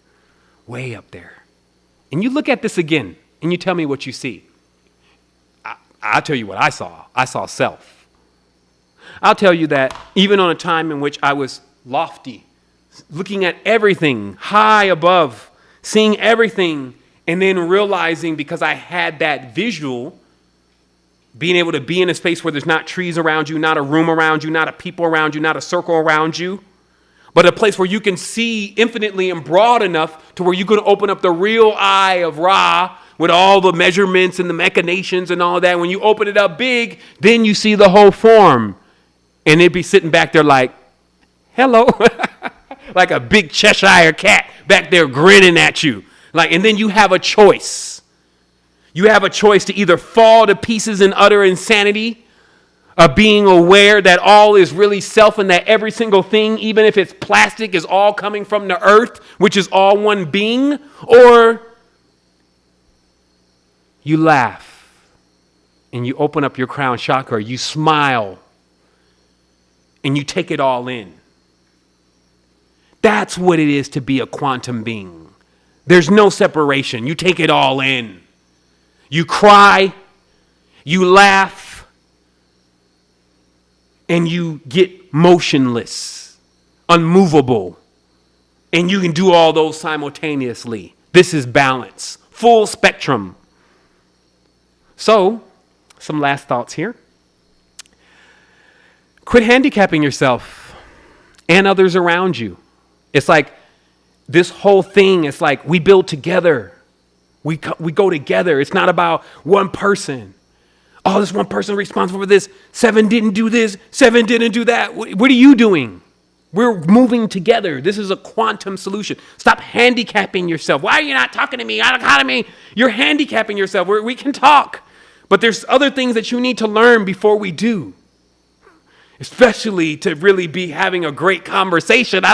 And you look at this again, and you tell me what you see. I'll tell you what I saw. I saw self. I'll tell you that even on a time in which I was lofty, looking at everything high above, seeing everything, and then realizing, because I had that visual, being able to be in a space where there's not trees around you, not a room around you, not a people around you, not a circle around you, but a place where you can see infinitely and broad enough to where you can open up the real eye of Ra with all the measurements and the machinations and all that. When you open it up big, then you see the whole form. And it'd be sitting back there like, hello, like a big Cheshire cat back there grinning at you. Like, and then you have a choice. You have a choice to either fall to pieces in utter insanity, of being aware that all is really self and that every single thing, even if it's plastic, is all coming from the earth, which is all one being, or you laugh and you open up your crown chakra, you smile and you take it all in. That's what it is to be a quantum being. There's no separation. You take it all in. You cry, you laugh, and you get motionless, unmovable, and you can do all those simultaneously. This is balance, full spectrum. So, some last thoughts here. Quit handicapping yourself and others around you. It's like this whole thing, it's like we build together. We go together. It's not about one person. Oh, this one person responsible for this. 7 didn't do this. 7 didn't do that. What are you doing? We're moving together. This is a quantum solution. Stop handicapping yourself. Why are you not talking to me? Out of economy. You're handicapping yourself. We can talk. But there's other things that you need to learn before we do. Especially to really be having a great conversation.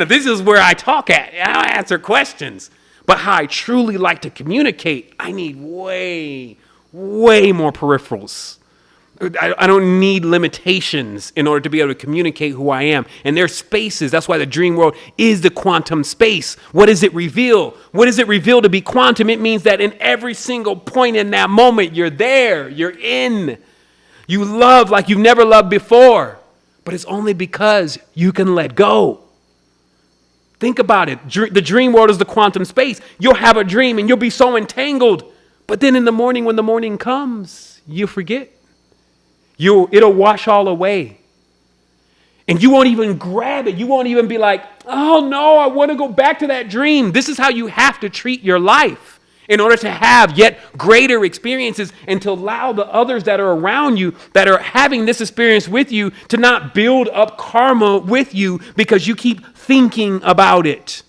This is where I talk at. I don't answer questions. But how I truly like to communicate, I need way more peripherals. I don't need limitations in order to be able to communicate who I am. And there's spaces. That's why the dream world is the quantum space. What does it reveal? What does it reveal to be quantum? It means that in every single point in that moment, you're there. You're in. You love like you've never loved before. But it's only because you can let go. Think about it. The dream world is the quantum space. You'll have a dream and you'll be so entangled. But then in the morning, when the morning comes, you forget. It'll wash all away. And you won't even grab it. You won't even be like, oh no, I want to go back to that dream. This is how you have to treat your life in order to have yet greater experiences and to allow the others that are around you that are having this experience with you to not build up karma with you because you keep thinking about it.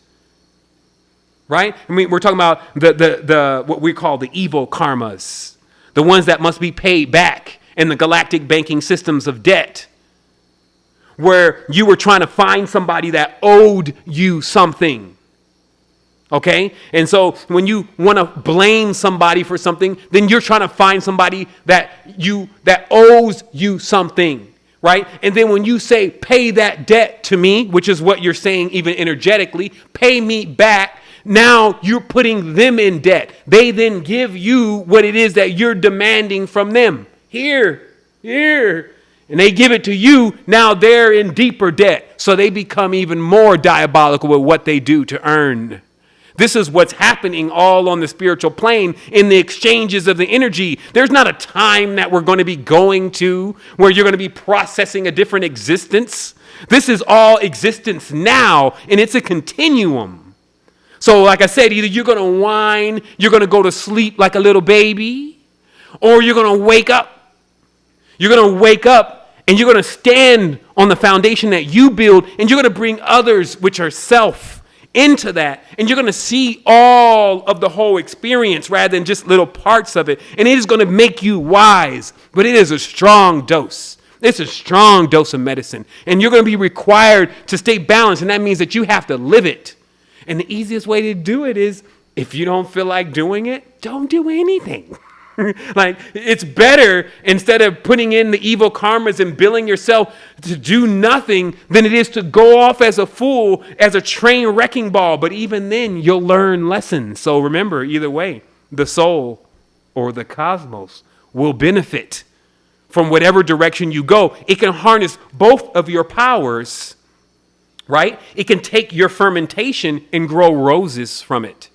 Right? I mean, we're talking about the what we call the evil karmas, the ones that must be paid back in the galactic banking systems of debt, where you were trying to find somebody that owed you something. Okay? And so when you want to blame somebody for something, then you're trying to find somebody that owes you something. Right? And then when you say, pay that debt to me, which is what you're saying even energetically, pay me back, now you're putting them in debt. They then give you what it is that you're demanding from them. Here. And they give it to you. Now they're in deeper debt. So they become even more diabolical with what they do to earn. This is what's happening all on the spiritual plane in the exchanges of the energy. There's not a time that we're going to be going to where you're going to be processing a different existence. This is all existence now, and it's a continuum. So like I said, either you're going to whine, you're going to go to sleep like a little baby, or you're going to wake up. You're going to wake up and you're going to stand on the foundation that you build, and you're going to bring others, which are self, into that. And you're going to see all of the whole experience rather than just little parts of it. And it is going to make you wise, but it is a strong dose. It's a strong dose of medicine. And you're going to be required to stay balanced. And that means that you have to live it. And the easiest way to do it is, if you don't feel like doing it, don't do anything. Like, it's better, instead of putting in the evil karmas and billing yourself to do nothing, than it is to go off as a fool, as a train wrecking ball. But even then, you'll learn lessons. So remember, either way, the soul or the cosmos will benefit from whatever direction you go. It can harness both of your powers, right? It can take your fermentation and grow roses from it.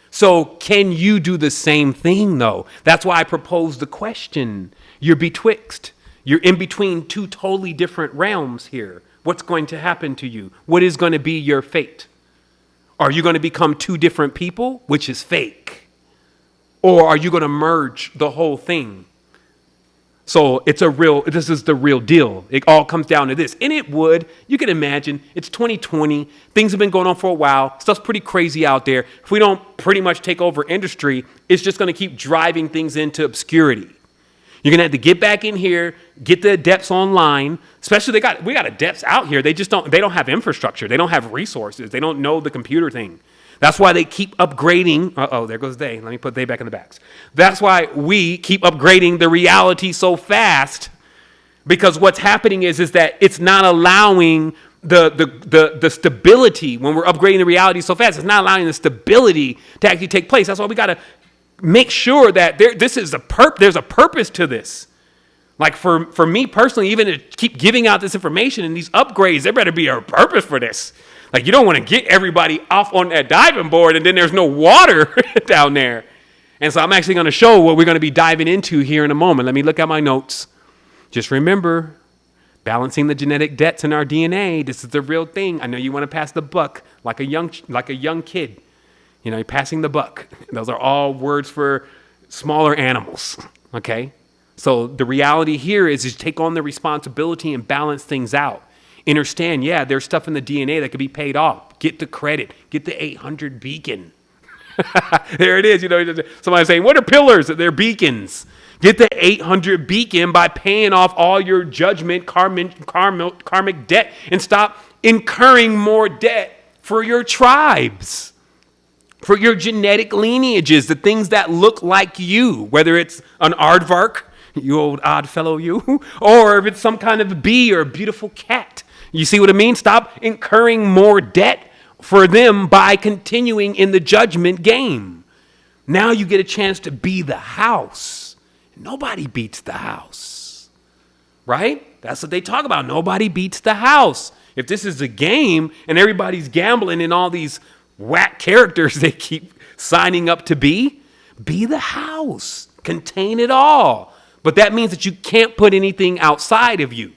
So can you do the same thing, though? That's why I proposed the question. You're betwixt. You're in between two totally different realms here. What's going to happen to you? What is going to be your fate? Are you going to become two different people, which is fake? Or are you going to merge the whole thing? So this is the real deal. It all comes down to this. And you can imagine, it's 2020. Things have been going on for a while. Stuff's pretty crazy out there. If we don't pretty much take over industry, it's just going to keep driving things into obscurity. You're going to have to get back in here, get the adepts online. Especially we got adepts out here. They don't have infrastructure. They don't have resources. They don't know the computer thing. That's why they keep upgrading. There goes they. Let me put they back in the backs. That's why we keep upgrading the reality so fast, because what's happening is that it's not allowing the stability. When we're upgrading the reality so fast, it's not allowing the stability to actually take place. That's why we got to make sure that there's a purpose to this. Like for me personally, even to keep giving out this information and these upgrades, there better be a purpose for this. Like, you don't want to get everybody off on that diving board and then there's no water down there. And so I'm actually going to show what we're going to be diving into here in a moment. Let me look at my notes. Just remember, balancing the genetic debts in our DNA. This is the real thing. I know you want to pass the buck like a young kid. You know, you're passing the buck. Those are all words for smaller animals. Okay? So the reality here is take on the responsibility and balance things out. Understand, there's stuff in the DNA that could be paid off. Get the credit. Get the 800 beacon. There it is. You know, somebody's saying, what are pillars? They're beacons. Get the 800 beacon by paying off all your judgment, karmic debt, and stop incurring more debt for your tribes, for your genetic lineages, the things that look like you, whether it's an aardvark, you old odd fellow you, or if it's some kind of bee or a beautiful cat. You see what I mean? Stop incurring more debt for them by continuing in the judgment game. Now you get a chance to be the house. Nobody beats the house, right? That's what they talk about. Nobody beats the house. If this is a game and everybody's gambling in all these whack characters they keep signing up to be the house. Contain it all. But that means that you can't put anything outside of you.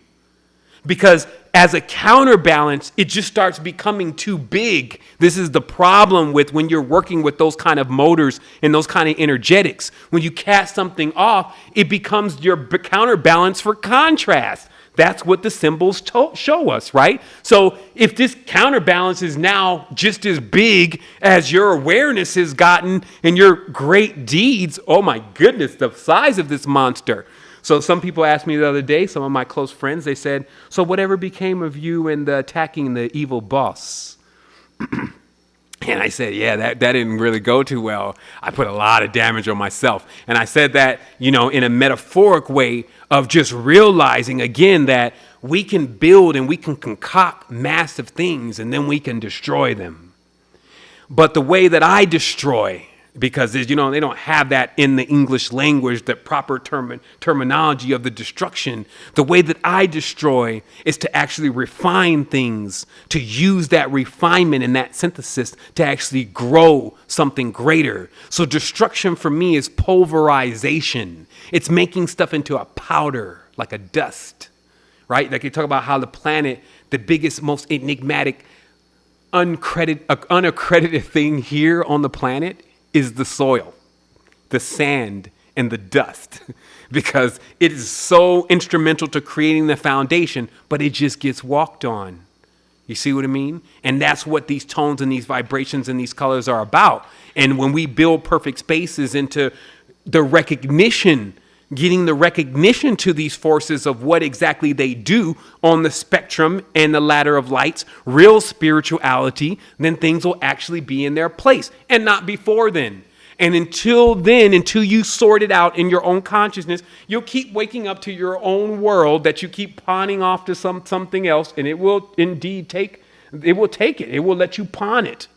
Because as a counterbalance, it just starts becoming too big. This is the problem with when you're working with those kind of motors and those kind of energetics. When you cast something off, it becomes your counterbalance for contrast. That's what the symbols show us, right? So if this counterbalance is now just as big as your awareness has gotten and your great deeds, oh my goodness, the size of this monster. So some people asked me the other day, some of my close friends, they said, so whatever became of you and attacking the evil boss? And I said, that didn't really go too well. I put a lot of damage on myself. And I said that, in a metaphoric way of just realizing again that we can build and we can concoct massive things and then we can destroy them. But the way that I destroy, because they don't have that in the English language, the proper terminology of the destruction. The way that I destroy is to actually refine things, to use that refinement and that synthesis to actually grow something greater. So destruction for me is pulverization. It's making stuff into a powder, like a dust, right? Like you talk about how the planet, the biggest, most enigmatic, unaccredited thing here on the planet is the soil, the sand, and the dust, because it is so instrumental to creating the foundation, but it just gets walked on. You see what I mean? And that's what these tones and these vibrations and these colors are about. And when we build perfect spaces into the recognition, getting the recognition to these forces of what exactly they do on the spectrum and the ladder of lights, real spirituality, then things will actually be in their place and not before then. And until you sort it out in your own consciousness, you'll keep waking up to your own world that you keep pawning off to something else, and it will indeed take it. It will let you pawn it.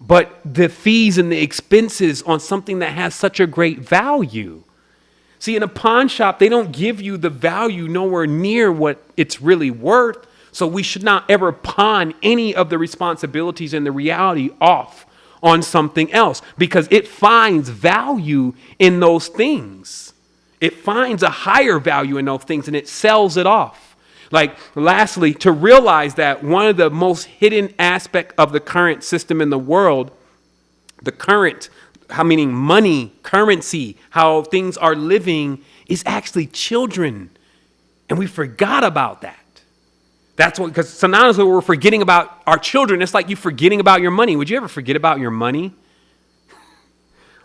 But the fees and the expenses on something that has such a great value. See, in a pawn shop, they don't give you the value nowhere near what it's really worth. So we should not ever pawn any of the responsibilities and the reality off on something else, because it finds value in those things. It finds a higher value in those things and it sells it off. Like, lastly, to realize that one of the most hidden aspect of the current system in the world, the current, meaning money, currency, how things are living, is actually children. And we forgot about that. That's what, because sometimes we're forgetting about our children. It's like you forgetting about your money. Would you ever forget about your money?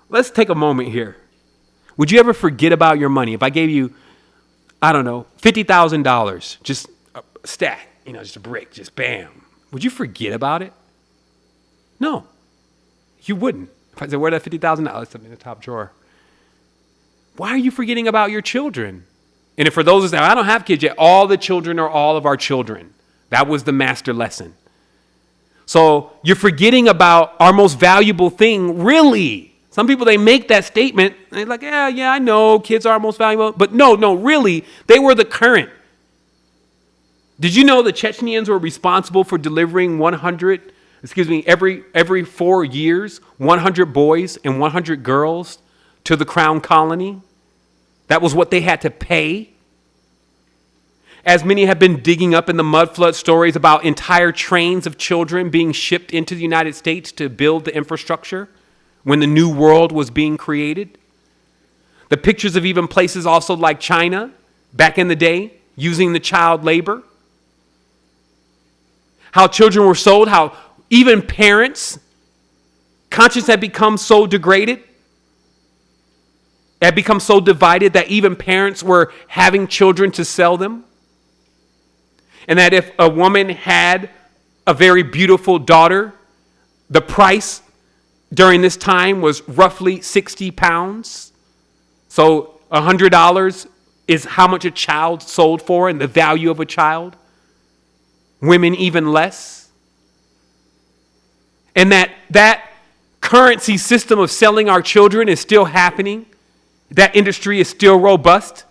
Let's take a moment here. Would you ever forget about your money? If I gave you, I don't know, $50,000, just a stack, just a brick, just bam. Would you forget about it? No, you wouldn't. If I said, where'd that $50,000? It's in the top drawer. Why are you forgetting about your children? And if for those that I don't have kids yet, all the children are all of our children. That was the master lesson. So you're forgetting about our most valuable thing, really. Some people, they make that statement, and they're like, yeah, I know kids are our most valuable. But no, really, they were the current. Did you know the Chechens were responsible for delivering every 4 years, 100 boys and 100 girls to the crown colony? That was what they had to pay. As many have been digging up in the mud flood stories about entire trains of children being shipped into the United States to build the infrastructure when the new world was being created. The pictures of even places also like China back in the day using the child labor. How children were sold, how even parents' conscience had become so degraded, had become so divided that even parents were having children to sell them. And that if a woman had a very beautiful daughter, the price during this time was roughly 60 pounds. So $100 is how much a child sold for and the value of a child. Women even less. And that currency system of selling our children is still happening. That industry is still robust.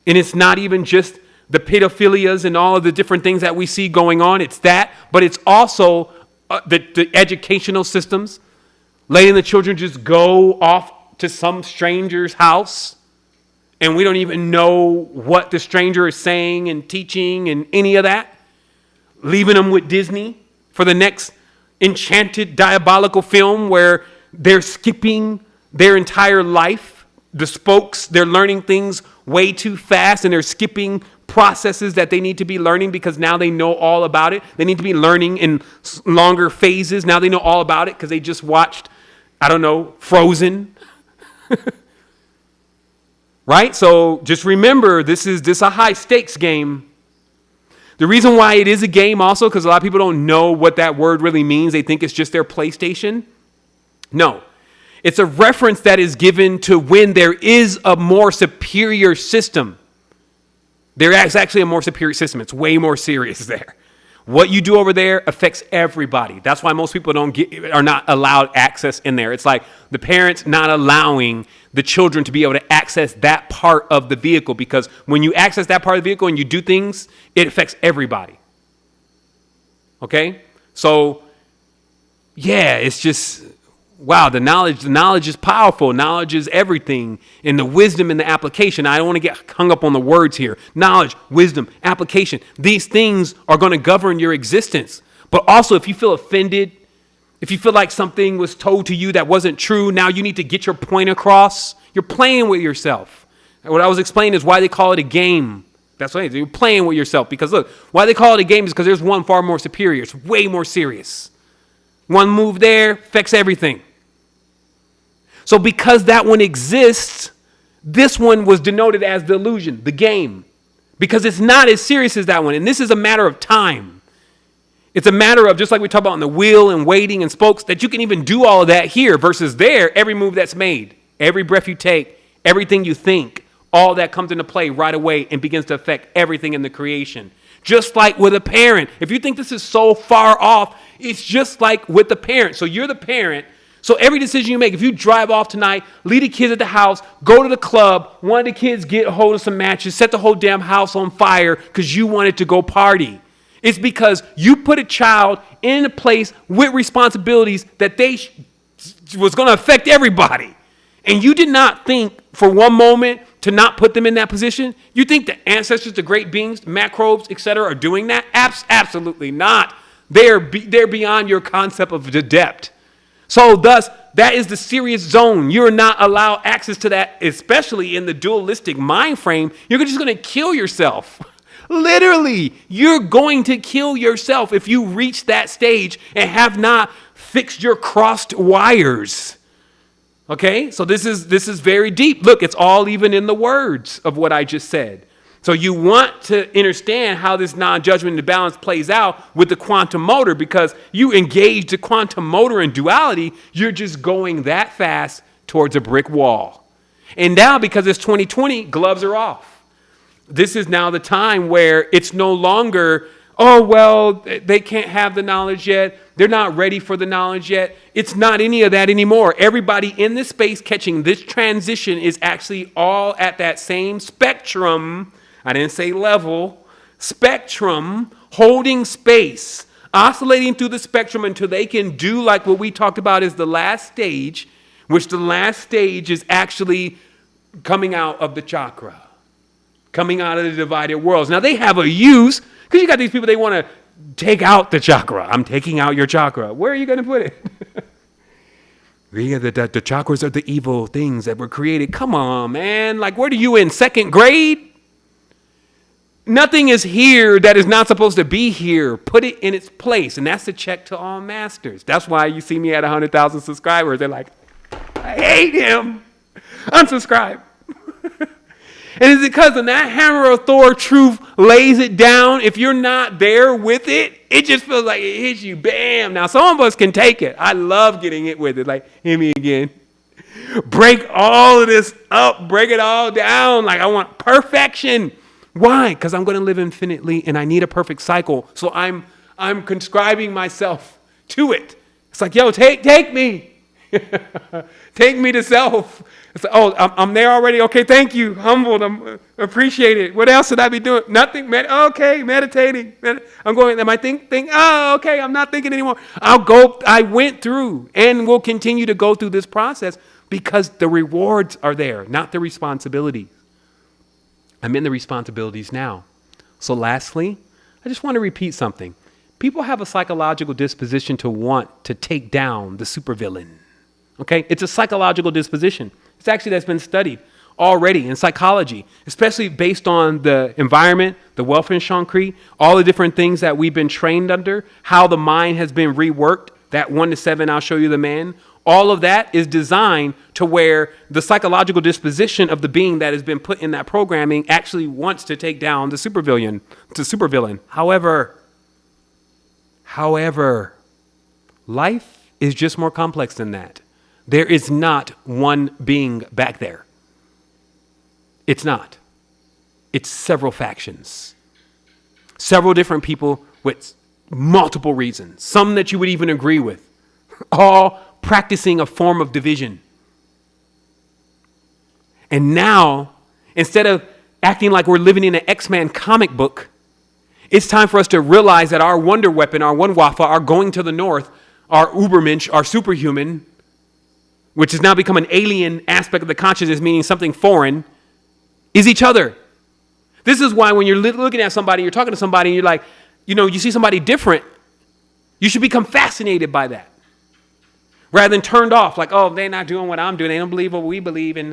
And it's not even just the pedophilias and all of the different things that we see going on. It's that, but it's also the educational systems, letting the children just go off to some stranger's house, and we don't even know what the stranger is saying and teaching and any of that, leaving them with Disney for the next enchanted, diabolical film where they're skipping their entire life. The spokes, they're learning things way too fast, and they're skipping processes that they need to be learning because now they know all about it. They need to be learning in longer phases. Now they know all about it because they just watched, Frozen. Right? So just remember, this is a high stakes game. The reason why it is a game also, because a lot of people don't know what that word really means. They think it's just their PlayStation. No. It's a reference that is given to when there is a more superior system. There is actually a more superior system. It's way more serious there. What you do over there affects everybody. That's why most people are not allowed access in there. It's like the parents not allowing the children to be able to access that part of the vehicle, because when you access that part of the vehicle and you do things, it affects everybody. Okay? So, yeah, it's just, wow, the knowledge is powerful. Knowledge is everything. And the wisdom and the application. I don't want to get hung up on the words here. Knowledge, wisdom, application. These things are going to govern your existence. But also, if you feel offended, if you feel like something was told to you that wasn't true, now you need to get your point across. You're playing with yourself. And what I was explaining is why they call it a game. That's what it is. You're playing with yourself. Because look, why they call it a game is because there's one far more superior. It's way more serious. One move there affects everything. So because that one exists, this one was denoted as the illusion, the game. Because it's not as serious as that one. And this is a matter of time. It's a matter of, just like we talk about in the wheel and waiting and spokes, that you can even do all of that here versus there. Every move that's made, every breath you take, everything you think, all that comes into play right away and begins to affect everything in the creation. Just like with a parent. If you think this is so far off, it's just like with the parent. So you're the parent. So every decision you make, if you drive off tonight, leave the kids at the house, go to the club, one of the kids get a hold of some matches, set the whole damn house on fire because you wanted to go party. It's because you put a child in a place with responsibilities that was going to affect everybody. And you did not think for one moment to not put them in that position? You think the ancestors, the great beings, microbes, etc., are doing that? Absolutely not. They're beyond your concept of the depth. So thus, that is the serious zone. You're not allowed access to that, especially in the dualistic mind frame. You're just going to kill yourself. Literally, you're going to kill yourself if you reach that stage and have not fixed your crossed wires. Okay, so this is very deep. Look, it's all even in the words of what I just said. So you want to understand how this non-judgment and balance plays out with the quantum motor, because you engage the quantum motor in duality, you're just going that fast towards a brick wall. And now, because it's 2020, gloves are off. This is now the time where it's no longer, oh, well, they can't have the knowledge yet. They're not ready for the knowledge yet. It's not any of that anymore. Everybody in this space catching this transition is actually all at that same spectrum. I didn't say level, spectrum, holding space, oscillating through the spectrum until they can do like what we talked about is the last stage, which the last stage is actually coming out of the chakra, coming out of the divided worlds. Now they have a use, because you got these people, they want to take out the chakra. I'm taking out your chakra. Where are you going to put it? The chakras are the evil things that were created. Come on, man. Like, what are you in, second grade? Nothing is here that is not supposed to be here. Put it in its place. And that's the check to all masters. That's why you see me at 100,000 subscribers. They're like, I hate him. Unsubscribe. And it's because when that hammer of Thor truth lays it down, if you're not there with it, it just feels like it hits you. Bam. Now, some of us can take it. I love getting hit with it. Like, hit me again. Break all of this up. Break it all down. Like, I want perfection. Why? Because I'm going to live infinitely and I need a perfect cycle. So I'm conscribing myself to it. It's like, yo, take me. Take me to self. It's like, oh, I'm there already. Okay, thank you. Humbled. Appreciate it. What else should I be doing? Nothing. Okay, meditating. I'm going, am I thinking? Oh, okay, I'm not thinking anymore. I went through and will continue to go through this process because the rewards are there, not the responsibilities. I'm in the responsibilities now. So lastly, I just want to repeat something. People have a psychological disposition to want to take down the supervillain. Okay? It's a psychological disposition. It's actually that's been studied already in psychology, especially based on the environment, the welfare concrete, all the different things that we've been trained under, how the mind has been reworked, that 1 to 7, I'll show you the man. All of that is designed to where the psychological disposition of the being that has been put in that programming actually wants to take down the supervillain. However, life is just more complex than that. There is not one being back there. It's not. It's several factions. Several different people with multiple reasons. Some that you would even agree with. All practicing a form of division. And now, instead of acting like we're living in an X-Men comic book, it's time for us to realize that our wonder weapon, our one wafa, our going to the north, our Ubermensch, our superhuman, which has now become an alien aspect of the consciousness, meaning something foreign, is each other. This is why when you're looking at somebody, you're talking to somebody, and you're like, you see somebody different, you should become fascinated by that. Rather than turned off, like, oh, they're not doing what I'm doing. They don't believe what we believe in.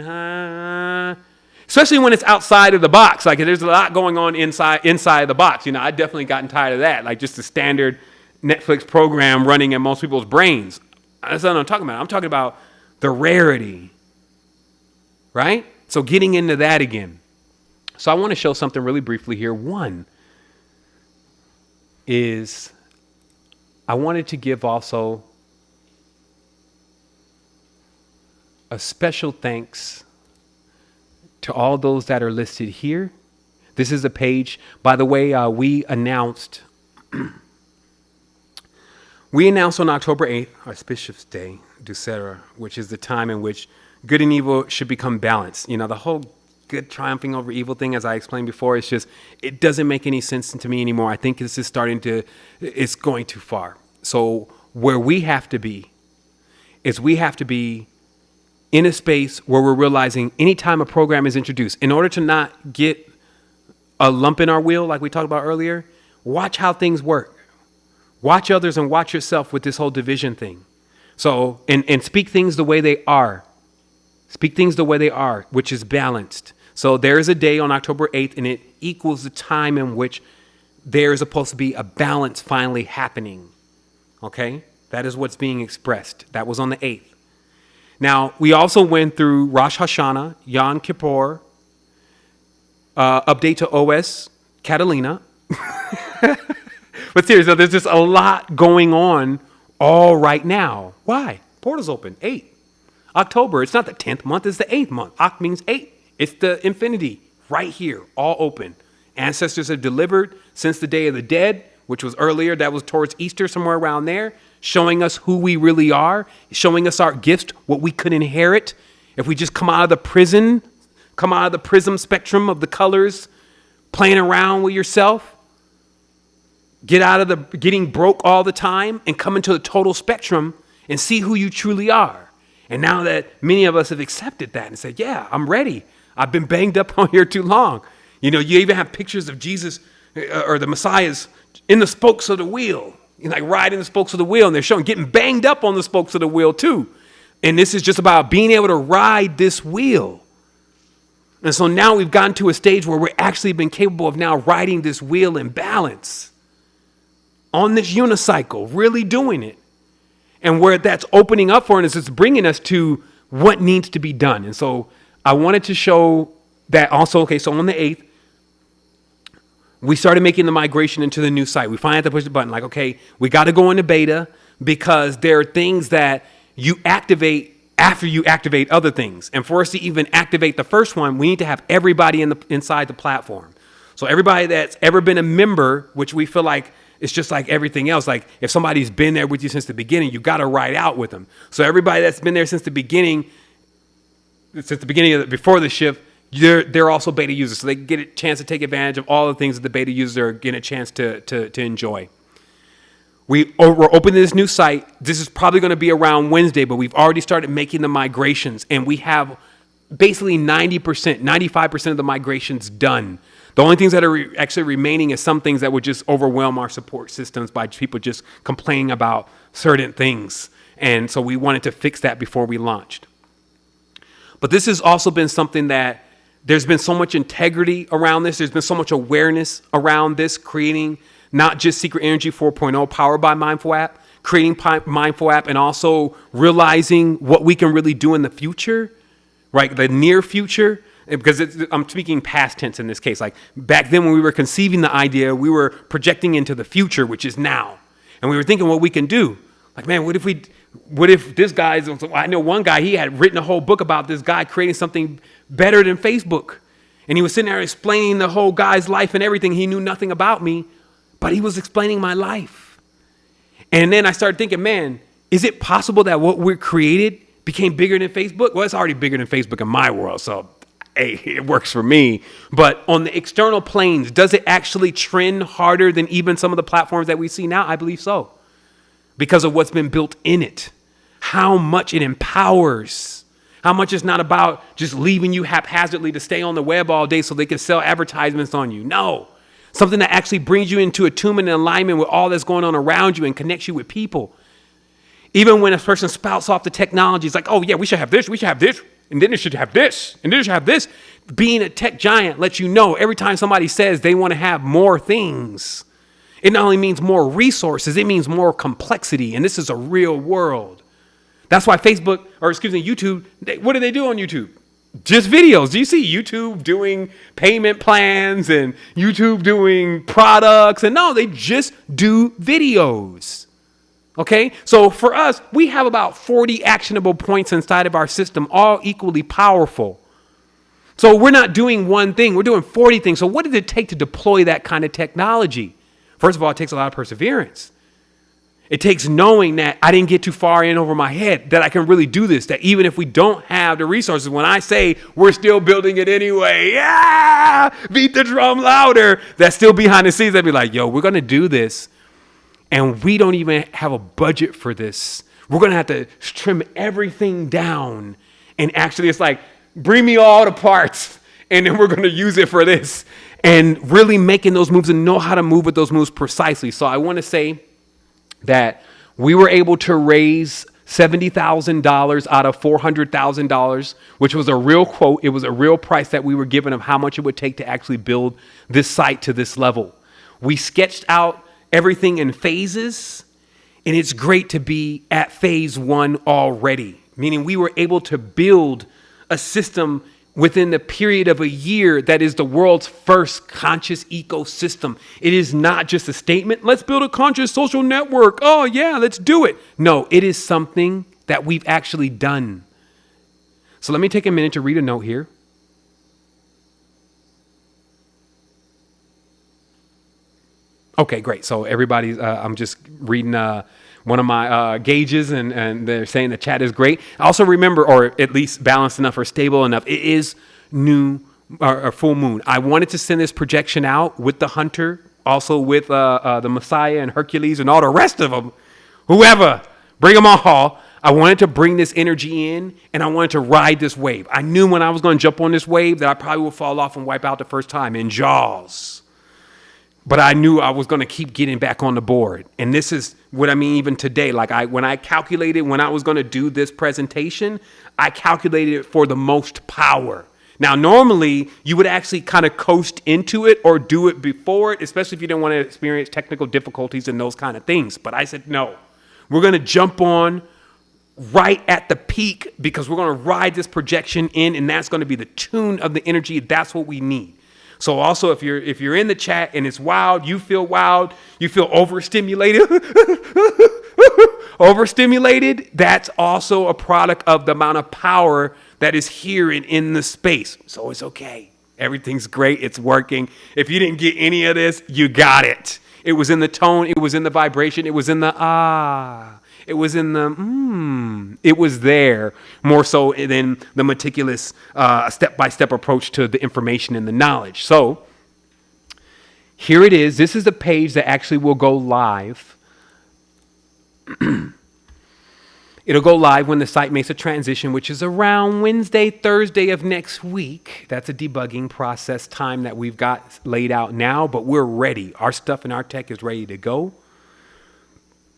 Especially when it's outside of the box. Like, there's a lot going on inside the box. I've definitely gotten tired of that. Like, just the standard Netflix program running in most people's brains. That's not what I'm talking about. I'm talking about the rarity. Right? So getting into that again. So I want to show something really briefly here. One is I wanted to give also a special thanks to all those that are listed here. This is a page, by the way, we announced on October 8th, auspicious day, etc., which is the time in which good and evil should become balanced. The whole good triumphing over evil thing, as I explained before, it doesn't make any sense to me anymore. I think this is it's going too far. So where we have to be is we have to be in a space where we're realizing anytime a program is introduced, in order to not get a lump in our wheel, like we talked about earlier, watch how things work. Watch others and watch yourself with this whole division thing. So, and speak things the way they are. Speak things the way they are, which is balanced. So there is a day on October 8th, and it equals the time in which there is supposed to be a balance finally happening. Okay? That is what's being expressed. That was on the 8th. Now, we also went through Rosh Hashanah, Yom Kippur, update to OS Catalina. But seriously, there's just a lot going on all right now. Why? Portal's open. 8. October. It's not the 10th month. It's the 8th month. Oct means 8. It's the infinity right here, all open. Ancestors have delivered since the Day of the Dead, which was earlier. That was towards Easter, somewhere around there, showing us who we really are, showing us our gifts, what we could inherit if we just come out of the prism spectrum of the colors, playing around with yourself. Get out of the getting broke all the time and come into the total spectrum and see who you truly are. And now that many of us have accepted that and said, yeah, I'm ready. I've been banged up on here too long. You know, you even have pictures of Jesus or the Messiahs in the spokes of the wheel, like riding the spokes of the wheel, and they're showing getting banged up on the spokes of the wheel too. And this is just about being able to ride this wheel. And so now we've gotten to a stage where we're actually been capable of now riding this wheel in balance on this unicycle, really doing it. And where that's opening up for us, it's bringing us to what needs to be done. And so I wanted to show that also. Okay, so on the 8th, we started making the migration into the new site. We finally had to push the button like, okay, we got to go into beta because there are things that you activate after you activate other things. And for us to even activate the first one, we need to have everybody inside the platform. So everybody that's ever been a member, which we feel like it's just like everything else. Like if somebody's been there with you since the beginning, you got to ride out with them. So everybody that's been there since the beginning before the shift, they're also beta users. So they get a chance to take advantage of all the things that the beta users are getting a chance to enjoy. We're opening this new site. This is probably going to be around Wednesday, but we've already started making the migrations, and we have basically 90%, 95% of the migrations done. The only things that are actually remaining is some things that would just overwhelm our support systems by people just complaining about certain things. And so we wanted to fix that before we launched. But this has also been something that there's been so much integrity around this. There's been so much awareness around this, creating not just Secret Energy 4.0 powered by Mindful App, creating Mindful App, and also realizing what we can really do in the future, right? The near future. Because I'm speaking past tense in this case. Like back then when we were conceiving the idea, we were projecting into the future, which is now. And we were thinking what we can do. Like, man, what if this guy's, I know one guy, he had written a whole book about this guy creating something better than Facebook. And he was sitting there explaining the whole guy's life and everything. He knew nothing about me, but he was explaining my life. And then I started thinking, man, is it possible that what we created became bigger than Facebook? Well, it's already bigger than Facebook in my world, so hey, it works for me. But on the external planes, does it actually trend harder than even some of the platforms that we see now? I believe so. Because of what's been built in it. How much it empowers. How much it's not about just leaving you haphazardly to stay on the web all day so they can sell advertisements on you. No. Something that actually brings you into attunement and alignment with all that's going on around you and connects you with people. Even when a person spouts off the technology, it's like, oh yeah, we should have this, and then it should have this, and then it should have this. Being a tech giant lets you know every time somebody says they want to have more things, it not only means more resources, it means more complexity. And this is a real world. That's why YouTube, what do they do on YouTube? Just videos. Do you see YouTube doing payment plans and YouTube doing products? And no, they just do videos. Okay, so for us, we have about 40 actionable points inside of our system, all equally powerful. So we're not doing one thing, we're doing 40 things. So what does it take to deploy that kind of technology? First of all, it takes a lot of perseverance. It takes knowing that I didn't get too far in over my head, that I can really do this, that even if we don't have the resources, when I say we're still building it anyway, yeah, beat the drum louder, that's still behind the scenes. I'd be like, yo, we're going to do this. And we don't even have a budget for this. We're going to have to trim everything down And actually it's like, bring me all the parts and then we're going to use it for this. And really making those moves and know how to move with those moves precisely. So I want to say that we were able to raise $70,000 out of $400,000, which was a real quote. It was a real price that we were given of how much it would take to actually build this site to this level. We sketched out everything in phases, and it's great to be at phase 1 already, meaning we were able to build a system within the period of a year that is the world's first conscious ecosystem. It is not just a statement, let's build a conscious social network. Oh yeah, let's do it. No, it is something that we've actually done. So let me take a minute to read a note here. Okay, great. So everybody's, I'm just reading one of my gauges and they're saying the chat is great. Also remember, or at least balanced enough or stable enough, it is new or full moon. I wanted to send this projection out with the hunter, also with the Messiah and Hercules and all the rest of them, whoever, bring them all. I wanted to bring this energy in and I wanted to ride this wave. I knew when I was going to jump on this wave that I probably would fall off and wipe out the first time in Jaws. But I knew I was going to keep getting back on the board. And this is what I mean even today. Like when I calculated when I was going to do this presentation, I calculated it for the most power. Now, normally you would actually kind of coast into it or do it before it, especially if you didn't want to experience technical difficulties and those kind of things. But I said, no, we're going to jump on right at the peak because we're going to ride this projection in and that's going to be the tune of the energy. That's what we need. So also, if you're in the chat and it's wild, you feel overstimulated, that's also a product of the amount of power that is here and in the space. So it's okay. Everything's great. It's working. If you didn't get any of this, you got it. It was in the tone. It was in the vibration. It was in the ah. It was in the It was there more so than the meticulous step-by-step approach to the information and the knowledge. So here it is. This is the page that actually will go live. It'll go live when the site makes a transition, which is around Wednesday, Thursday of next week. That's a debugging process time that we've got laid out now, but we're ready. Our stuff and our tech is ready to go.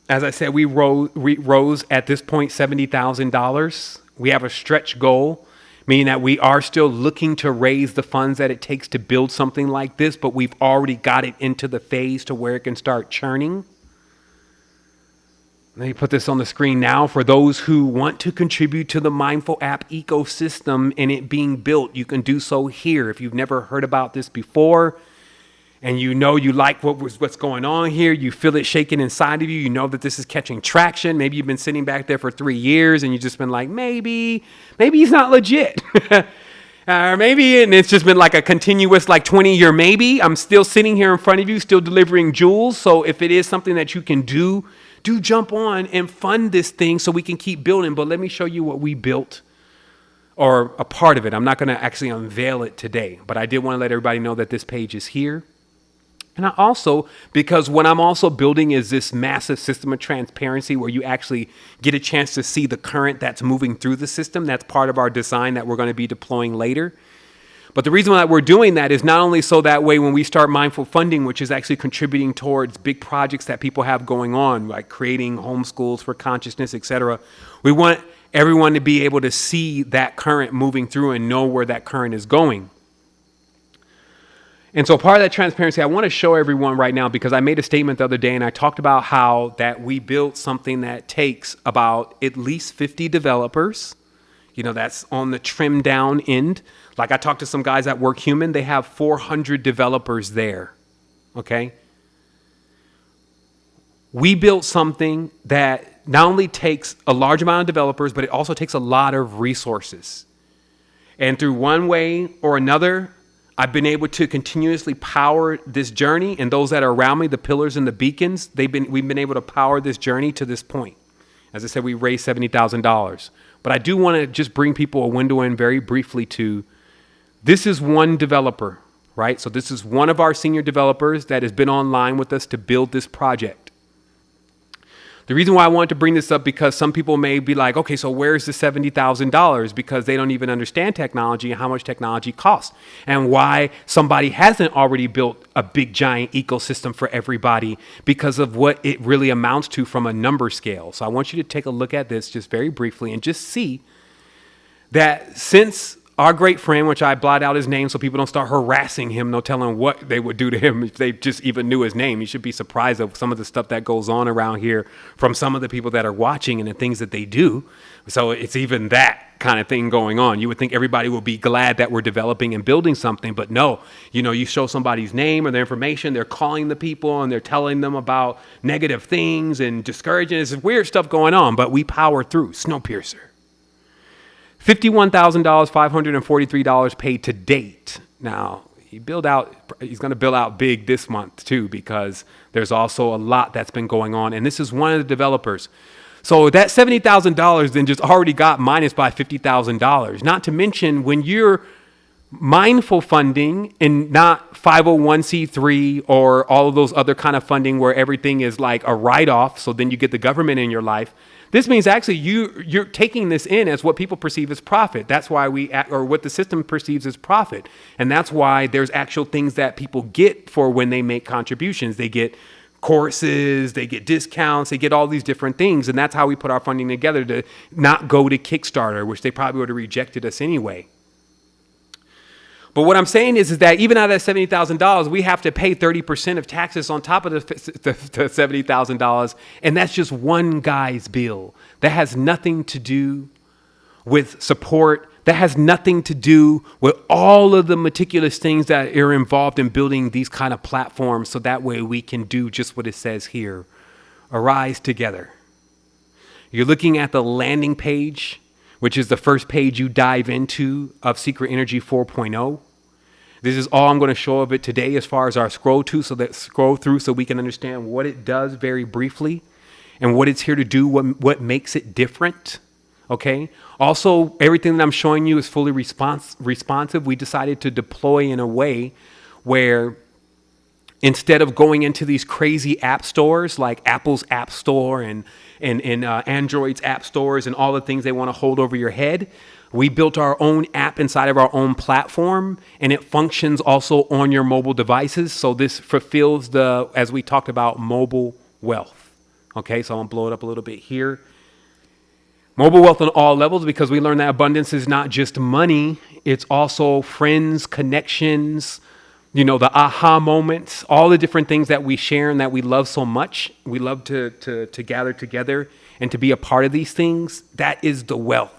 As I said, we rose at this point $70,000. We have a stretch goal, meaning that we are still looking to raise the funds that it takes to build something like this, but we've already got it into the phase to where it can start churning. Let me put this on the screen now. For those who want to contribute to the Mindful app ecosystem and it being built, you can do so here. If you've never heard about this before, and you know you like what's going on here, you feel it shaking inside of you, you know that this is catching traction. Maybe you've been sitting back there for 3 years and you've just been like, maybe he's not legit. Or maybe, and it's just been like a continuous 20-year maybe. I'm still sitting here in front of you, still delivering jewels. So if it is something that you can do jump on and fund this thing so we can keep building. But let me show you what we built, or a part of it. I'm not going to actually unveil it today, but I did want to let everybody know that this page is here. And I also, because what I'm also building is this massive system of transparency where you actually get a chance to see the current that's moving through the system. That's part of our design that we're going to be deploying later. But the reason why we're doing that is not only so that way when we start mindful funding, which is actually contributing towards big projects that people have going on, like creating homeschools for consciousness, etc. We want everyone to be able to see that current moving through and know where that current is going. And so part of that transparency, I want to show everyone right now, because I made a statement the other day and I talked about how that we built something that takes about at least 50 developers. You know, that's on the trimmed down end. Like I talked to some guys at Work Human, they have 400 developers there. Okay. We built something that not only takes a large amount of developers, but it also takes a lot of resources. And through one way or another, I've been able to continuously power this journey, and those that are around me, the pillars and the beacons, we've been able to power this journey to this point. As I said, we raised $70,000. But I do want to just bring people a window in very briefly to, this is one developer, right? So this is one of our senior developers that has been online with us to build this project. The reason why I wanted to bring this up, because some people may be like, okay, so where's the $70,000? Because they don't even understand technology and how much technology costs, and why somebody hasn't already built a big giant ecosystem for everybody because of what it really amounts to from a number scale. So I want you to take a look at this just very briefly and just see that since our great friend, which I blot out his name so people don't start harassing him, no telling what they would do to him if they just even knew his name. You should be surprised of some of the stuff that goes on around here from some of the people that are watching and the things that they do. So it's even that kind of thing going on. You would think everybody will be glad that we're developing and building something, but no. You show somebody's name or their information, they're calling the people and they're telling them about negative things and discouraging. There's weird stuff going on, but we power through. Snowpiercer. $51,000, $543 paid to date. Now, he's going to bill out big this month too, because there's also a lot that's been going on. And this is one of the developers. So that $70,000 then just already got minus by $50,000. Not to mention when you're mindful funding and not 501c3 or all of those other kind of funding where everything is like a write-off. So then you get the government in your life. This means actually you're taking this in as what people perceive as profit. That's why or what the system perceives as profit. And that's why there's actual things that people get for when they make contributions. They get courses, they get discounts, they get all these different things. And that's how we put our funding together to not go to Kickstarter, which they probably would have rejected us anyway. But what I'm saying is that even out of that $70,000, we have to pay 30% of taxes on top of the $70,000. And that's just one guy's bill. That has nothing to do with support. That has nothing to do with all of the meticulous things that are involved in building these kind of platforms. So that way we can do just what it says here. Arise together. You're looking at the landing page, which is the first page you dive into of Secret Energy 4.0. This is all I'm going to show of it today as far as our scroll through so we can understand what it does very briefly and what it's here to do, what makes it different. Okay. Also, everything that I'm showing you is fully responsive. We decided to deploy in a way where instead of going into these crazy app stores like Apple's App Store and Android's app stores and all the things they want to hold over your head, we built our own app inside of our own platform, and it functions also on your mobile devices. So this fulfills as we talked about, mobile wealth. Okay, so I'm going to blow it up a little bit here. Mobile wealth on all levels, because we learned that abundance is not just money. It's also friends, connections, the aha moments, all the different things that we share and that we love so much. We love to gather together and to be a part of these things. That is the wealth.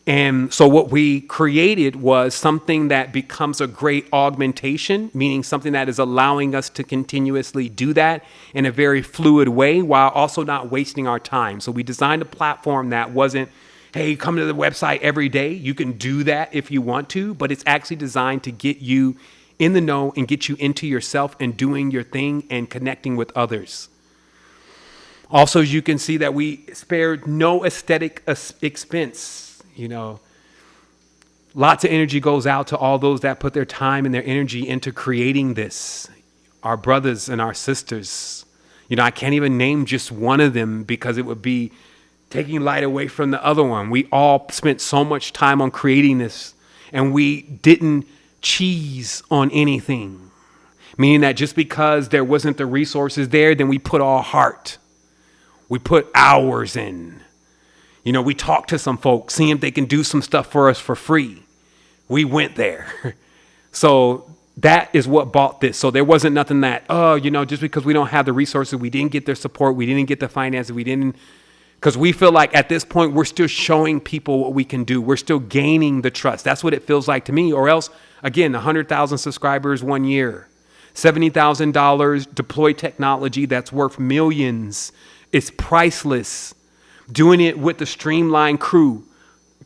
And so what we created was something that becomes a great augmentation, meaning something that is allowing us to continuously do that in a very fluid way while also not wasting our time. So we designed a platform that wasn't, hey, come to the website every day. You can do that if you want to, but it's actually designed to get you in the know and get you into yourself and doing your thing and connecting with others. Also, you can see that we spared no aesthetic expense. Lots of energy goes out to all those that put their time and their energy into creating this. Our brothers and our sisters. I can't even name just one of them because it would be taking light away from the other one. We all spent so much time on creating this, and we didn't cheese on anything. Meaning that just because there wasn't the resources there, then we put our heart. We put hours in. We talked to some folks, seeing if they can do some stuff for us for free. We went there. So that is what bought this. So there wasn't nothing that, just because we don't have the resources, we didn't get their support, we didn't get the finances, because we feel like at this point, we're still showing people what we can do. We're still gaining the trust. That's what it feels like to me. Or else, again, 100,000 subscribers 1 year, $70,000 deployed technology that's worth millions. It's priceless. Doing it with the streamlined crew,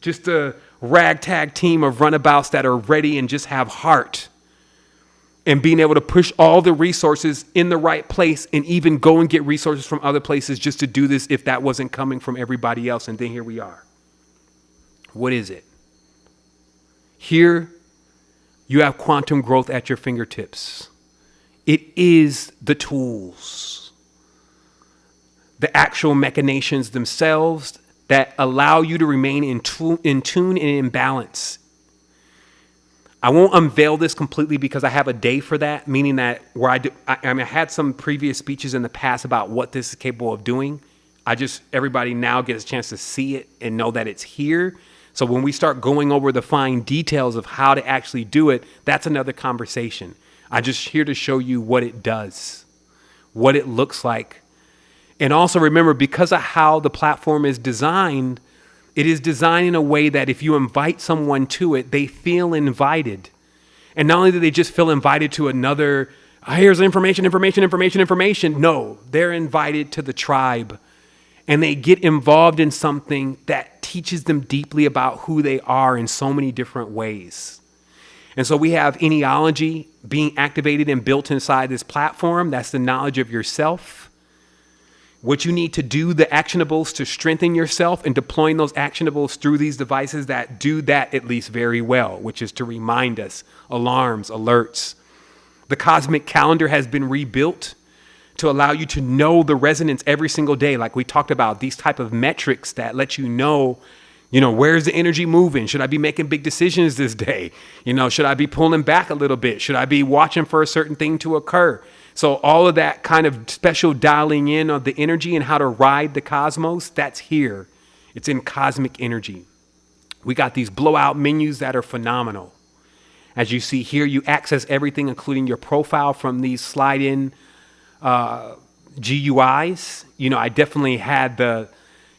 just a ragtag team of runabouts that are ready and just have heart, and being able to push all the resources in the right place and even go and get resources from other places just to do this if that wasn't coming from everybody else. And then here we are. What is it? Here you have quantum growth at your fingertips. It is the tools. the actual machinations themselves that allow you to remain in tune and in balance. I won't unveil this completely because I have a day for that, meaning that where I had some previous speeches in the past about what this is capable of doing. Everybody now gets a chance to see it and know that it's here. So when we start going over the fine details of how to actually do it, that's another conversation. I'm just here to show you what it does, what it looks like. And also remember, because of how the platform is designed, it is designed in a way that if you invite someone to it, they feel invited. And not only do they just feel invited to another, here's information. No, they're invited to the tribe. And they get involved in something that teaches them deeply about who they are in so many different ways. And so we have Etymology being activated and built inside this platform. That's the knowledge of yourself. What you need to do, the actionables to strengthen yourself, and deploying those actionables through these devices that do that at least very well, which is to remind us, alarms, alerts. The cosmic calendar has been rebuilt to allow you to know the resonance every single day. Like we talked about, these type of metrics that let you know, where's the energy moving? Should I be making big decisions this day? Should I be pulling back a little bit? Should I be watching for a certain thing to occur? So all of that kind of special dialing in of the energy and how to ride the cosmos, that's here. It's in cosmic energy. We got these blowout menus that are phenomenal. As you see here, you access everything, including your profile from these slide-in GUIs. I definitely had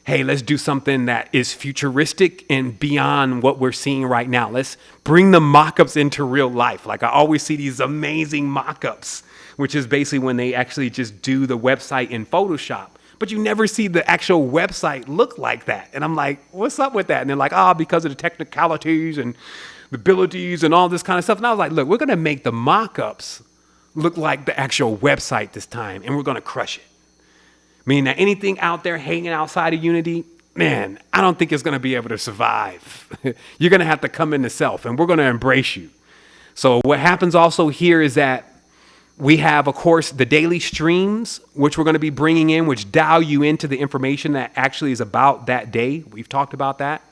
hey, let's do something that is futuristic and beyond what we're seeing right now. Let's bring the mock-ups into real life. Like I always see these amazing mock-ups, which is basically when they actually just do the website in Photoshop. But you never see the actual website look like that. And I'm like, what's up with that? And they're like, because of the technicalities and the abilities and all this kind of stuff. And I was like, look, we're going to make the mock-ups look like the actual website this time, and we're going to crush it. Meaning that anything out there hanging outside of Unity, man, I don't think it's going to be able to survive. You're going to have to come into self, and we're going to embrace you. So what happens also here is that we have, of course, the daily streams, which we're going to be bringing in, which dial you into the information that actually is about that day. We've talked about that.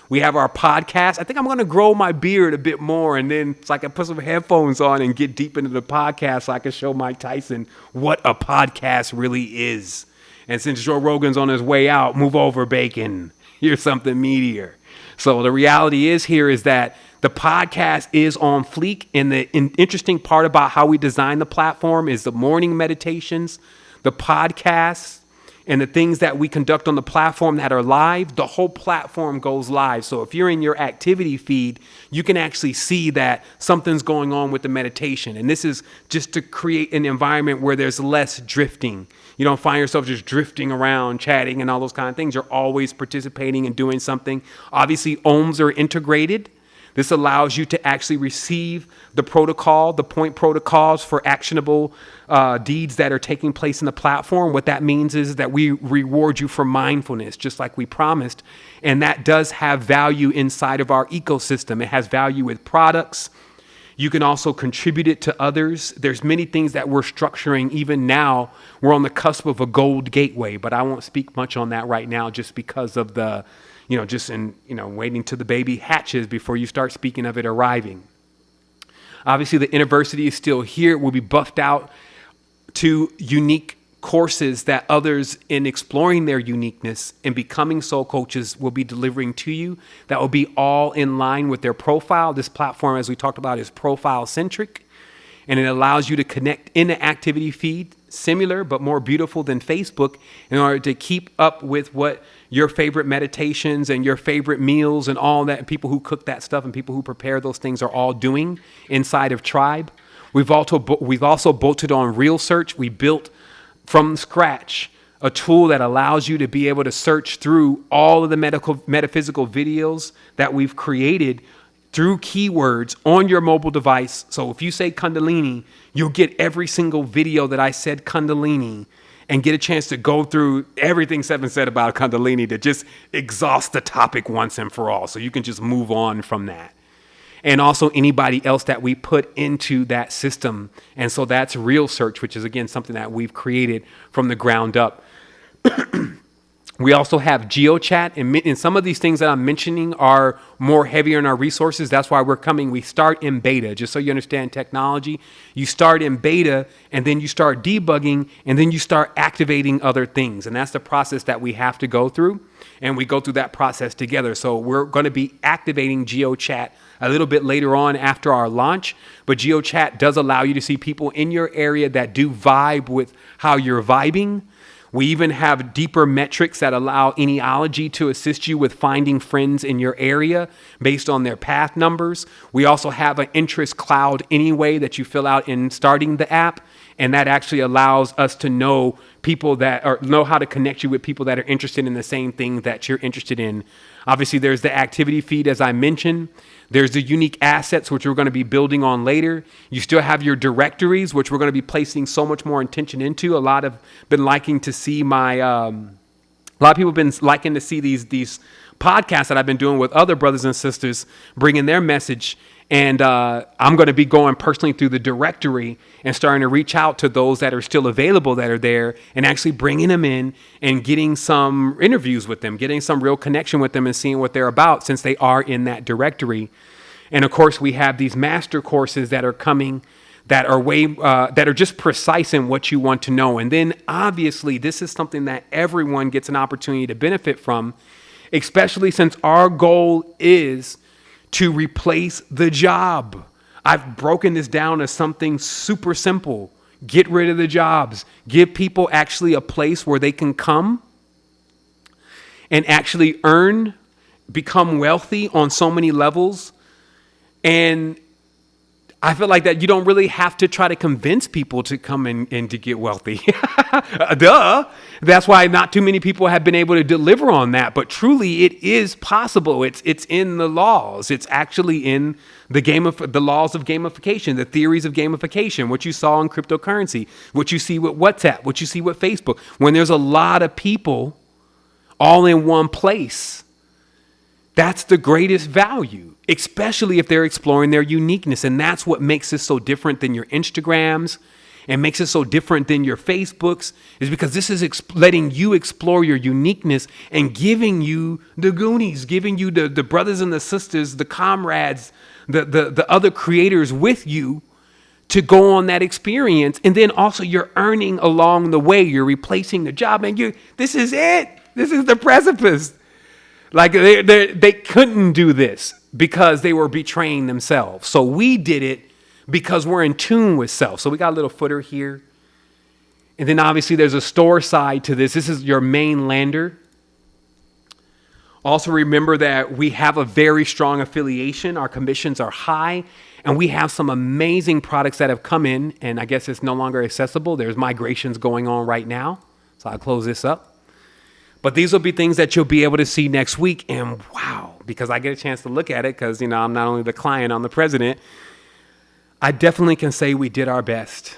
We have our podcast. I think I'm going to grow my beard a bit more, and then so I can put some headphones on and get deep into the podcast so I can show Mike Tyson what a podcast really is. And since Joe Rogan's on his way out, move over, bacon. Here's something meatier. So the reality is here is that the podcast is on fleek. And the interesting part about how we design the platform is the morning meditations, the podcasts, and the things that we conduct on the platform that are live. The whole platform goes live. So if you're in your activity feed, you can actually see that something's going on with the meditation. And this is just to create an environment where there's less drifting. You don't find yourself just drifting around, chatting and all those kind of things. You're always participating and doing something. Obviously, ohms are integrated. This allows you to actually receive the protocol, the point protocols for actionable deeds that are taking place in the platform. What that means is that we reward you for mindfulness, just like we promised. And that does have value inside of our ecosystem. It has value with products. You can also contribute it to others. There's many things that we're structuring even now. We're on the cusp of a gold gateway, but I won't speak much on that right now just because of the, waiting till the baby hatches before you start speaking of it arriving. Obviously, the university is still here. It will be buffed out to unique courses that others, in exploring their uniqueness and becoming soul coaches, will be delivering to you. That will be all in line with their profile. This platform, as we talked about, is profile centric, and it allows you to connect in the activity feed, similar but more beautiful than Facebook, in order to keep up with what your favorite meditations and your favorite meals and all that, and people who cook that stuff and people who prepare those things are all doing inside of Tribe. We've also bolted on Real Search. We built from scratch a tool that allows you to be able to search through all of the metaphysical videos that we've created through keywords on your mobile device. So if you say Kundalini, you'll get every single video that I said Kundalini and get a chance to go through everything Seven said about Kundalini to just exhaust the topic once and for all. So you can just move on from that. And also anybody else that we put into that system. And so that's Real Search, which is, again, something that we've created from the ground up. We also have GeoChat, and some of these things that I'm mentioning are more heavier in our resources. That's why we start in beta, just so you understand technology. You start in beta, and then you start debugging, and then you start activating other things. And that's the process that we have to go through, and we go through that process together. So we're going to be activating GeoChat a little bit later on after our launch, but GeoChat does allow you to see people in your area that do vibe with how you're vibing. We even have deeper metrics that allow Etymology to assist you with finding friends in your area based on their path numbers. We also have an interest cloud anyway that you fill out in starting the app. And that actually allows us to know people know how to connect you with people that are interested in the same thing that you're interested in. Obviously, there's the activity feed, as I mentioned. There's the unique assets, which we're going to be building on later. You still have your directories, which we're going to be placing so much more attention into. A lot of been liking to see a lot of people have been liking to see these podcasts that I've been doing with other brothers and sisters, bringing their message. And I'm going to be going personally through the directory and starting to reach out to those that are still available that are there and actually bringing them in and getting some interviews with them, getting some real connection with them and seeing what they're about since they are in that directory. And of course, we have these master courses that are coming that are just precise in what you want to know. And then obviously, this is something that everyone gets an opportunity to benefit from, especially since our goal is to replace the job. I've broken this down as something super simple. Get rid of the jobs. Give people actually a place where they can come and actually earn, become wealthy on so many levels. And I feel like that you don't really have to try to convince people to come in and to get wealthy. Duh. That's why not too many people have been able to deliver on that. But truly, it is possible. It's in the laws. It's actually in the laws of gamification, the theories of gamification, what you saw in cryptocurrency, what you see with WhatsApp, what you see with Facebook. When there's a lot of people all in one place, that's the greatest value, especially if they're exploring their uniqueness. And that's what makes this so different than your Instagrams and makes it so different than your Facebooks, is because this is letting you explore your uniqueness and giving you the Goonies, giving you the brothers and the sisters, the comrades, the other creators with you to go on that experience. And then also you're earning along the way. You're replacing the job. And this is it. This is the precipice. Like they couldn't do this because they were betraying themselves. So we did it because we're in tune with self. So we got a little footer here. And then obviously there's a store side to this. This is your main lander. Also remember that we have a very strong affiliation. Our commissions are high. And we have some amazing products that have come in. And I guess it's no longer accessible. There's migrations going on right now. So I'll close this up. But these will be things that you'll be able to see next week. And wow, because I get a chance to look at it because, I'm not only the client, I'm the president. I definitely can say we did our best.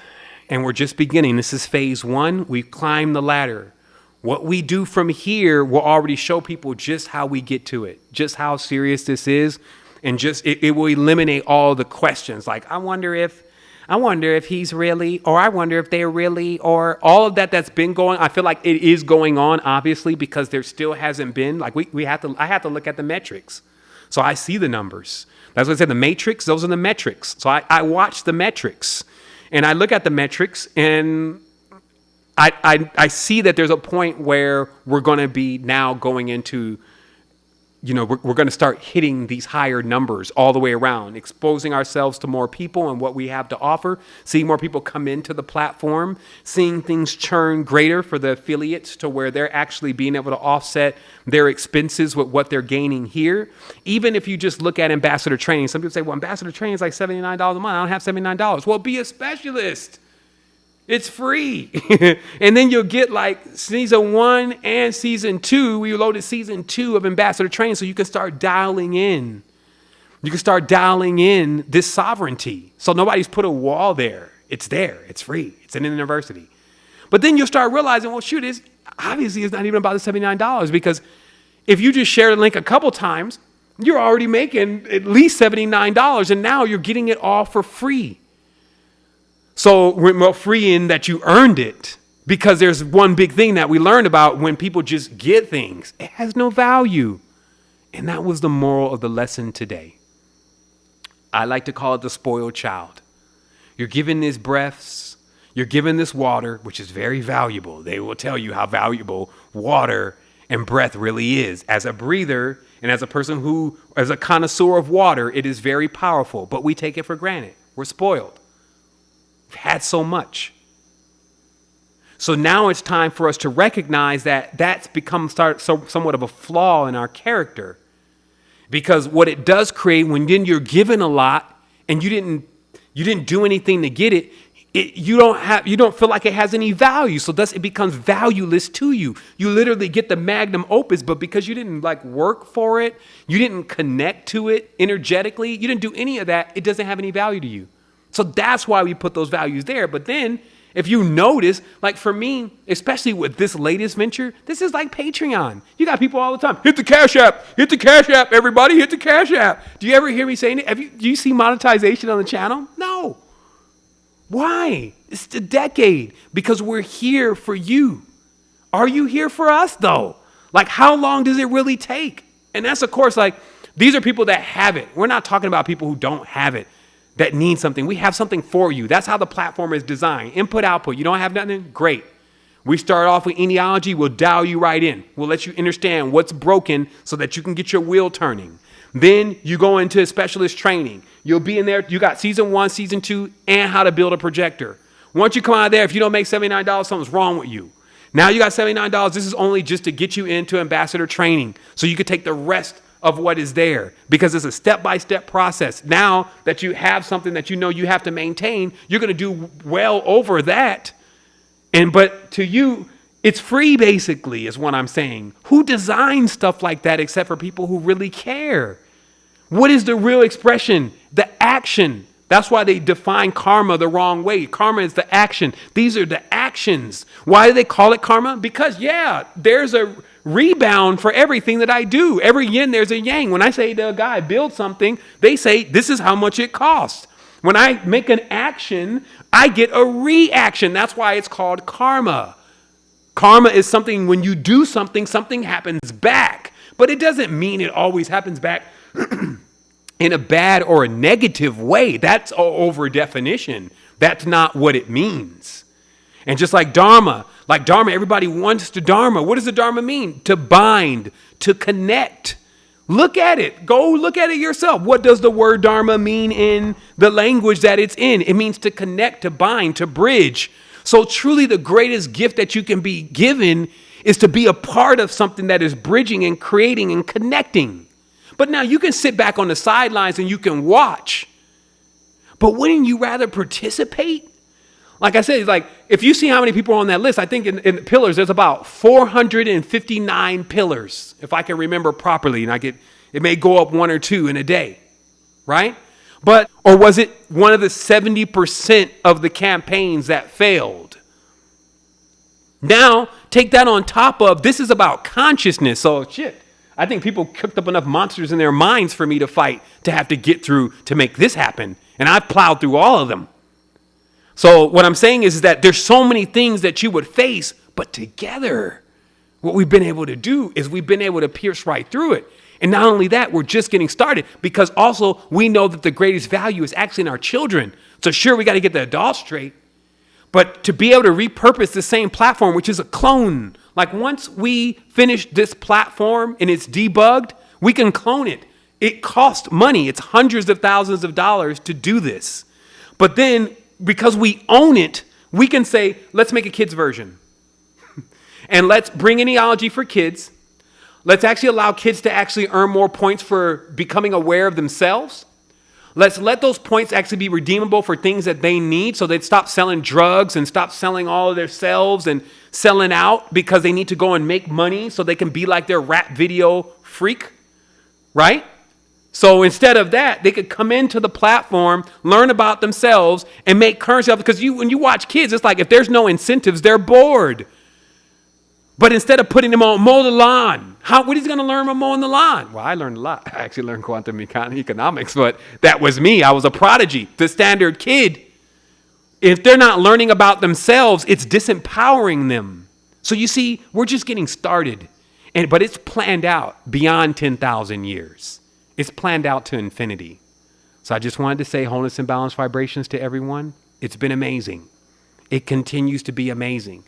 And we're just beginning. This is phase 1. We've climbed the ladder. What we do from here will already show people just how we get to it, just how serious this is. And just it will eliminate all the questions. Like, I wonder if he's really, or I wonder if they're really, or all of that's been going. I feel like it is going on, obviously, because there still hasn't been, like I have to look at the metrics. So I see the numbers. That's what I said, the matrix, those are the metrics. So I watch the metrics and I look at the metrics and I see that there's a point where we're going to be now going into, we're going to start hitting these higher numbers all the way around, exposing ourselves to more people and what we have to offer, seeing more people come into the platform, seeing things churn greater for the affiliates to where they're actually being able to offset their expenses with what they're gaining here. Even if you just look at ambassador training, some people say, well, ambassador training is like $79 a month. I don't have $79. Well, be a specialist. It's free. And then you'll get like season 1 and season 2. We loaded season 2 of Ambassador Training so you can start dialing in. You can start dialing in this sovereignty. So nobody's put a wall there. It's there. It's free. It's in the university. But then you'll start realizing, well, shoot, it's not even about the $79 because if you just share the link a couple times, you're already making at least $79 and now you're getting it all for free. So free in that you earned it Because there's one big thing that we learned about when people just get things. It has no value. And that was the moral of the lesson today. I like to call it the spoiled child. You're given these breaths. You're given this water, which is very valuable. They will tell you how valuable water and breath really is. As a breather and as a person who, as a connoisseur of water, it is very powerful. But we take it for granted. We're spoiled. We've had so much. So now it's time for us to recognize that that's become somewhat of a flaw in our character. Because what it does create when then you're given a lot and you didn't do anything to get it, you don't feel like it has any value. So thus it becomes valueless to you. You literally get the magnum opus, but because you didn't work for it, you didn't connect to it energetically, you didn't do any of that, it doesn't have any value to you. So that's why we put those values there. But then if you notice, for me, especially with this latest venture, this is like Patreon. You got people all the time. Hit the Cash App. Hit the Cash App, everybody. Hit the Cash App. Do you ever hear me saying it? Do you see monetization on the channel? No. Why? It's the decade. Because we're here for you. Are you here for us, though? How long does it really take? And that's, of course, these are people that have it. We're not talking about people who don't have it. That need something. We have something for you. That's how the platform is designed. Input, output. You don't have nothing? Great. We start off with Etymology. We'll dial you right in. We'll let you understand what's broken so that you can get your wheel turning. Then you go into specialist training. You'll be in there. You got season 1, season 2, and how to build a projector. Once you come out of there, if you don't make $79, something's wrong with you. Now you got $79. This is only just to get you into ambassador training so you could take the rest of what is there, because it's a step-by-step process. Now that you have something that you know you have to maintain, you're going to do well over that. But to you, it's free, basically, is what I'm saying. Who designs stuff like that except for people who really care? What is the real expression? The action. That's why they define karma the wrong way. Karma is the action. These are the actions. Why do they call it karma? Because, there's a rebound for everything that I do. Every yin, there's a yang. When I say to a guy, build something, they say, this is how much it costs. When I make an action, I get a reaction. That's why it's called karma. Karma is something, when you do something, something happens back. But it doesn't mean it always happens back in a bad or a negative way. That's over definition. That's not what it means. And just like Dharma, everybody wants to Dharma. What does the Dharma mean? To bind, to connect. Look at it. Go look at it yourself. What does the word Dharma mean in the language that it's in? It means to connect, to bind, to bridge. So truly the greatest gift that you can be given is to be a part of something that is bridging and creating and connecting. But now you can sit back on the sidelines and you can watch. But wouldn't you rather participate? Like I said, if you see how many people are on that list, I think in pillars, there's about 459 pillars, if I can remember properly. And it may go up 1 or 2 in a day, right? Or was it one of the 70% of the campaigns that failed? Now, take that on top of, this is about consciousness. So I think people cooked up enough monsters in their minds for me to fight, to have to get through to make this happen. And I've plowed through all of them. So what I'm saying is that there's so many things that you would face, but together, what we've been able to do is we've been able to pierce right through it. And not only that, we're just getting started, because also we know that the greatest value is actually in our children. So sure, we got to get the adults straight, but to be able to repurpose the same platform, which is a clone. Once we finish this platform and it's debugged, we can clone it. It costs money. It's hundreds of thousands of dollars to do this. But then, because we own it, we can say, let's make a kid's version. And let's bring Etymology for kids. Let's actually allow kids to actually earn more points for becoming aware of themselves. Let's let those points actually be redeemable for things that they need, so they'd stop selling drugs and stop selling all of their selves and selling out because they need to go and make money so they can be like their rap video freak, right? So instead of that, they could come into the platform, learn about themselves, and make currency. Because when you watch kids, it's like if there's no incentives, they're bored. But instead of putting them on mow the lawn, what is he going to learn from mowing the lawn? Well, I learned a lot. I actually learned quantum economics, but that was me. I was a prodigy. The standard kid If they're not learning about themselves, it's disempowering them. So you see, we're just getting started. But it's planned out beyond 10,000 years. It's planned out to infinity. So I just wanted to say wholeness and balanced vibrations to everyone. It's been amazing. It continues to be amazing.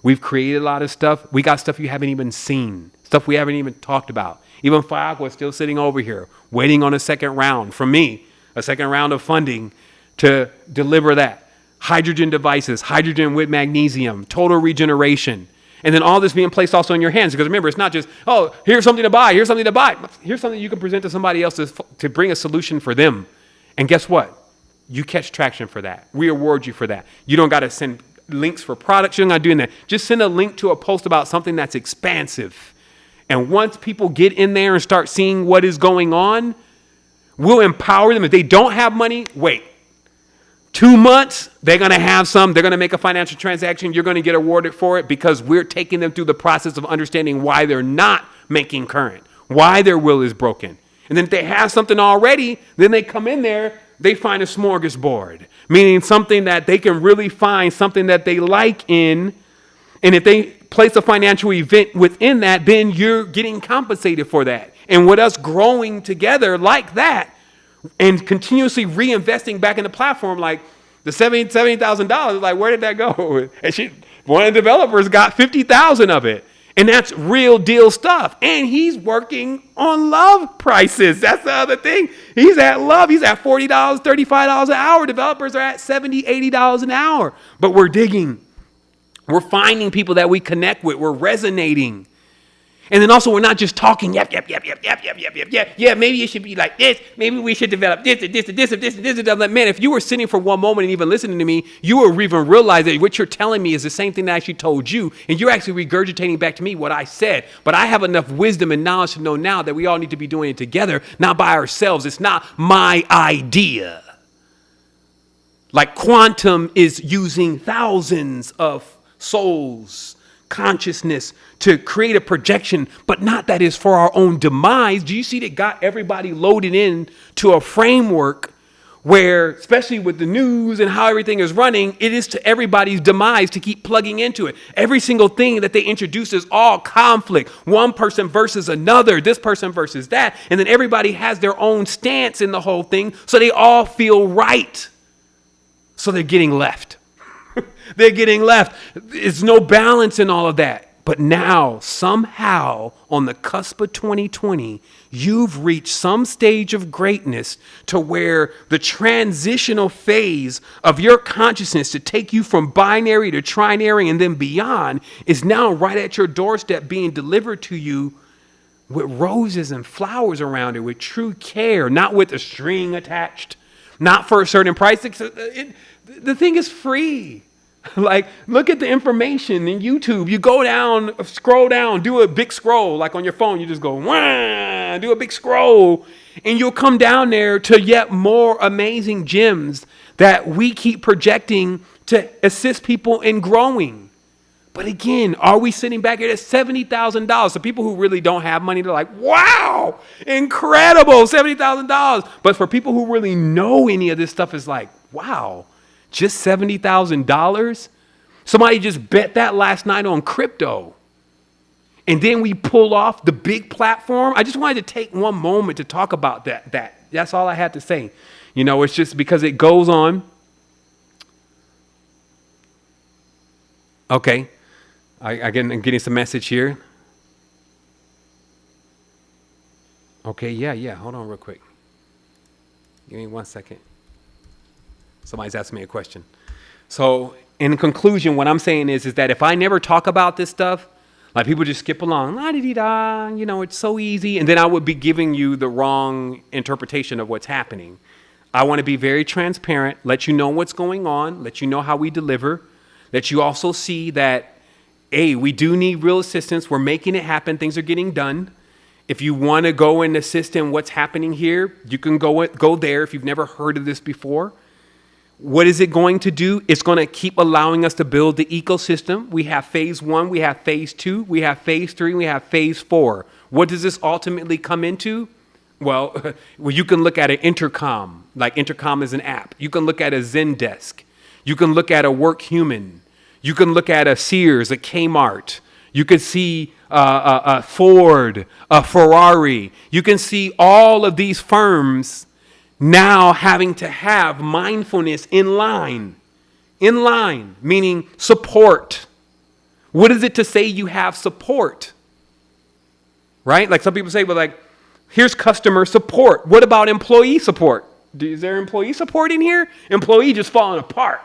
We've created a lot of stuff. We got stuff you haven't even seen, stuff we haven't even talked about. Even Fiagua is still sitting over here waiting on a second round from me, a second round of funding to deliver that. Hydrogen devices, hydrogen with magnesium, total regeneration. And then all this being placed also in your hands. Because remember, it's not just, oh, here's something to buy. Here's something to buy. Here's something you can present to somebody else to bring a solution for them. And guess what? You catch traction for that. We award you for that. You don't got to send links for products. You're not doing that. Just send a link to a post about something that's expansive. And once people get in there and start seeing what is going on, we'll empower them. If they don't have money, wait. 2 months, they're going to have some. They're going to make a financial transaction. You're going to get awarded for it because we're taking them through the process of understanding why they're not making current, why their will is broken. And then if they have something already, then they come in there, they find a smorgasbord, meaning something that they can really find something that they like in. And if they place a financial event within that, then you're getting compensated for that. And with us growing together like that, and continuously reinvesting back in the platform, like the $70,000, like where did that go? And one of the developers got 50,000 of it, and that's real deal stuff. And he's working on love prices. That's the other thing. He's at love. He's at $40, $35 an hour. Developers are at $70, $80 an hour. But we're digging. We're finding people that we connect with. We're resonating. And then also, we're not just talking, yep. Yeah, maybe it should be like this. Maybe we should develop this, and this, and this, and this, and this, and that. Like, man, if you were sitting for one moment and even listening to me, you would even realize that what you're telling me is the same thing that I actually told you. And you're actually regurgitating back to me what I said. But I have enough wisdom and knowledge to know now that we all need to be doing it together, not by ourselves. It's not my idea. Like quantum is using thousands of souls, consciousness to create a projection, but not that is for our own demise. Do you see that got everybody loaded in to a framework where, especially with the news and how everything is running, it is to everybody's demise to keep plugging into it. Every single thing that they introduce is all conflict. One person versus another, this person versus that. And then everybody has their own stance in the whole thing. So they all feel right. So they're getting left. They're getting left. There's no balance in all of that. But now, somehow, on the cusp of 2020, you've reached some stage of greatness to where the transitional phase of your consciousness to take you from binary to trinary and then beyond is now right at your doorstep being delivered to you with roses and flowers around it, with true care, not with a string attached, not for a certain price. The thing is free. Like, look at the information in YouTube. You go down, scroll down, do a big scroll. Like on your phone, you just go, wah, do a big scroll. And you'll come down there to yet more amazing gems that we keep projecting to assist people in growing. But again, are we sitting back here at $70,000? So people who really don't have money, they're like, wow, incredible, $70,000. But for people who really know any of this stuff, it's like, wow. Just $70,000? Somebody just bet that last night on crypto. And then we pull off the big platform. I just wanted to take one moment to talk about that. That's all I had to say. You know, it's just because it goes on. Okay. I'm getting some message here. Okay, yeah. Hold on real quick. Give me 1 second. Somebody's asking me a question. So in conclusion, what I'm saying is that if I never talk about this stuff, like people just skip along, la-di-di-da, you know, it's so easy. And then I would be giving you the wrong interpretation of what's happening. I want to be very transparent, let you know what's going on, let you know how we deliver, let you also see that, A, we do need real assistance. We're making it happen. Things are getting done. If you want to go and assist in what's happening here, you can go there if you've never heard of this before. What is it going to do? It's going to keep allowing us to build the ecosystem. We have phase 1, we have phase 2, we have phase 3, we have phase 4. What does this ultimately come into? Well, you can look at an intercom, like intercom is an app. You can look at a Zendesk. You can look at a work human. You can look at a Sears, a Kmart. You could see a Ford, a Ferrari. You can see all of these firms now having to have mindfulness in line, meaning support. What is it to say you have support? Right? Like some people say, well, like, here's customer support. What about employee support? Is there employee support in here? Employee just falling apart.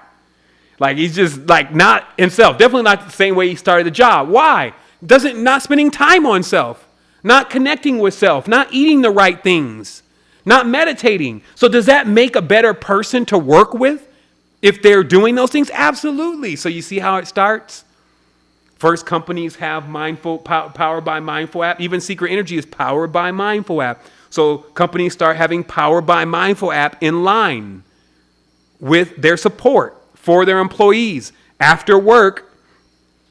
Like he's just like not himself. Definitely not the same way he started the job. Why? Not spending time on self, not connecting with self, not eating the right things, not meditating. So does that make a better person to work with if they're doing those things? Absolutely. So you see how it starts? First, companies have powered by mindful app. Even Secret Energy is powered by mindful app. So companies start having powered by mindful app in line with their support for their employees. After work,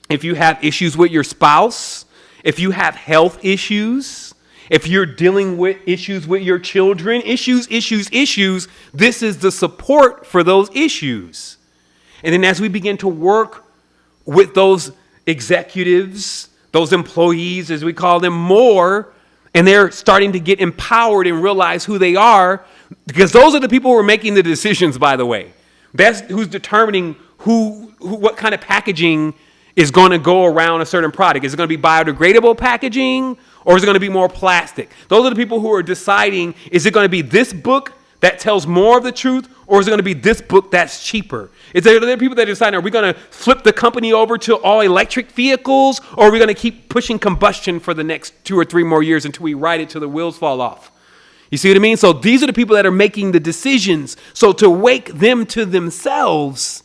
if you have issues with your spouse, if you have health issues, if you're dealing with issues with your children, issues, this is the support for those issues. And then as we begin to work with those executives, those employees, as we call them, more, and they're starting to get empowered and realize who they are, because those are the people who are making the decisions, by the way. That's who's determining what kind of packaging is going to go around a certain product. Is it going to be biodegradable packaging, or is it going to be more plastic? Those are the people who are deciding, is it going to be this book that tells more of the truth, or is it going to be this book that's cheaper? Is there people that decide, are we going to flip the company over to all electric vehicles, or are we going to keep pushing combustion for the next 2 or 3 more years until we ride it till the wheels fall off? You see what I mean? So these are the people that are making the decisions. So to wake them to themselves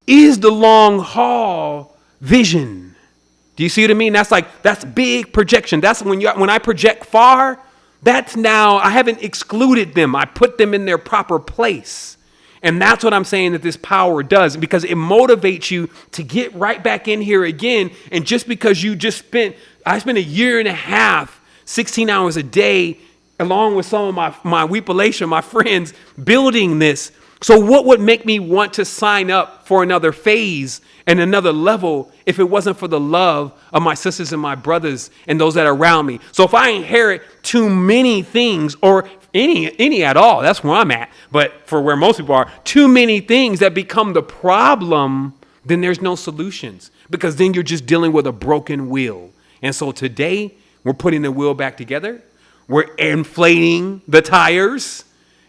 is the long haul vision. Do you see what I mean? That's big projection. That's when I project far, that's now, I haven't excluded them. I put them in their proper place. And that's what I'm saying that this power does, because it motivates you to get right back in here again. And just because I spent a year and a half, 16 hours a day, along with some of my weepulation, my friends, building this. So what would make me want to sign up for another phase and another level if it wasn't for the love of my sisters and my brothers and those that are around me? So if I inherit too many things, or any at all, that's where I'm at. But for where most people are, too many things that become the problem, then there's no solutions, because then you're just dealing with a broken wheel. And so today we're putting the wheel back together. We're inflating the tires,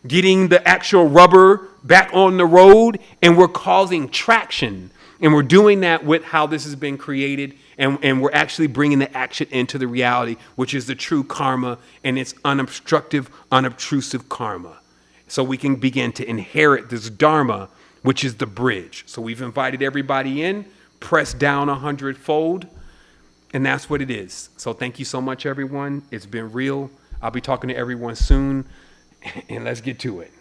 getting the actual rubber back on the road, and we're causing traction. And we're doing that with how this has been created, and we're actually bringing the action into the reality, which is the true karma, and it's unobstructive, unobtrusive karma. So we can begin to inherit this dharma, which is the bridge. So we've invited everybody in, pressed down 100-fold, and that's what it is. So thank you so much, everyone. It's been real. I'll be talking to everyone soon, and let's get to it.